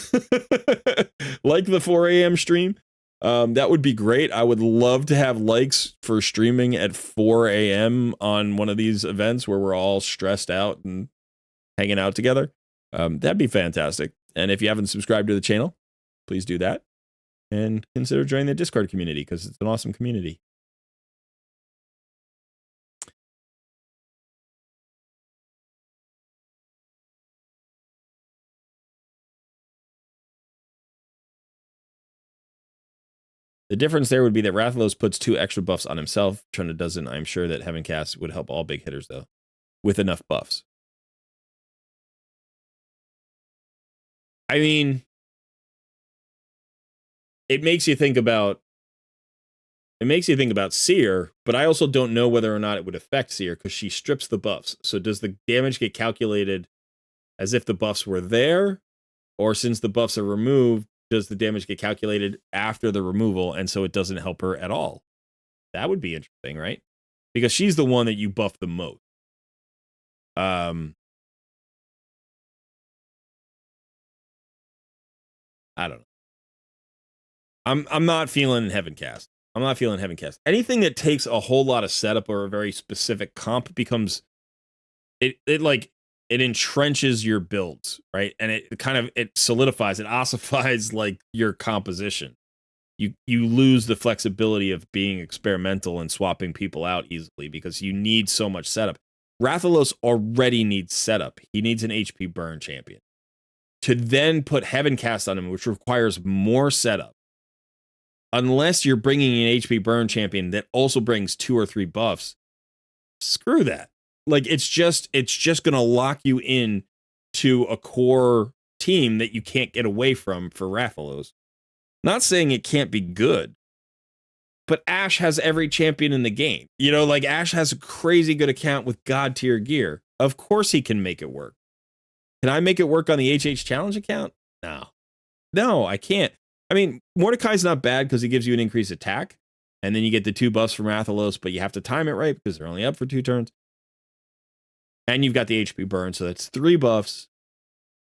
Like the 4 a.m. stream. That would be great. I would love to have likes for streaming at 4 a.m. on one of these events where we're all stressed out and hanging out together. That'd be fantastic. And if you haven't subscribed to the channel, please do that. And consider joining the Discord community because it's an awesome community. The difference there would be that Rathalos puts 2 extra buffs on himself. Trunda doesn't. I'm sure that Heaven Cast would help all big hitters, though, with enough buffs. I mean, it makes you think about Seer, but I also don't know whether or not it would affect Seer because she strips the buffs. So does the damage get calculated as if the buffs were there? Or since the buffs are removed, does the damage get calculated after the removal and so it doesn't help her at all? That would be interesting, right? Because she's the one that you buff the most. I don't know. I'm not feeling Heaven Cast. I'm not feeling Heaven Cast. Anything that takes a whole lot of setup or a very specific comp becomes it entrenches your builds, right? And it solidifies, it ossifies like your composition. You lose the flexibility of being experimental and swapping people out easily because you need so much setup. Rathalos already needs setup. He needs an HP burn champion. To then put Heaven Cast on him, which requires more setup, unless you're bringing an HP burn champion that also brings 2 or 3 buffs, screw that. Like, it's just going to lock you in to a core team that you can't get away from for Rathalos. Not saying it can't be good, but Ashe has every champion in the game. You know, like, Ashe has a crazy good account with God tier gear. Of course he can make it work. Can I make it work on the HH Challenge account? No, I can't. I mean, Mordecai's not bad because he gives you an increased attack, and then you get the 2 buffs from Rathalos, but you have to time it right because they're only up for 2 turns. And you've got the HP burn, so that's 3 buffs.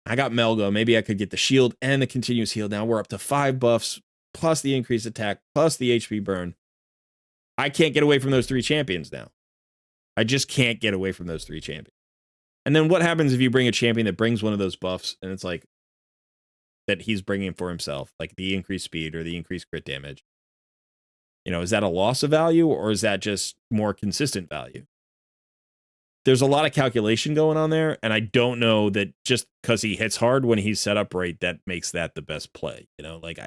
I got Melgo. Maybe I could get the shield and the continuous heal. Now we're up to 5 buffs, plus the increased attack, plus the HP burn. I can't get away from those 3 champions now. I just can't get away from those 3 champions. And then what happens if you bring a champion that brings one of those buffs, and it's like that he's bringing for himself, like the increased speed or the increased crit damage? You know, is that a loss of value, or is that just more consistent value? There's a lot of calculation going on there, and I don't know that just because he hits hard when he's set up right, that makes that the best play. You know, like,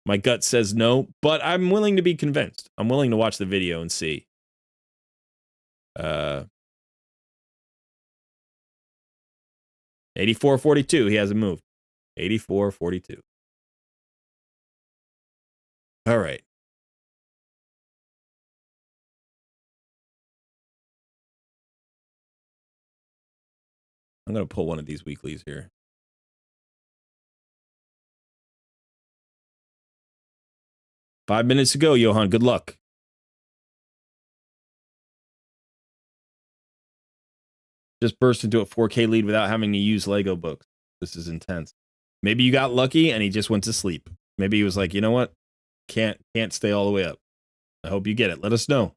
my gut says no, but I'm willing to be convinced. I'm willing to watch the video and see. 84-42, he hasn't moved. 84-42. All right. I'm going to pull one of these weeklies here. Five minutes to go, Johan. Good luck. Just burst into a 4K lead without having to use Lego books. This is intense. Maybe you got lucky and he just went to sleep. Maybe he was like, you know what? Can't stay all the way up. I hope you get it. Let us know.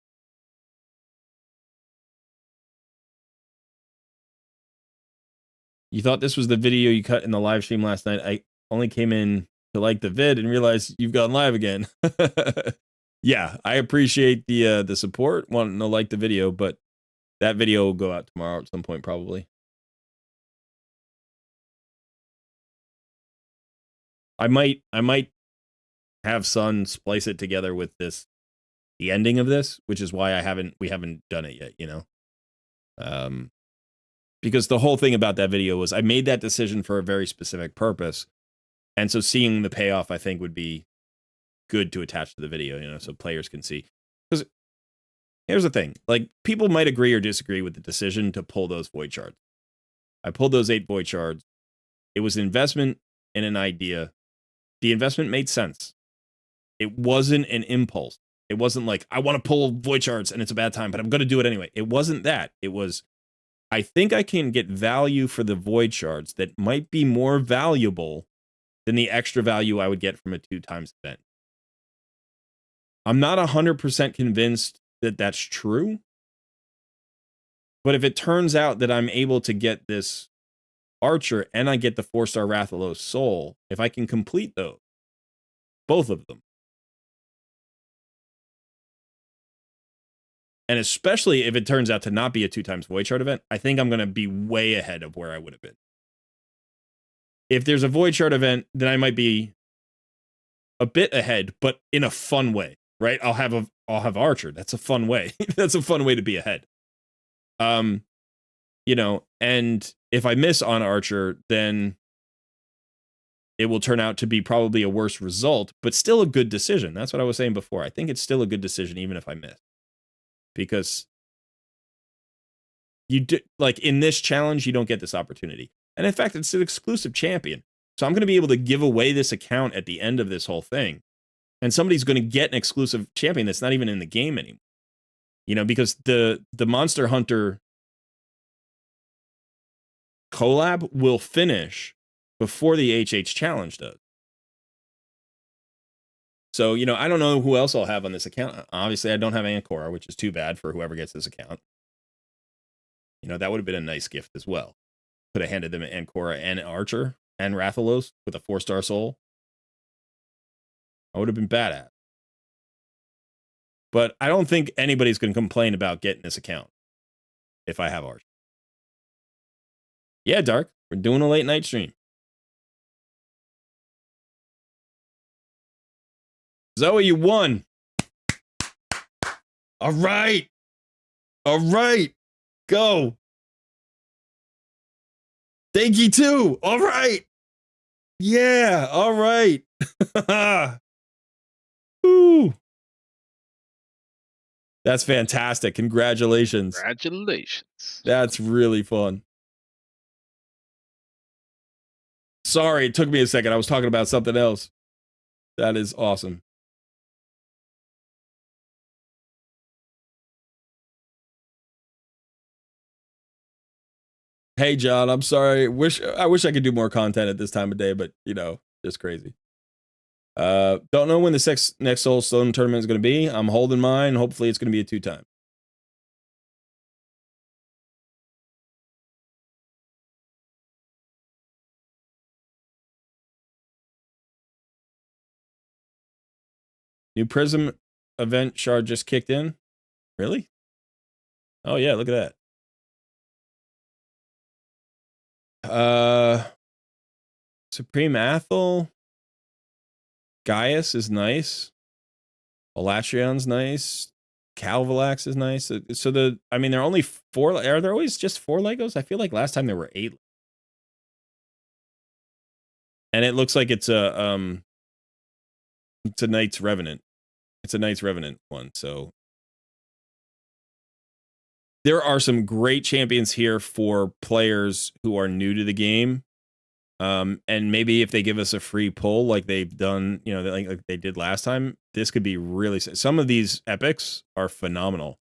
You thought this was the video you cut in the live stream last night. I only came in to like the vid and realized you've gone live again. Yeah, I appreciate the support, wanting to like the video, but that video will go out tomorrow at some point, probably. I might have Sun splice it together with the ending of this, which is why we haven't done it yet, you know. Because the whole thing about that video was I made that decision for a very specific purpose. And so seeing the payoff, I think, would be good to attach to the video, you know, so players can see. Because here's the thing, like, people might agree or disagree with the decision to pull those void shards. I pulled those 8 void shards. It was an investment in an idea. The investment made sense. It wasn't an impulse. It wasn't like, I want to pull void shards and it's a bad time, but I'm going to do it anyway. It wasn't that. It was, I think I can get value for the void shards that might be more valuable than the extra value I would get from a 2 times event. I'm not 100% convinced that that's true. But if it turns out that I'm able to get this Archer and I get the 4-star Rathalos Soul, if I can complete those, both of them, and especially if it turns out to not be a 2 times Void Shard event, I think I'm going to be way ahead of where I would have been. If there's a Void Shard event, then I might be a bit ahead, but in a fun way, right? I'll have Archer. That's a fun way. That's a fun way to be ahead. You know, and if I miss on Archer, then it will turn out to be probably a worse result, but still a good decision. That's what I was saying before. I think it's still a good decision, even if I miss. Because you do, like, in this challenge, you don't get this opportunity. And in fact, it's an exclusive champion. So I'm going to be able to give away this account at the end of this whole thing. And somebody's going to get an exclusive champion that's not even in the game anymore. You know, because the Monster Hunter collab will finish before the HH challenge does. So, you know, I don't know who else I'll have on this account. Obviously, I don't have Ancora, which is too bad for whoever gets this account. You know, that would have been a nice gift as well. Could have handed them Ancora and Archer and Rathalos with a 4-star soul. I would have been badass. But I don't think anybody's going to complain about getting this account if I have Archer. Yeah, Dark, we're doing a late night stream. Zoe, you won. All right. All right. Go. Thank you too. All right. Yeah. All right. Woo. That's fantastic. Congratulations. Congratulations. That's really fun. Sorry, it took me a second. I was talking about something else. That is awesome. Hey, John, I'm sorry. I wish I could do more content at this time of day, but, you know, just crazy. Don't know when the next Soulstone tournament is going to be. I'm holding mine. Hopefully it's going to be a 2-time. New Prism event shard just kicked in. Really? Oh, yeah, look at that. Supreme Athel. Gaius is nice. Alatrion's nice. Calvalax is nice. So there are only 4. Are there always just 4 Legos? I feel like last time there were 8. And it looks like it's a Knight's Revenant. It's a Knight's Revenant one, so there are some great champions here for players who are new to the game. And maybe if they give us a free pull like they've done, you know, like they did last time, this could be really... Some of these epics are phenomenal.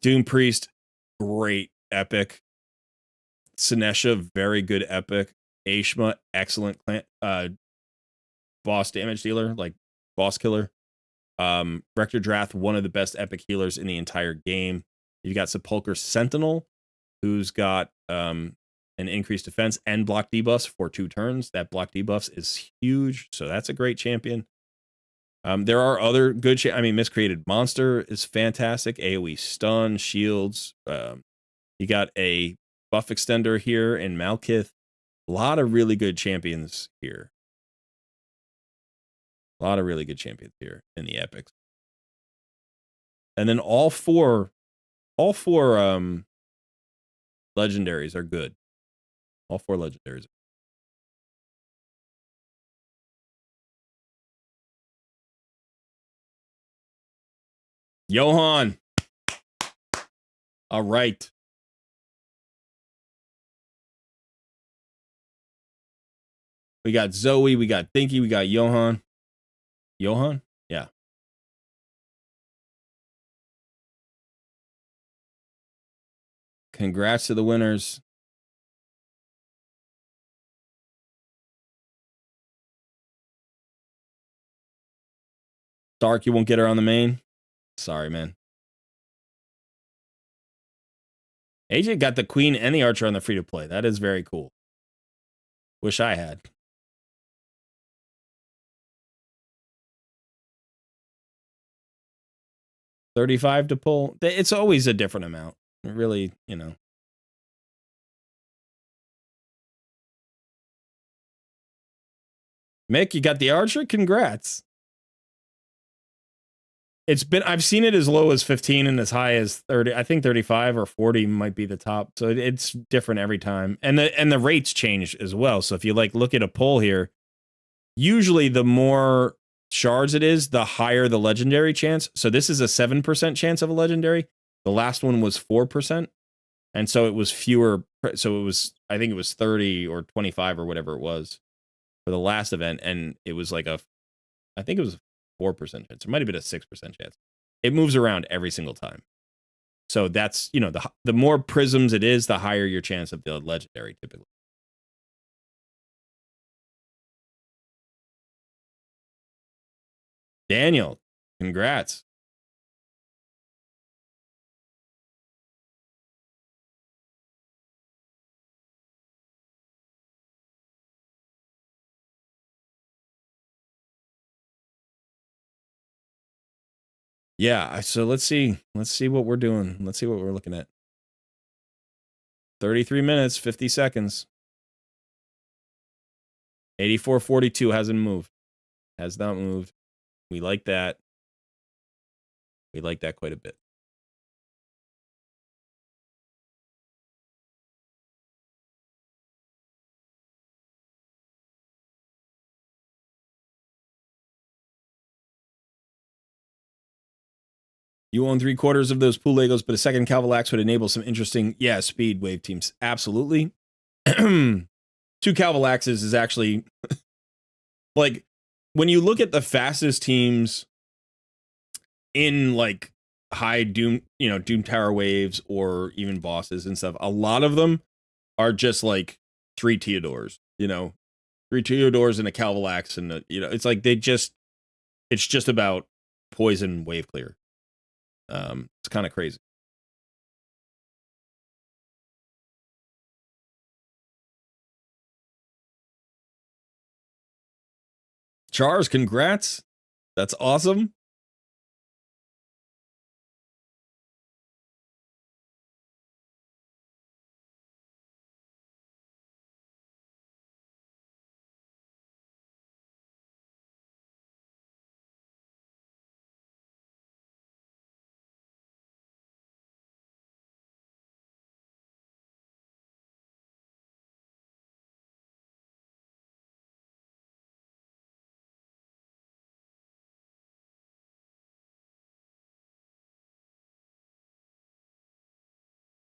Doom Priest, great epic. Sinesha, very good epic. Ashma, excellent boss damage dealer, like boss killer. Rector Drath, one of the best epic healers in the entire game. You've got Sepulchre Sentinel, who's got an increased defense and block debuffs for 2 turns. That block debuffs is huge, so that's a great champion. There are other good Miscreated Monster is fantastic. AoE stun, shields. You got a buff extender here in Malkith. A lot of really good champions here. A lot of really good champions here in the epics. And then all four legendaries are good. All 4 legendaries. Johan. All right. We got Zoe, we got Thinky, we got Johan. Johan? Yeah. Congrats to the winners. Dark, you won't get her on the main? Sorry, man. AJ got the Queen and the Archer on the free-to-play. That is very cool. Wish I had. $35 to pull. It's always a different amount. Really, you know. Mick, you got the Archer? Congrats. I've seen it as low as 15 and as high as 30. I think 35 or 40 might be the top. So it's different every time. And the rates change as well. So if you look at a pull here, usually the more shards it is, the higher the legendary chance. So this is a 7% chance of a legendary. The last one was 4%. And so it was fewer. So I think it was 30 or 25 or whatever it was for the last event. And it was I think it was 4% chance. It might have been a 6% chance. It moves around every single time. So that's, the more prisms it is, the higher your chance of the legendary typically. Daniel, congrats. Yeah, so let's see what we're doing. Let's see what we're looking at. 33 minutes, 50 seconds. 84.42 hasn't moved. Has not moved. We like that. We like that quite a bit. You own 3/4 of those pool Legos, but a second Calvalax would enable some interesting, speed wave teams. Absolutely. 2 Calvalaxes is actually like when you look at the fastest teams in like high Doom Tower waves or even bosses and stuff, a lot of them are just like 3 Theodores, 3 Theodores and a Calvalax, and it's like it's just about poison wave clear. It's kind of crazy. Chars, congrats. That's awesome.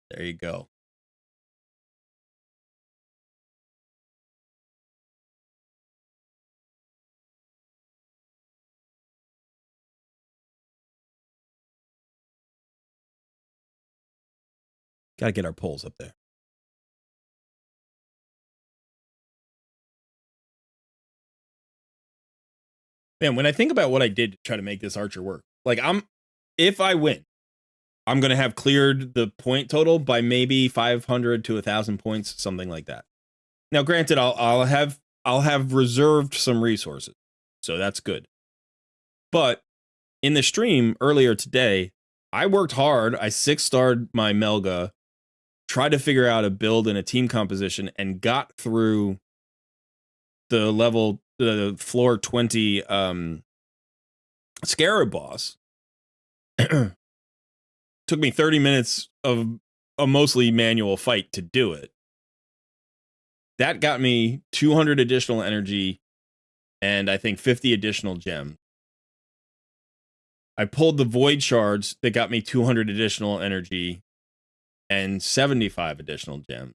There you go. Got to get our polls up there. Man, when I think about what I did to try to make this Archer work, like if I win, I'm going to have cleared the point total by maybe 500 to 1,000 points, something like that. Now, granted, I'll have reserved some resources, so that's good. But in the stream earlier today, I worked hard. I 6-starred my Melga, tried to figure out a build and a team composition, and got through the floor 20 Scarab boss. Took me 30 minutes of a mostly manual fight to do it. That got me 200 additional energy and I think 50 additional gems. I pulled the void shards that got me 200 additional energy and 75 additional gems.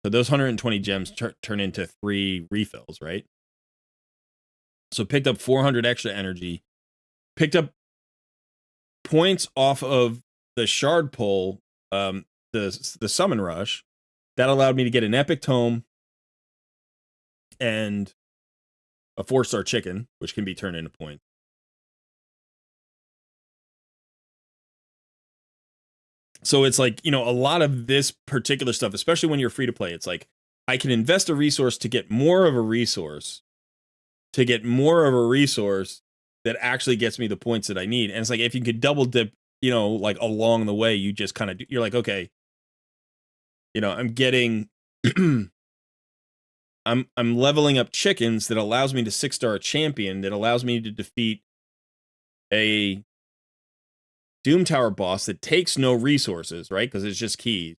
So those 120 gems turn into 3 refills, right? So picked up 400 extra energy, picked up points off of the shard pull, the summon rush. That allowed me to get an epic tome and a 4-star chicken, which can be turned into points. So it's like, a lot of this particular stuff, especially when you're free to play, it's like I can invest a resource to get more of a resource, that actually gets me the points that I need. And it's like if you could double dip, like along the way, you just kind of you're like, okay, I'm getting I'm leveling up chickens that allows me to 6-star a champion, that allows me to defeat a Doom Tower boss that takes no resources, right? Because it's just keys.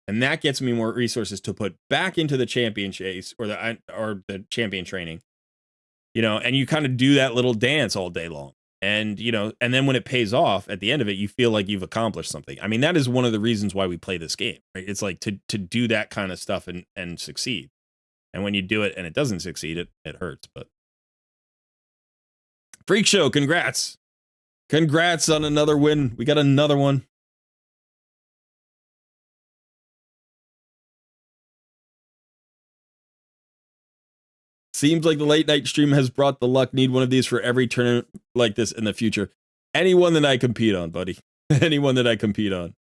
And that gets me more resources to put back into the champion chase or the champion training. And you kind of do that little dance all day long. And, and then when it pays off at the end of it, you feel like you've accomplished something. I mean, that is one of the reasons why we play this game, right? It's like to do that kind of stuff and succeed. And when you do it and it doesn't succeed, it hurts. But Freak Show, congrats. Congrats on another win. We got another one. Seems like the late night stream has brought the luck. Need one of these for every tournament like this in the future. Anyone that I compete on, buddy. Anyone that I compete on.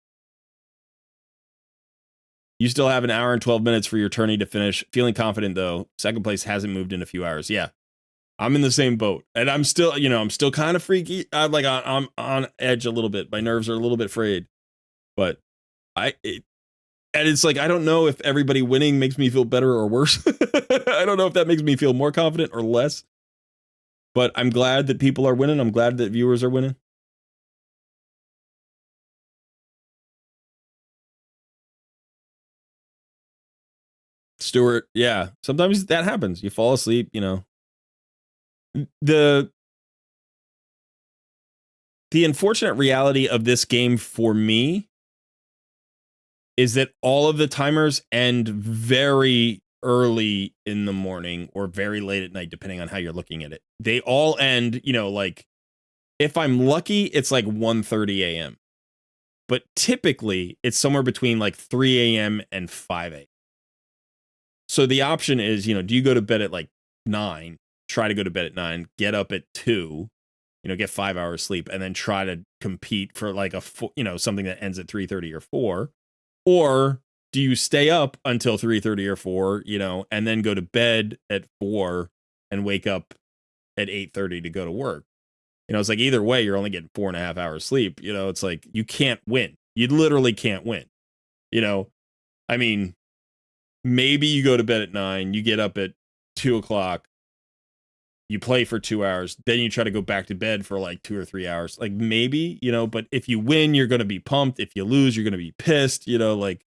You still have an hour and 12 minutes for your tourney to finish. Feeling confident, though. Second place hasn't moved in a few hours. Yeah. I'm in the same boat. And I'm still, I'm still kind of freaky. I'm on edge a little bit. My nerves are a little bit frayed. But and it's like, I don't know if everybody winning makes me feel better or worse. I don't know if that makes me feel more confident or less. But I'm glad that people are winning. I'm glad that viewers are winning. Stuart, yeah. Sometimes that happens. You fall asleep, The unfortunate reality of this game for me is that all of the timers end very early in the morning or very late at night, depending on how you're looking at it. They all end, like if I'm lucky, it's like 1:30 a.m. But typically it's somewhere between like 3 a.m. and 5 a.m. So the option is, do you go to bed at like 9, try to go to bed at 9, get up at 2, get 5 hours sleep, and then try to compete for like something that ends at 3:30 or 4? Or do you stay up until 3:30 or 4, and then go to bed at 4 and wake up at 8:30 to go to work? It's like either way, you're only getting 4.5 hours sleep. It's like you can't win. You literally can't win. I mean, maybe you go to bed at 9, you get up at 2 o'clock, you play for 2 hours, then you try to go back to bed for like 2 or 3 hours. Like maybe, but if you win, you're going to be pumped. If you lose, you're going to be pissed, like.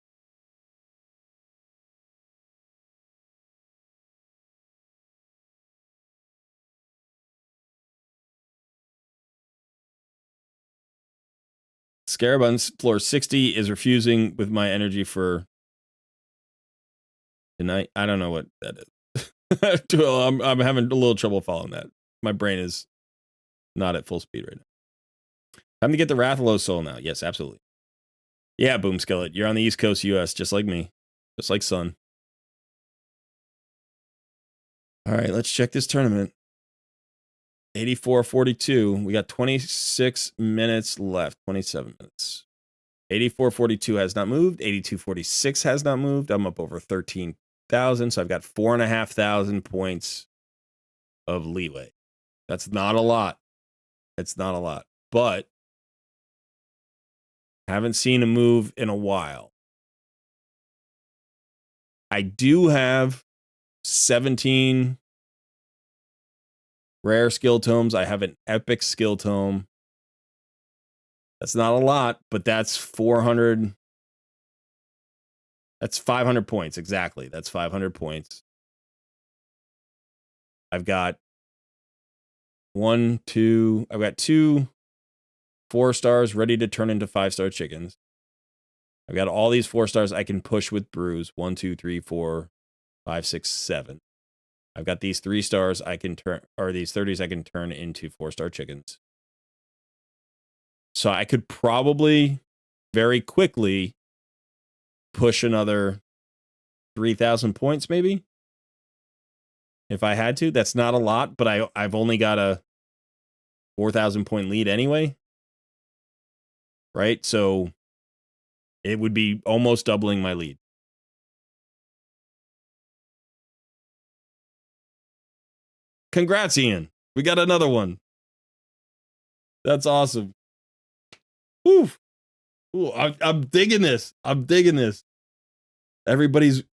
Scarab on floor 60 is refusing with my energy for tonight. I don't know what that is. I'm having a little trouble following that. My brain is not at full speed right now. Time to get the Rathalos soul now. Yes, absolutely. Yeah, Boom Skillet. You're on the East Coast US, just like me. Just like Sun. All right, let's check this tournament. 84-42. We got 26 minutes left. 27 minutes. 84-42 has not moved. 82-46 has not moved. I'm up over 13,000, so I've got 4,500 points of leeway. That's not a lot. It's not a lot, but haven't seen a move in a while. I do have 17 rare skill tomes. I have an epic skill tome. That's not a lot, but that's 400. That's 500 points. Exactly. That's 500 points. I've got I've got 2 4-stars ready to turn into 5-star chickens. I've got all these 4-stars I can push with brews. 1, 2, 3, 4, 5, 6, 7. I've got these 3-stars I can turn, or these 30s I can turn into 4-star chickens. So I could probably very quickly push another 3,000 points, maybe. If I had to. That's not a lot, but I've only got a 4,000 point lead anyway. Right? So it would be almost doubling my lead. Congrats, Ian. We got another one. That's awesome. Woo. Ooh, I'm digging this. I'm digging this. Everybody's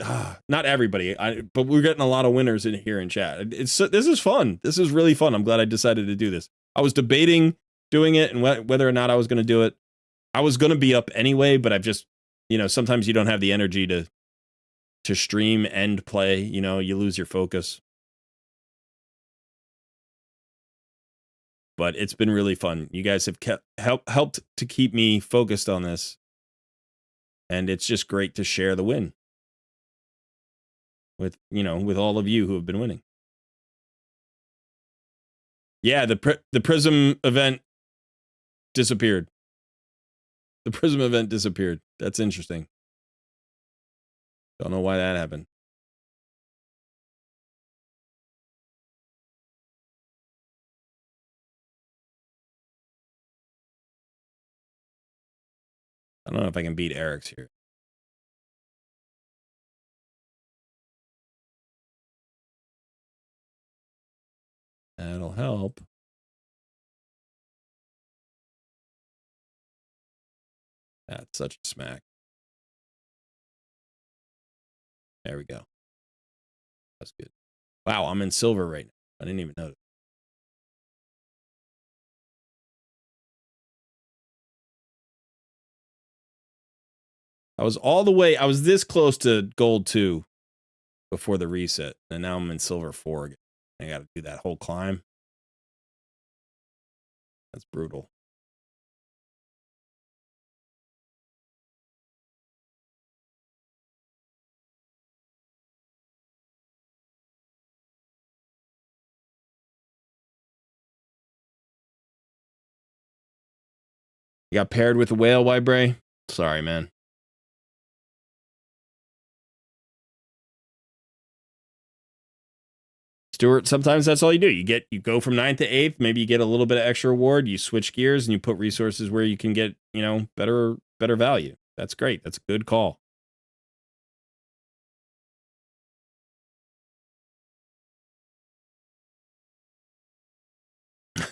not everybody, but we're getting a lot of winners in here in chat. This is fun. This is really fun. I'm glad I decided to do this. I was debating doing it and whether or not I was going to do it. I was going to be up anyway, but I've just, sometimes you don't have the energy to stream and play. You lose your focus. But it's been really fun. You guys have helped to keep me focused on this. And it's just great to share the win with all of you who have been winning. Yeah, the Prism event disappeared. The Prism event disappeared. That's interesting. Don't know why that happened. I don't know if I can beat Eric's here. That'll help. That's such a smack. There we go. That's good. Wow, I'm in silver right now. I didn't even notice. I was this close to gold 2 before the reset, and now I'm in silver 4 again. I got to do that whole climb. That's brutal. You got paired with a whale, Bray? Sorry, man. Stuart, sometimes that's all you do. You go from 9th to 8th, maybe you get a little bit of extra reward, you switch gears and you put resources where you can get, better value. That's great. That's a good call.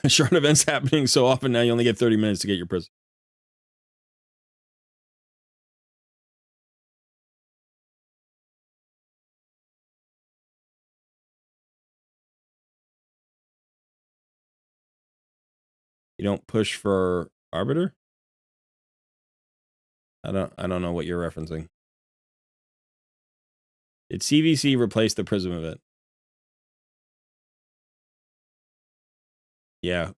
Short events happening so often now you only get 30 minutes to get your prism. You don't push for Arbiter? I don't know what you're referencing. Did CVC replace the Prism event? Yeah.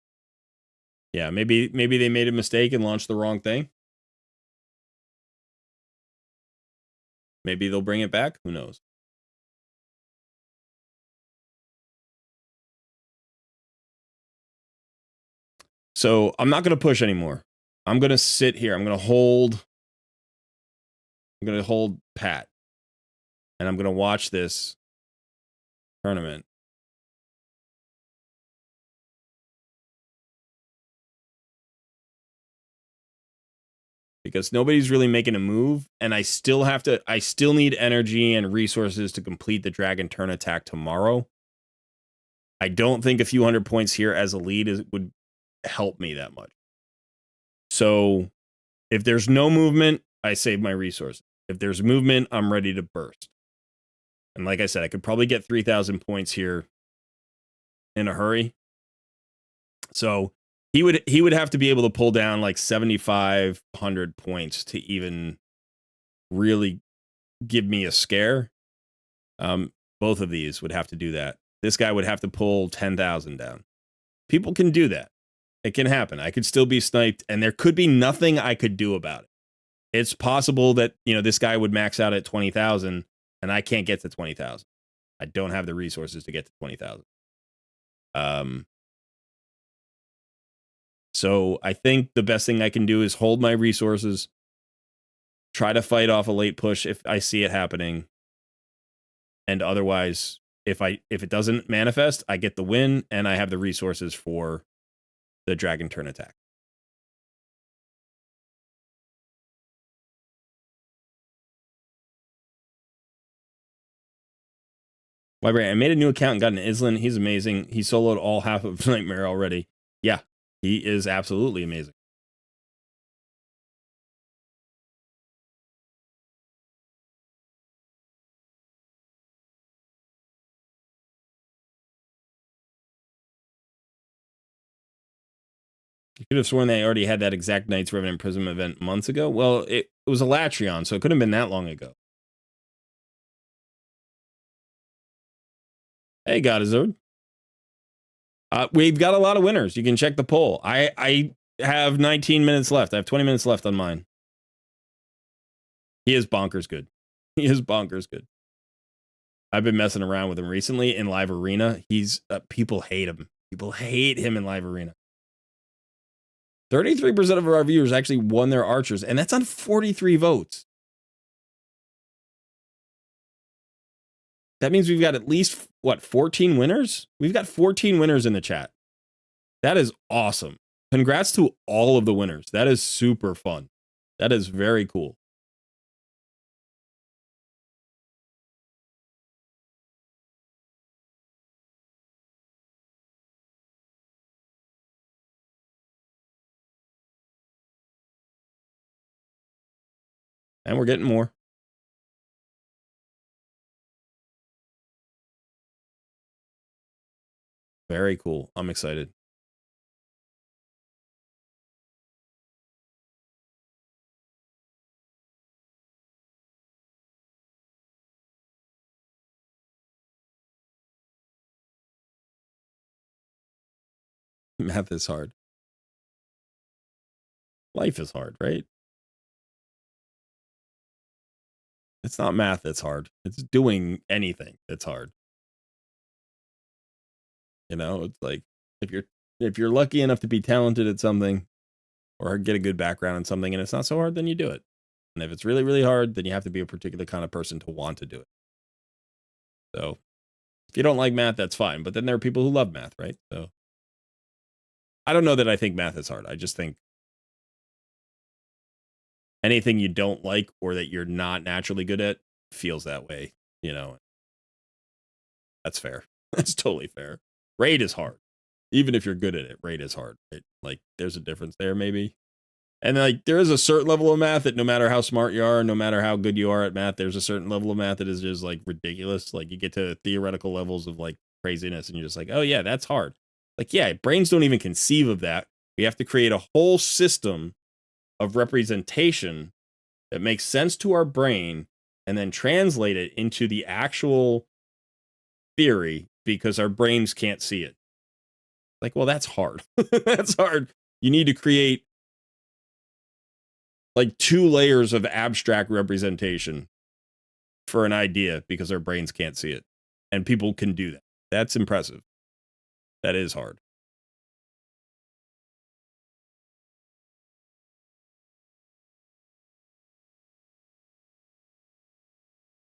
Yeah, maybe they made a mistake and launched the wrong thing. Maybe they'll bring it back. Who knows? So I'm not going to push anymore. I'm going to sit here. I'm going to hold Pat. And I'm going to watch this tournament. Because nobody's really making a move, and I still need energy and resources to complete the Dragon Turn attack tomorrow. I don't think a few hundred points here as a lead would help me that much. So if there's no movement, I save my resources. If there's movement, I'm ready to burst. And like I said, I could probably get 3,000 points here in a hurry. So he would have to be able to pull down like 7,500 points to even really give me a scare. Both of these would have to do that. This guy would have to pull 10,000 down. People can do that. It can happen. I could still be sniped, and there could be nothing I could do about it. It's possible that, this guy would max out at 20,000, and I can't get to 20,000. I don't have the resources to get to 20,000. So I think the best thing I can do is hold my resources, try to fight off a late push if I see it happening. And otherwise, if it doesn't manifest, I get the win and I have the resources for the Dragon Turn attack. I made a new account and got an Island. He's amazing. He soloed all half of Nightmare already. Yeah, he is absolutely amazing. You could have sworn they already had that exact Knight's Revenant Prism event months ago. Well, it was a Latreon, so it couldn't have been that long ago. Hey, Godizard. We've got a lot of winners. You can check the poll. I have 19 minutes left. I have 20 minutes left on mine. He is bonkers good. He is bonkers good. I've been messing around with him recently in Live Arena. He's people hate him. People hate him in Live Arena. 33% of our viewers actually won their archers, and that's on 43 votes. That means we've got at least, 14 winners? We've got 14 winners in the chat. That is awesome. Congrats to all of the winners. That is super fun. That is very cool. And we're getting more. Very cool. I'm excited. Math is hard. Life is hard, right? It's not math that's hard. It's doing anything that's hard. You know, it's like if you're lucky enough to be talented at something or get a good background in something and it's not so hard, then you do it. And if it's really, really hard, then you have to be a particular kind of person to want to do it. So if you don't like math, that's fine. But then there are people who love math, right? So I don't know that I think math is hard. I just think anything you don't like or that you're not naturally good at feels that way, you know. That's fair. That's totally fair. Raid is hard. Even if you're good at it, raid is hard. Right? Like there's a difference there maybe. And like there is a certain level of math that no matter how smart you are, no matter how good you are at math, there's a certain level of math that is just like ridiculous. Like you get to theoretical levels of like craziness and you're just like, oh yeah, that's hard. Like, yeah, brains don't even conceive of that. We have to create a whole system of representation that makes sense to our brain and then translate it into the actual theory because our brains can't see it. Like, well, that's hard. That's hard. You need to create like 2 layers of abstract representation for an idea because our brains can't see it. And people can do that. That's impressive. That is hard.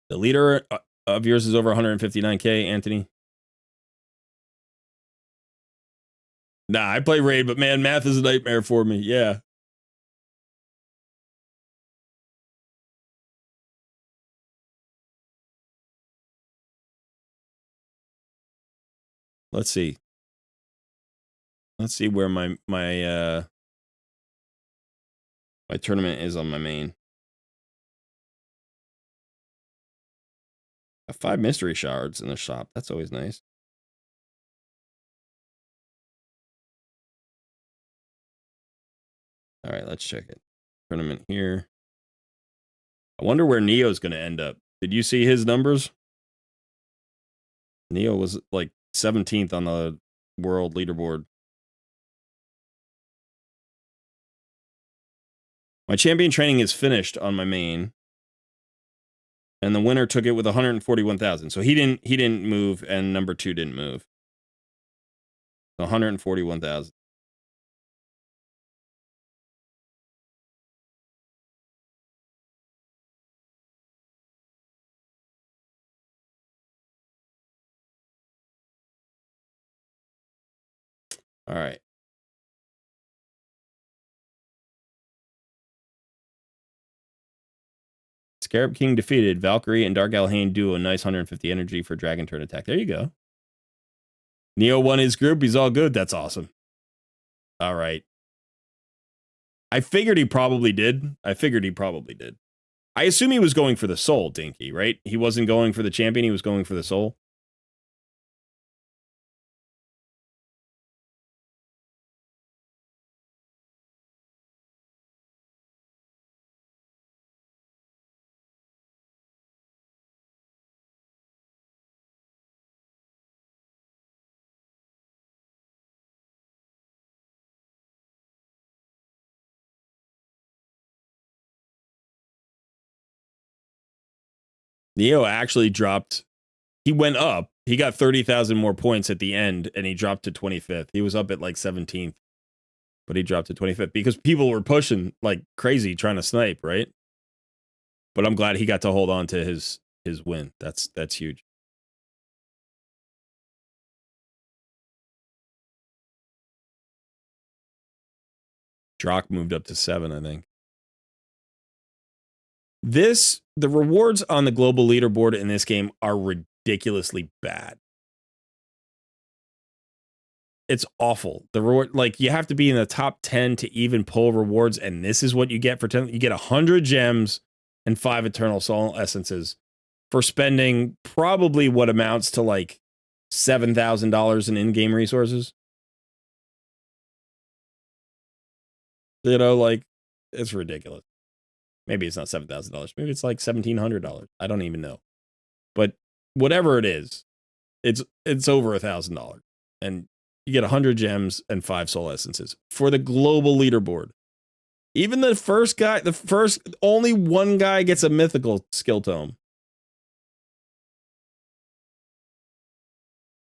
The leader of yours is over 159K, Anthony. Nah, I play Raid, but man, math is a nightmare for me. Yeah. Let's see. Let's see where my tournament is on my main. I have 5 mystery shards in the shop. That's always nice. All right, let's check it. Tournament here. I wonder where Neo's going to end up. Did you see his numbers? Neo was like 17th on the world leaderboard. My champion training is finished on my main. And the winner took it with 141,000. So he didn't move and number 2 didn't move. 141,000. All right. Scarab King defeated. Valkyrie and Dark Alhain do a nice 150 energy for Dragon Turn attack. There you go. Neo won his group. He's all good. That's awesome. All right. I figured he probably did. I assume he was going for the soul, Dinky, right? He wasn't going for the champion. He was going for the soul. Neo actually dropped. He went up. He got 30,000 more points at the end, and he dropped to 25th. He was up at like 17th, but he dropped to 25th because people were pushing like crazy trying to snipe, right? But I'm glad he got to hold on to his win. That's huge. Drock moved up to 7, I think. The rewards on the global leaderboard in this game are ridiculously bad. It's awful. The reward, like, you have to be in the top 10 to even pull rewards, and this is what you get for 10. You get 100 gems and 5 eternal soul essences for spending probably what amounts to like $7,000 in in-game resources. You know, like, it's ridiculous. Maybe it's not $7,000. Maybe it's like $1,700. I don't even know. But whatever it is, it's over $1,000, and you get 100 gems and 5 soul essences for the global leaderboard. Even the first guy, only one guy gets a mythical skill tome.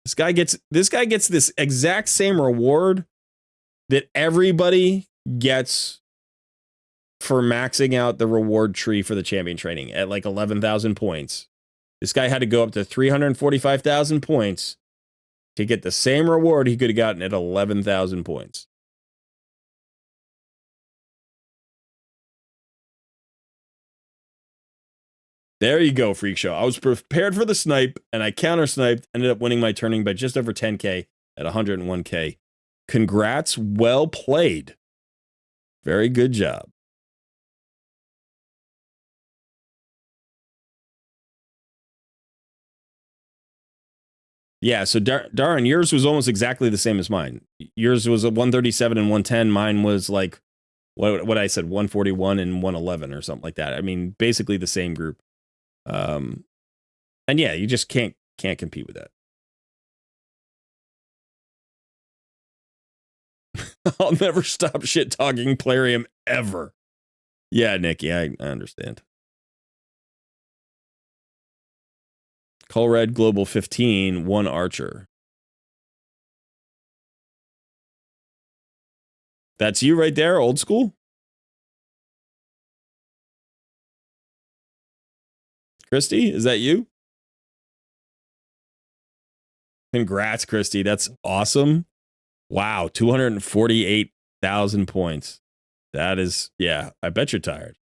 This guy gets this exact same reward that everybody gets for maxing out the reward tree for the champion training at like 11,000 points. This guy had to go up to 345,000 points to get the same reward he could have gotten at 11,000 points. There you go, Freak Show. I was prepared for the snipe, and I counter-sniped, ended up winning my turning by just over 10k at 101k. Congrats, well played. Very good job. Yeah, so Darren, yours was almost exactly the same as mine. Yours was a 137 and 110. Mine was like, what I said, 141 and 111 or something like that. I mean, basically the same group. And yeah, you just can't compete with that. I'll never stop shit talking Plarium ever. Yeah, Nikki, I understand. Colred Global 15, 1 Archer. That's you right there, old school? Christy, is that you? Congrats, Christy. That's awesome. Wow, 248,000 points. That is, yeah, I bet you're tired.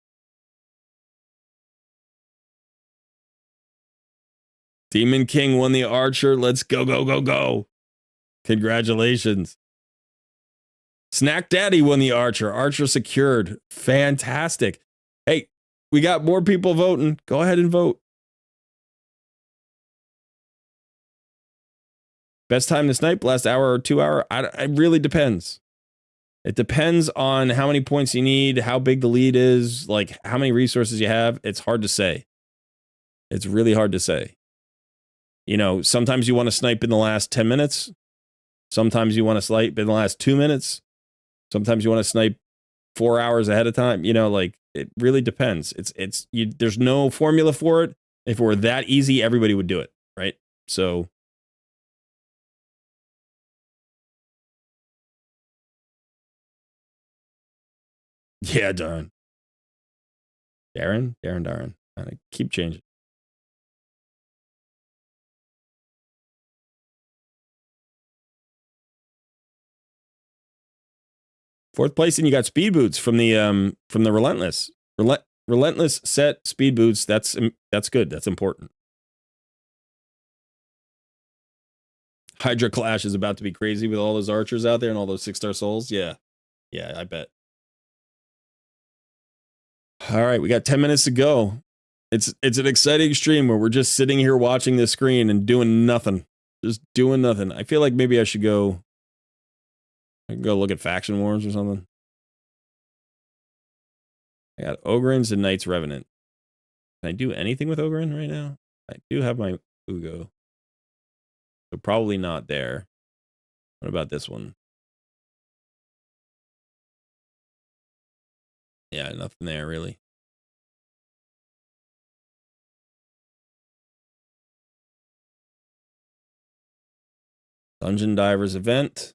Demon King won the Archer. Let's go, go, go, go. Congratulations. Snack Daddy won the Archer. Archer secured. Fantastic. Hey, we got more people voting. Go ahead and vote. Best time to snipe, last hour or 2 hour? It really depends. It depends on how many points you need, how big the lead is, like how many resources you have. It's hard to say. It's really hard to say. You know, sometimes you want to snipe in the last 10 minutes. Sometimes you want to snipe in the last 2 minutes. Sometimes you want to snipe 4 hours ahead of time. You know, like, it really depends. There's no formula for it. If it were that easy, everybody would do it, right? So yeah, Darren. I keep changing. Fourth place, and you got speed boots from the Relentless. Relentless set speed boots. That's good. That's important. Hydra Clash is about to be crazy with all those archers out there and all those 6-star souls. Yeah, I bet. All right, we got 10 minutes to go. It's an exciting stream where we're just sitting here watching this screen and doing nothing. Just doing nothing. I feel like maybe I should go. I can go look at Faction Wars or something. I got Oghrins and Knights Revenant. Can I do anything with Oghren right now? I do have my Ugo. So probably not there. What about this one? Yeah, nothing there really. Dungeon Divers event.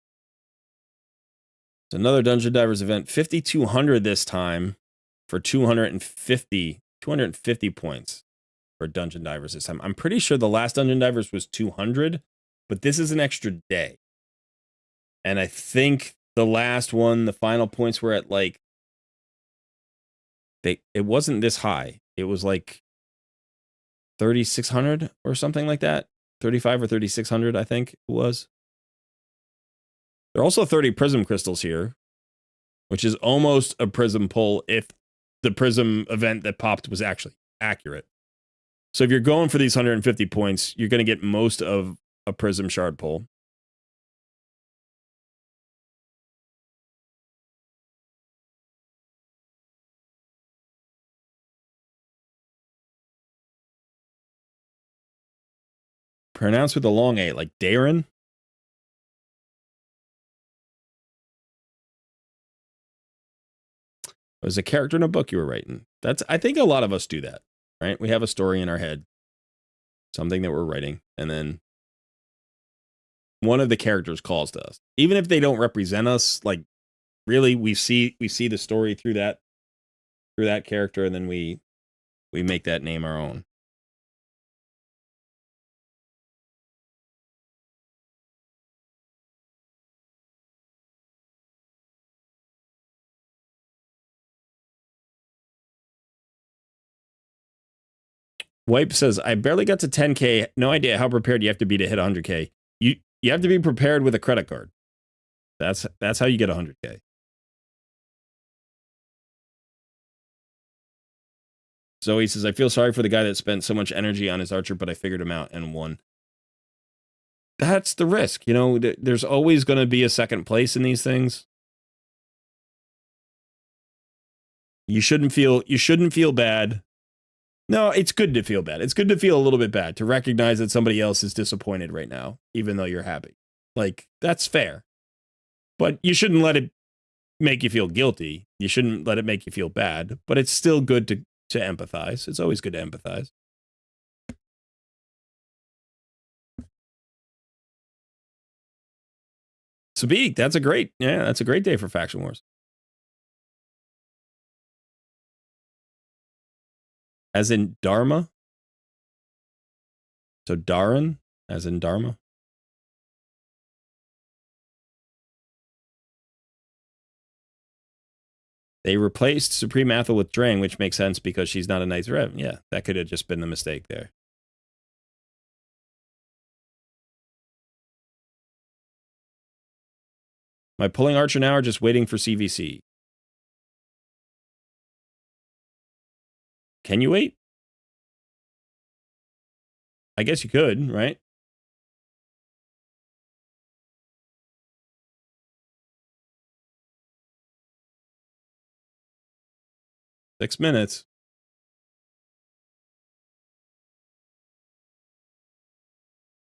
It's another Dungeon Divers event. 5,200 this time for 250 points for Dungeon Divers this time. I'm pretty sure the last Dungeon Divers was 200, but this is an extra day. And I think the last one, the final points were at like, it wasn't this high. it was like 3,600 or something like that. 35 or 3,600, I think it was. There are also 30 prism crystals here, which is almost a prism pull if the prism event that popped was actually accurate. So if you're going for these 150 points, you're going to get most of a prism shard pull. Pronounced with a long A, like Darren. It was a character in a book you were writing. I think a lot of us do that, right? We have a story in our head, something that we're writing, and then one of the characters calls to us. Even if they don't represent us, like really we see the story through that character, and then we make that name our own. Wipe says, I barely got to 10K. No idea how prepared you have to be to hit 100K. You have to be prepared with a credit card. That's how you get 100K. Zoe says, I feel sorry for the guy that spent so much energy on his archer, but I figured him out and won. That's the risk. You know, there's always going to be a second place in these things. You shouldn't feel bad. No, it's good to feel bad. It's good to feel a little bit bad, to recognize that somebody else is disappointed right now, even though you're happy. Like, that's fair. But you shouldn't let it make you feel guilty. You shouldn't let it make you feel bad. But it's still good to empathize. It's always good to empathize. Sabik, that's a great day for Faction Wars. As in Dharma? So Dharan, as in Dharma? They replaced Supreme Athel with Drang, which makes sense because she's not a Knight's Rev. Yeah, that could have just been the mistake there. My pulling Archer now or just waiting for CVC? Can you wait? I guess you could, right? Six minutes.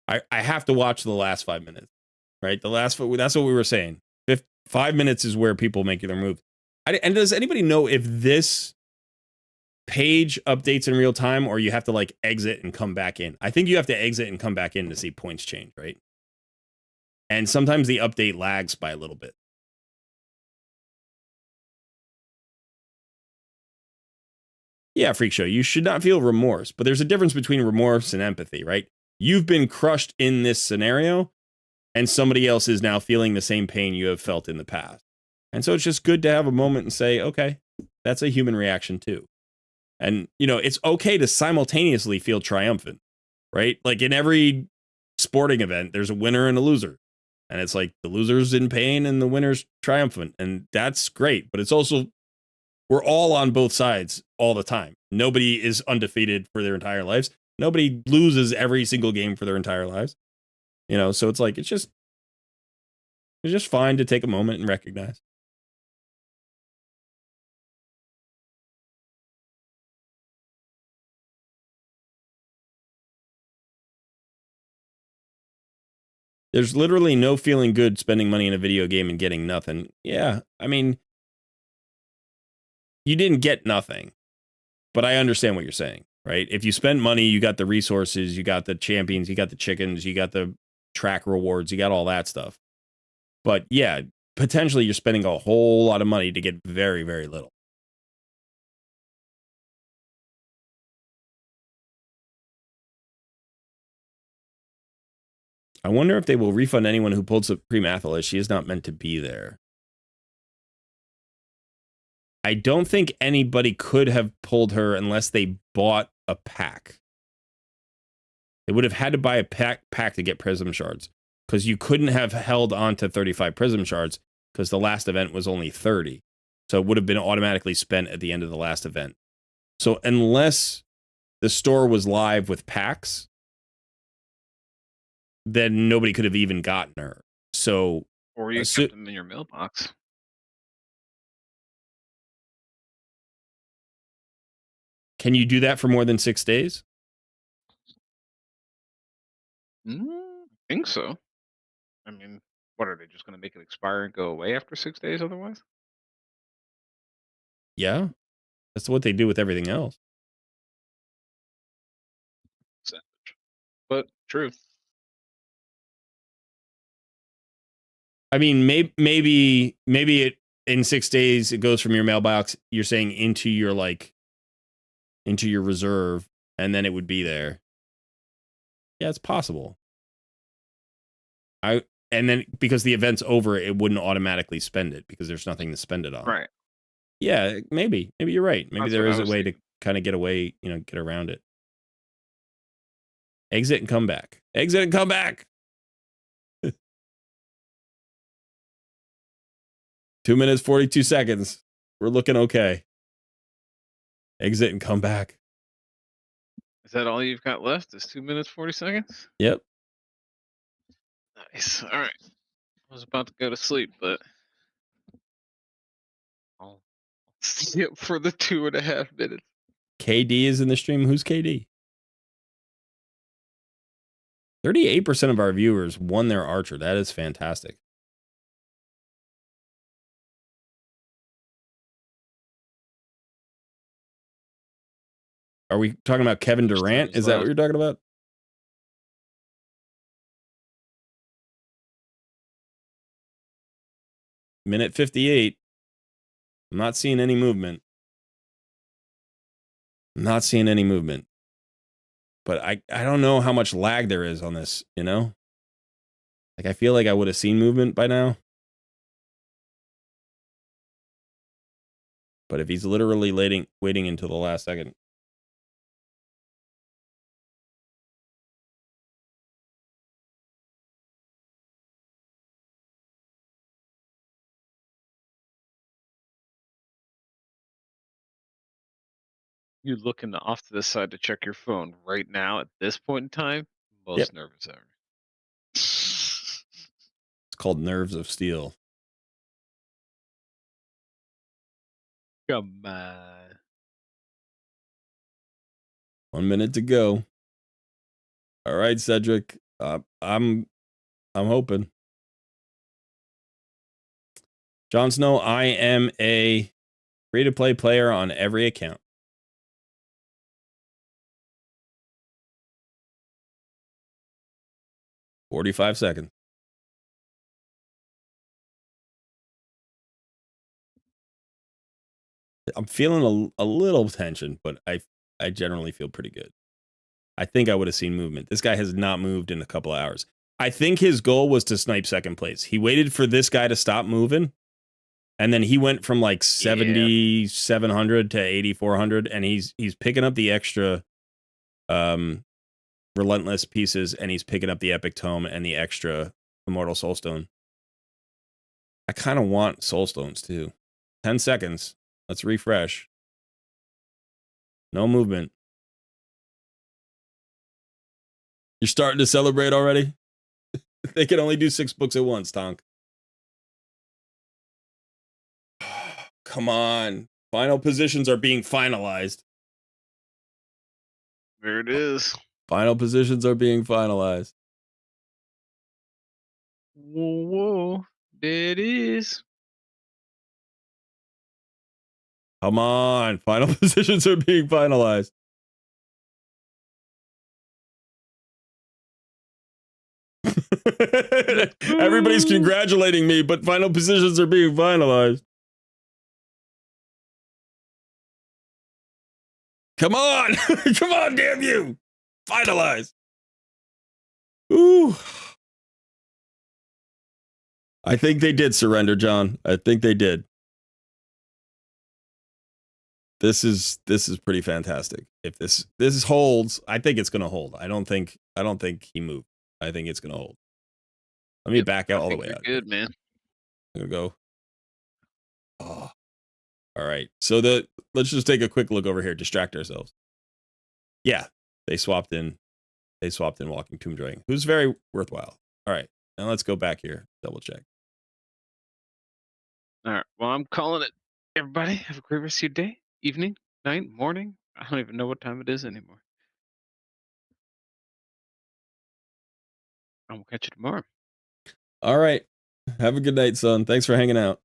I have to watch the last 5 minutes, right? That's what we were saying. 5 minutes is where people make their move. And does anybody know if this page updates in real time or you have to like exit and come back in? I think you have to exit and come back in to see points change, right? And sometimes the update lags by a little bit. Yeah, Freak Show, you should not feel remorse, but there's a difference between remorse and empathy, right? You've been crushed in this scenario, and somebody else is now feeling the same pain you have felt in the past. And so it's just good to have a moment and say, okay, that's a human reaction too. And, you know, it's okay to simultaneously feel triumphant, right? Like in every sporting event, there's a winner and a loser. And it's like the loser's in pain and the winner's triumphant. And that's great. But it's also, we're all on both sides all the time. Nobody is undefeated for their entire lives. Nobody loses every single game for their entire lives. You know, so it's like, it's just fine to take a moment and recognize. There's literally no feeling good spending money in a video game and getting nothing. Yeah, I mean, you didn't get nothing, but I understand what you're saying, right? If you spend money, you got the resources, you got the champions, you got the chickens, you got the track rewards, you got all that stuff. But yeah, potentially you're spending a whole lot of money to get very, very little. I wonder if they will refund anyone who pulled Supreme Athel, as she is not meant to be there. I don't think anybody could have pulled her unless they bought a pack. They would have had to buy a pack to get prism shards, because you couldn't have held on to 35 prism shards because the last event was only 30. So it would have been automatically spent at the end of the last event. So unless the store was live with packs, then nobody could have even gotten her. So, or you kept them in your mailbox. Can you do that for more than 6 days? I think so. I mean, what are they just going to make it expire and go away after 6 days otherwise? Yeah. That's what they do with everything else. Savage. But true. I mean, maybe it in 6 days it goes from your mailbox, you're saying, into your reserve, and then it would be there. Yeah, it's possible. And then because the event's over, it wouldn't automatically spend it because there's nothing to spend it on. Right. Yeah, maybe you're right. Maybe there is a way thinking. to kind of get away, get around it. Exit and come back. Exit and come back. 2 minutes, 42 seconds. We're looking okay. Exit and come back. Is that all you've got left? Is 2 minutes, 40 seconds? Yep. Nice. All right. I was about to go to sleep, but I'll stay up for the 2.5 minutes. KD is in the stream. Who's KD? 38% of our viewers won their Archer. That is fantastic. Are we talking about Kevin Durant? Is that what you're talking about? Minute 58. I'm not seeing any movement. But I don't know how much lag there is on this, Like, I feel like I would have seen movement by now. But if he's literally waiting until the last second. You looking off to the side to check your phone right now at this point in time? Most nervous ever. It's called Nerves of Steel. Come on. 1 minute to go. All right, Cedric. I'm hoping. Jon Snow, I am a free-to-play player on every account. $45 seconds. I'm feeling a little tension, but I generally feel pretty good. I think I would have seen movement. This guy has not moved in a couple of hours. I think his goal was to snipe second place. He waited for this guy to stop moving, and then he went from like 7,700 to 8,400, and he's picking up the extra relentless pieces, and he's picking up the epic tome and the extra immortal soulstone. I kind of want soulstones too. 10 seconds. Let's refresh. No movement. You're starting to celebrate already? They can only do 6 books at once, Tonk. Come on. Final positions are being finalized. There it is. Final positions are being finalized. Whoa. There it is. Come on. Final positions are being finalized. Everybody's congratulating me, but final positions are being finalized. Come on. Come on, damn you. Finalize. Ooh. I think they did surrender, John. I think they did. This is pretty fantastic. If this holds, I think it's gonna hold. I don't think he moved. I think it's gonna hold. Let me back out all the way out. Good, man. There we go. Oh. All right. So let's just take a quick look over here. Distract ourselves. Yeah, they swapped in Walking Tomb Dragon, who's very worthwhile. All right. Now let's go back here. Double check. All right. Well, I'm calling it. Everybody, have a great rest of your day, evening, night, morning. I don't even know what time it is anymore. I will catch you tomorrow. All right. Have a good night, son. Thanks for hanging out.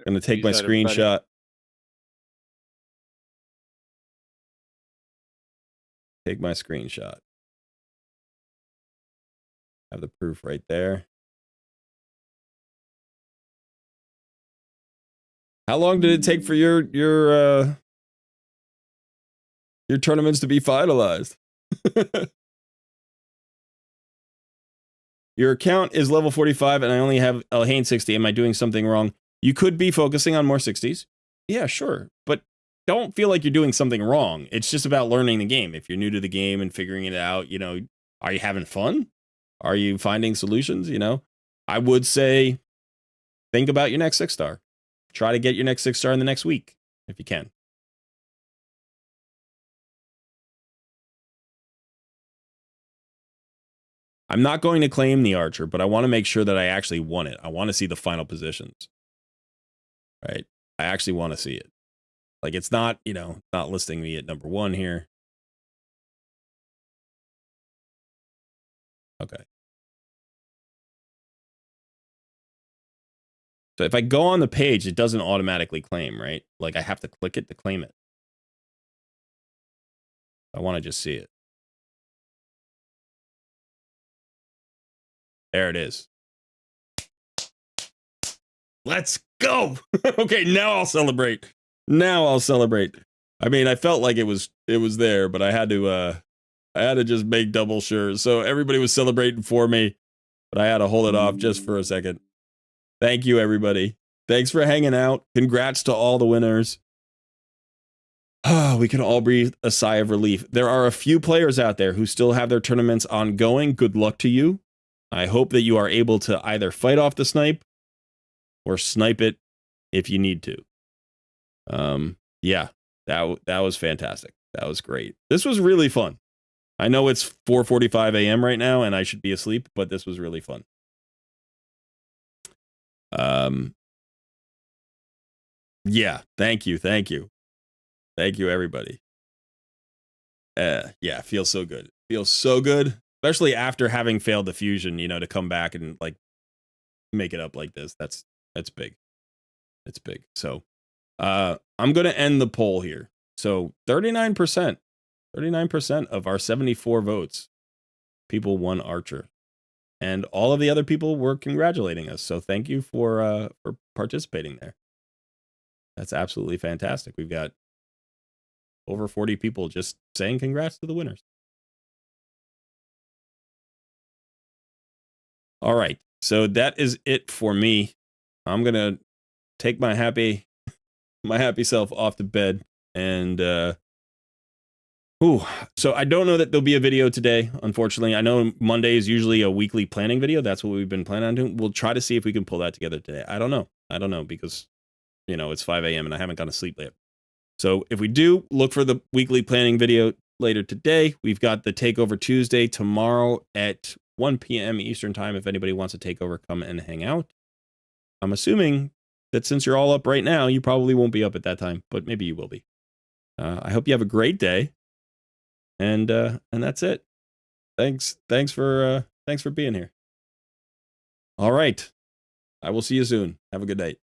I'm going to take my screenshot. Take my screenshot. Have the proof right there. How long did it take for your tournaments to be finalized? Your account is level 45 and I only have Elhain 60. Am I doing something wrong? You could be focusing on more 60s. Yeah, sure. But don't feel like you're doing something wrong. It's just about learning the game. If you're new to the game and figuring it out, you know, are you having fun? Are you finding solutions? You know, I would say think about your next 6-star. Try to get your next 6-star in the next week if you can. I'm not going to claim the Archer, but I want to make sure that I actually won it. I want to see the final positions. Right? I actually want to see it. Like, it's not, you know, not listing me at number 1 here. Okay. So if I go on the page, it doesn't automatically claim, right? Like, I have to click it to claim it. I want to just see it. There it is. Let's go. Okay, now I'll celebrate. Now I'll celebrate. I mean, I felt like it was there, but I had to just make double sure. So everybody was celebrating for me, but I had to hold it off just for a second. Thank you, everybody. Thanks for hanging out. Congrats to all the winners. We can all breathe a sigh of relief. There are a few players out there who still have their tournaments ongoing. Good luck to you. I hope that you are able to either fight off the snipe or snipe it if you need to. Yeah, that was fantastic. That was great. This was really fun. I know it's 4:45 a.m. right now and I should be asleep, but this was really fun. Yeah, thank you, everybody. Yeah, feels so good. Feels so good, especially after having failed the fusion. You know, to come back and like make it up like this. That's big. It's big. So, I'm gonna end the poll here. So 39% of our 74 votes, people won Archer, and all of the other people were congratulating us. So thank you for participating there. That's absolutely fantastic. We've got over 40 people just saying congrats to the winners. All right. So that is it for me. I'm going to take my happy self off to bed and so I don't know that there'll be a video today, unfortunately. I know Monday is usually a weekly planning video. That's what we've been planning on doing. We'll try to see if we can pull that together today. I don't know because, you know, it's 5 a.m. and I haven't gone to sleep yet. So if we do, look for the weekly planning video later today. We've got the Takeover Tuesday tomorrow at 1 p.m. Eastern time. If anybody wants to take over, come and hang out. I'm assuming that since you're all up right now, you probably won't be up at that time, but maybe you will be. I hope you have a great day. And that's it. Thanks for being here. All right. I will see you soon. Have a good night.